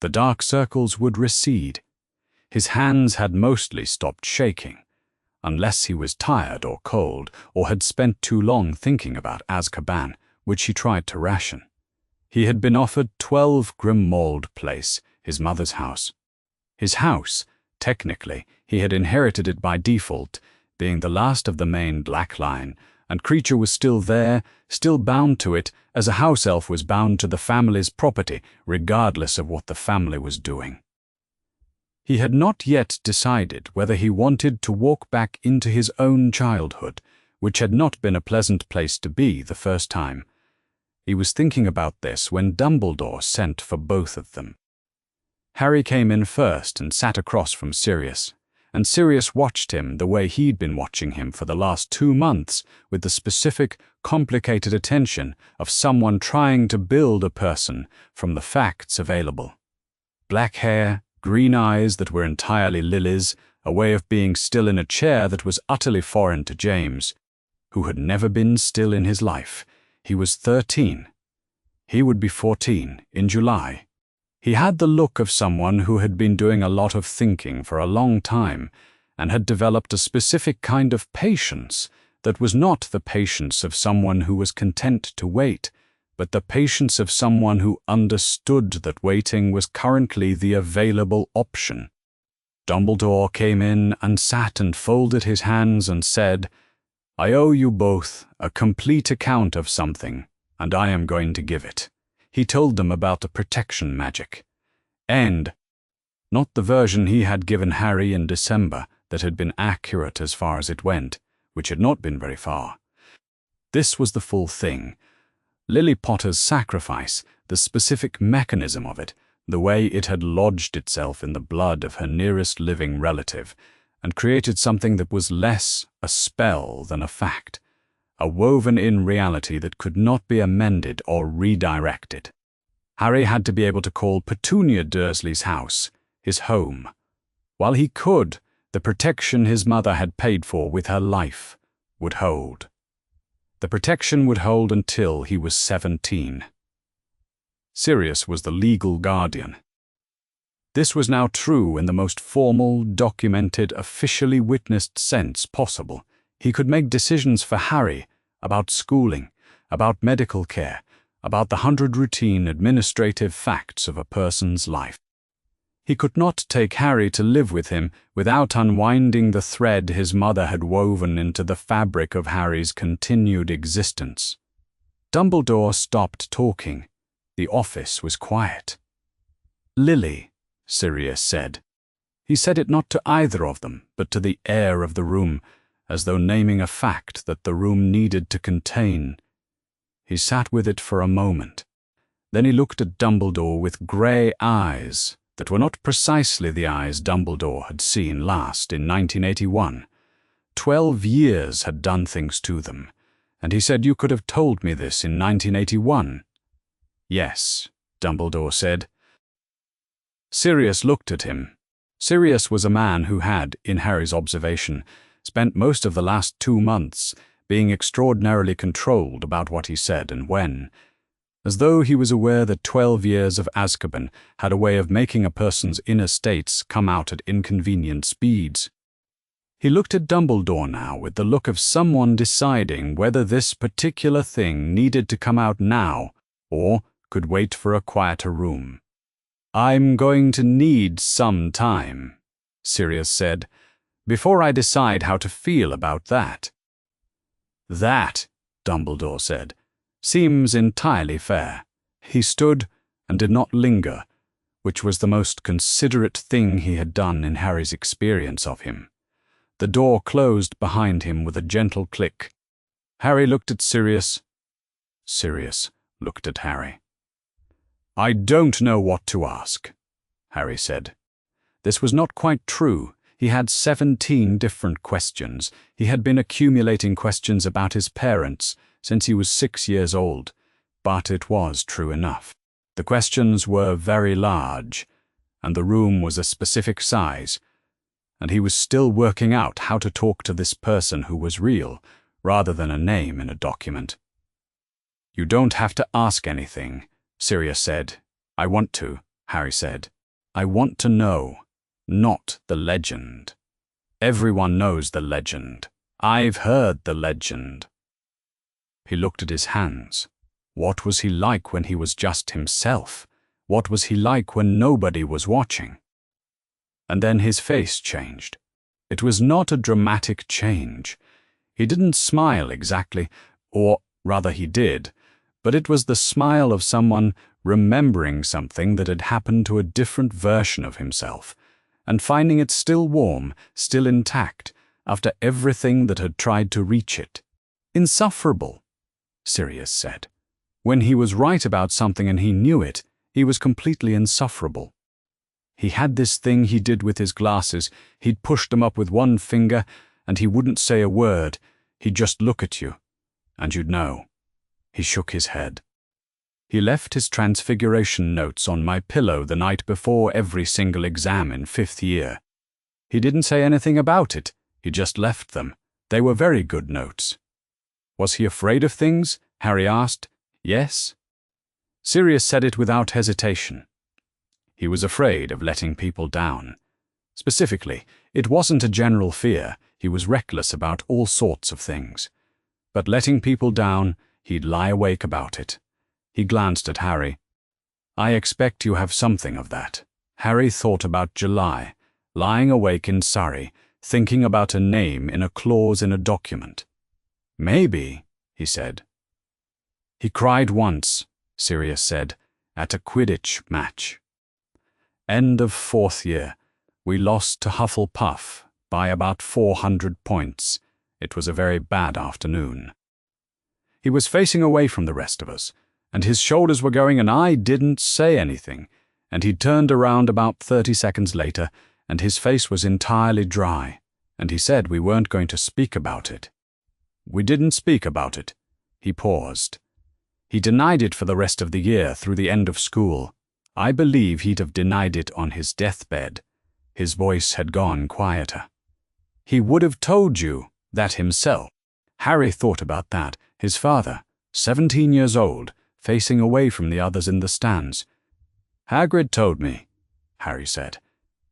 Speaker 1: The dark circles would recede. His hands had mostly stopped shaking, unless he was tired or cold or had spent too long thinking about Azkaban, which he tried to ration. He had been offered 12 Grimmauld Place, his mother's house. His house, technically, he had inherited it by default, being the last of the main Black Line, and Creature was still there, still bound to it, as a house elf was bound to the family's property, regardless of what the family was doing. He had not yet decided whether he wanted to walk back into his own childhood, which had not been a pleasant place to be the first time. He was thinking about this when Dumbledore sent for both of them. Harry came in first and sat across from Sirius, and Sirius watched him the way he'd been watching him for the last 2 months, with the specific, complicated attention of someone trying to build a person from the facts available. Black hair, green eyes that were entirely lilies, a way of being still in a chair that was utterly foreign to James, who had never been still in his life. He was 13. He would be 14 in July. He had the look of someone who had been doing a lot of thinking for a long time and had developed a specific kind of patience that was not the patience of someone who was content to wait, but the patience of someone who understood that waiting was currently the available option. Dumbledore came in and sat and folded his hands and said, "I owe you both a complete account of something, and I am going to give it." He told them about the protection magic. And not the version he had given Harry in December that had been accurate as far as it went, which had not been very far. This was the full thing. Lily Potter's sacrifice, the specific mechanism of it, the way it had lodged itself in the blood of her nearest living relative, and created something that was less a spell than a fact, a woven-in reality that could not be amended or redirected. Harry had to be able to call Petunia Dursley's house his home. While he could, the protection his mother had paid for with her life would hold. The protection would hold until he was 17. Sirius was the legal guardian. This was now true in the most formal, documented, officially witnessed sense possible. He could make decisions for Harry about schooling, about medical care, about the 100 routine administrative facts of a person's life. He could not take Harry to live with him without unwinding the thread his mother had woven into the fabric of Harry's continued existence. Dumbledore stopped talking. The office was quiet. "Lily," Sirius said. He said it not to either of them, but to the air of the room, as though naming a fact that the room needed to contain. He sat with it for a moment. Then he looked at Dumbledore with grey eyes that were not precisely the eyes Dumbledore had seen last in 1981. 12 years had done things to them, and he said, "You could have told me this in 1981. "Yes," Dumbledore said. Sirius looked at him. Sirius was a man who had, in Harry's observation, spent most of the last 2 months being extraordinarily controlled about what he said and when. as though he was aware that 12 years of Azkaban had a way of making a person's inner states come out at inconvenient speeds. He looked at Dumbledore now with the look of someone deciding whether this particular thing needed to come out now or could wait for a quieter room. "I'm going to need some time," Sirius said, "before I decide how to feel about that." "That," Dumbledore said, "seems entirely fair." He stood and did not linger, which was the most considerate thing he had done in Harry's experience of him. The door closed behind him with a gentle click. Harry looked at Sirius. Sirius looked at Harry. "I don't know what to ask," Harry said. This was not quite true. He had 17 different questions. He had been accumulating questions about his parents since he was 6 years old, but it was true enough. The questions were very large, and the room was a specific size, and he was still working out how to talk to this person who was real, rather than a name in a document. "You don't have to ask anything," Sirius said. "I want to," Harry said. "I want to know, not the legend. Everyone knows the legend. I've heard the legend." He looked at his hands. What was he like when he was just himself? What was he like when nobody was watching? And then his face changed. It was not a dramatic change. He didn't smile exactly, or rather he did, but it was the smile of someone remembering something that had happened to a different version of himself, and finding it still warm, still intact, after everything that had tried to reach it. "Insufferable," Sirius said. When he was right about something and he knew it, he was completely insufferable. He had this thing he did with his glasses. He'd push them up with one finger, and he wouldn't say a word. He'd just look at you, and you'd know. He shook his head. "He left his transfiguration notes on my pillow the night before every single exam in 5th year. He didn't say anything about it. He just left them. They were very good notes." "Was he afraid of things?" Harry asked. "Yes." Sirius said it without hesitation. He was afraid of letting people down. Specifically, it wasn't a general fear. He was reckless about all sorts of things. But letting people down, he'd lie awake about it. He glanced at Harry. "I expect you have something of that." Harry thought about July, lying awake in Surrey, thinking about a name in a clause in a document. "Maybe," he said. "He cried once," Sirius said, "at a Quidditch match. End of 4th year. We lost to Hufflepuff by about 400 points. It was a very bad afternoon. He was facing away from the rest of us, and his shoulders were going, and I didn't say anything, and he turned around about 30 seconds later, and his face was entirely dry, and he said we weren't going to speak about it. We didn't speak about it." He paused. "He denied it for the rest of the year through the end of school. I believe he'd have denied it on his deathbed." His voice had gone quieter. "He would have told you that himself." Harry thought about that. His father, 17 years old, facing away from the others in the stands. "Hagrid told me," Harry said.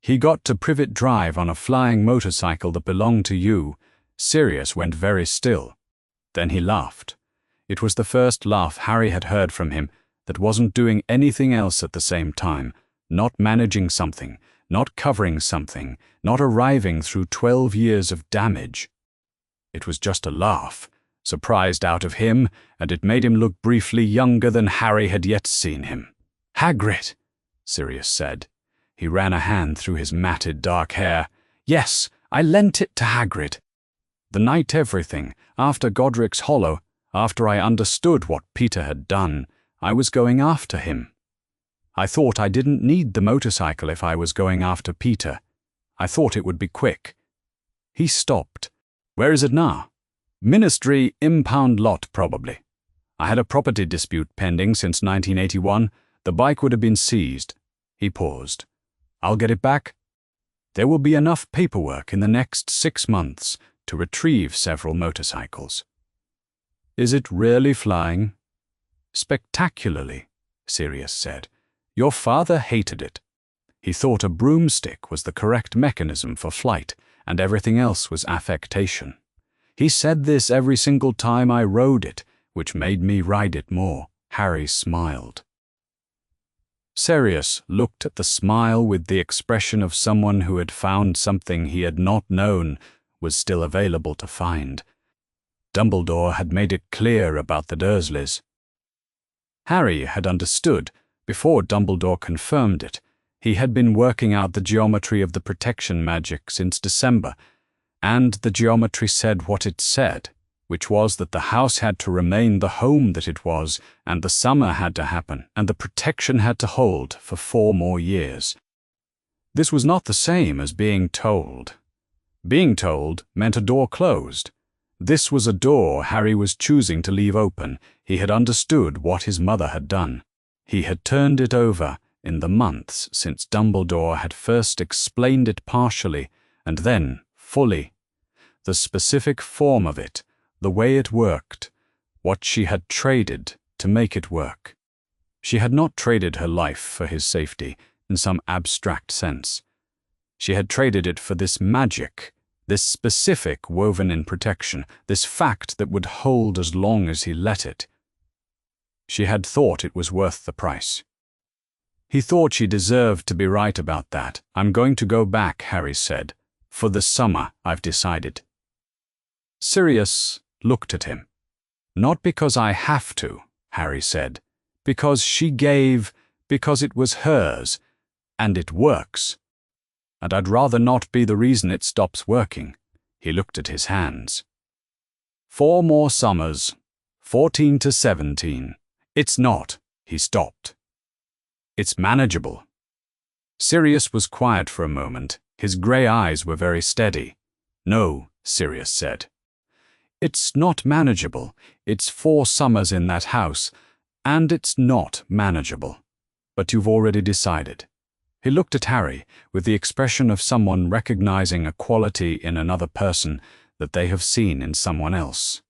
Speaker 1: "He got to Privet Drive on a flying motorcycle that belonged to you." Sirius went very still. Then he laughed. It was the first laugh Harry had heard from him that wasn't doing anything else at the same time, not managing something, not covering something, not arriving through 12 years of damage. It was just a laugh, surprised out of him, and it made him look briefly younger than Harry had yet seen him. "Hagrid," Sirius said. He ran a hand through his matted dark hair. "Yes, I lent it to Hagrid. The night everything, after Godric's Hollow, after I understood what Peter had done, I was going after him. I thought I didn't need the motorcycle if I was going after Peter. I thought it would be quick." He stopped. "Where is it now?" "Ministry impound lot, probably. I had a property dispute pending since 1981. The bike would have been seized." He paused. "I'll get it back. There will be enough paperwork in the next 6 months to retrieve several motorcycles." "Is it really flying?" Spectacularly, Sirius said. Your father hated it. He thought a broomstick was the correct mechanism for flight, and everything else was affectation. He said this every single time I rode it, which made me ride it more. Harry smiled. Sirius looked at the smile with the expression of someone who had found something he had not known was still available to find. Dumbledore had made it clear about the Dursleys. Harry had understood before Dumbledore confirmed it. He had been working out the geometry of the protection magic since December, and the geometry said what it said, which was that the house had to remain the home that it was, and the summer had to happen, and the protection had to hold for 4 more years. This was not the same as being told. Being told meant a door closed. This was a door Harry was choosing to leave open. He had understood what his mother had done. He had turned it over in the months since Dumbledore had first explained it partially and then fully. The specific form of it, the way it worked, what she had traded to make it work. She had not traded her life for his safety in some abstract sense. She had traded it for this magic, this specific woven in protection, this fact that would hold as long as he let it. She had thought it was worth the price. He thought she deserved to be right about that. I'm going to go back, Harry said. For the summer, I've decided. Sirius looked at him. Not because I have to, Harry said. Because she gave, because it was hers, and it works. And I'd rather not be the reason it stops working. He looked at his hands. 4 more summers, 14 to 17. It's not, he stopped. It's manageable. Sirius was quiet for a moment. His grey eyes were very steady. No, Sirius said. It's not manageable. It's 4 summers in that house, and it's not manageable. But you've already decided. He looked at Harry with the expression of someone recognizing a quality in another person that they have seen in someone else.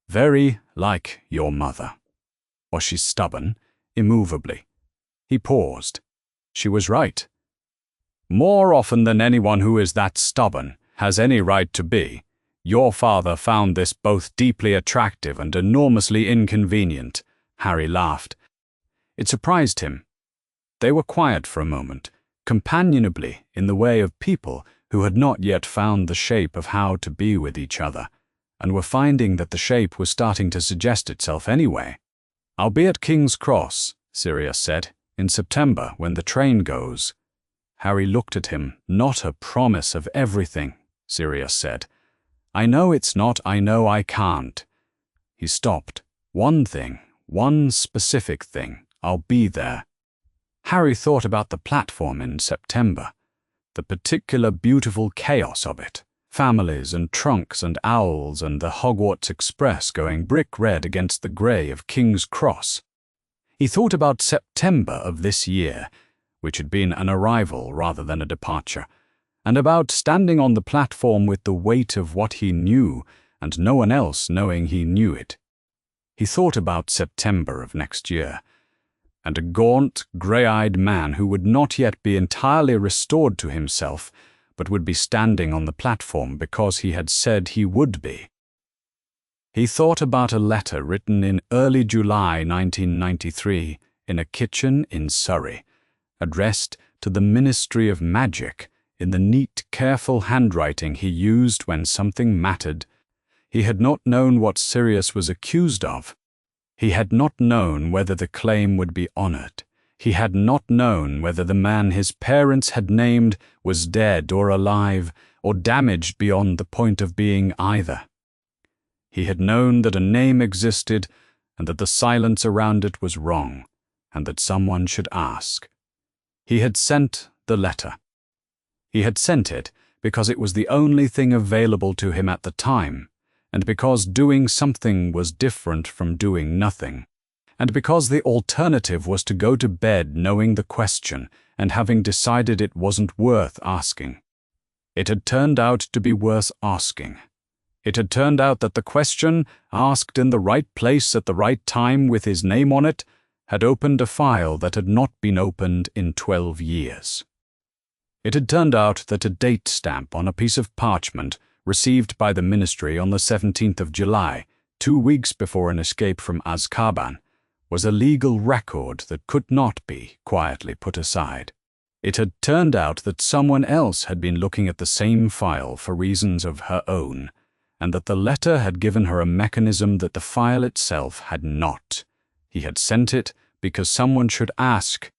Speaker 1: Very like your mother. Was she stubborn, immovably? He paused. She was right. More often than anyone who is that stubborn has any right to be, your father found this both deeply attractive and enormously inconvenient. Harry laughed. It surprised him. They were quiet for a moment, companionably in the way of people who had not yet found the shape of how to be with each other, and were finding that the shape was starting to suggest itself anyway. I'll be at King's Cross, Sirius said, in September when the train goes. Harry looked at him. Not a promise of everything, Sirius said. I know it's not, I know I can't. He stopped. One thing, one specific thing. I'll be there. Harry thought about the platform in September, the particular beautiful chaos of it. Families and trunks and owls and the Hogwarts Express going brick red against the grey of King's Cross. He thought about September of this year, which had been an arrival rather than a departure, and about standing on the platform with the weight of what he knew and no one else knowing he knew it. He thought about September of next year, and a gaunt, grey-eyed man who would not yet be entirely restored to himself, but would be standing on the platform because he had said he would be. He thought about a letter written in early July 1993 in a kitchen in Surrey, addressed to the Ministry of Magic in the neat, careful handwriting he used when something mattered. He had not known what Sirius was accused of. He had not known whether the claim would be honored. He had not known whether the man his parents had named was dead or alive, or damaged beyond the point of being either. He had known that a name existed, and that the silence around it was wrong, and that someone should ask. He had sent the letter. He had sent it because it was the only thing available to him at the time, and because doing something was different from doing nothing, and because the alternative was to go to bed knowing the question and having decided it wasn't worth asking. It had turned out to be worth asking. It had turned out that the question, asked in the right place at the right time with his name on it, had opened a file that had not been opened in 12 years. It had turned out that a date stamp on a piece of parchment received by the ministry on the 17th of July, 2 weeks before an escape from Azkaban, was a legal record that could not be quietly put aside. It had turned out that someone else had been looking at the same file for reasons of her own, and that the letter had given her a mechanism that the file itself had not. He had sent it because someone should ask,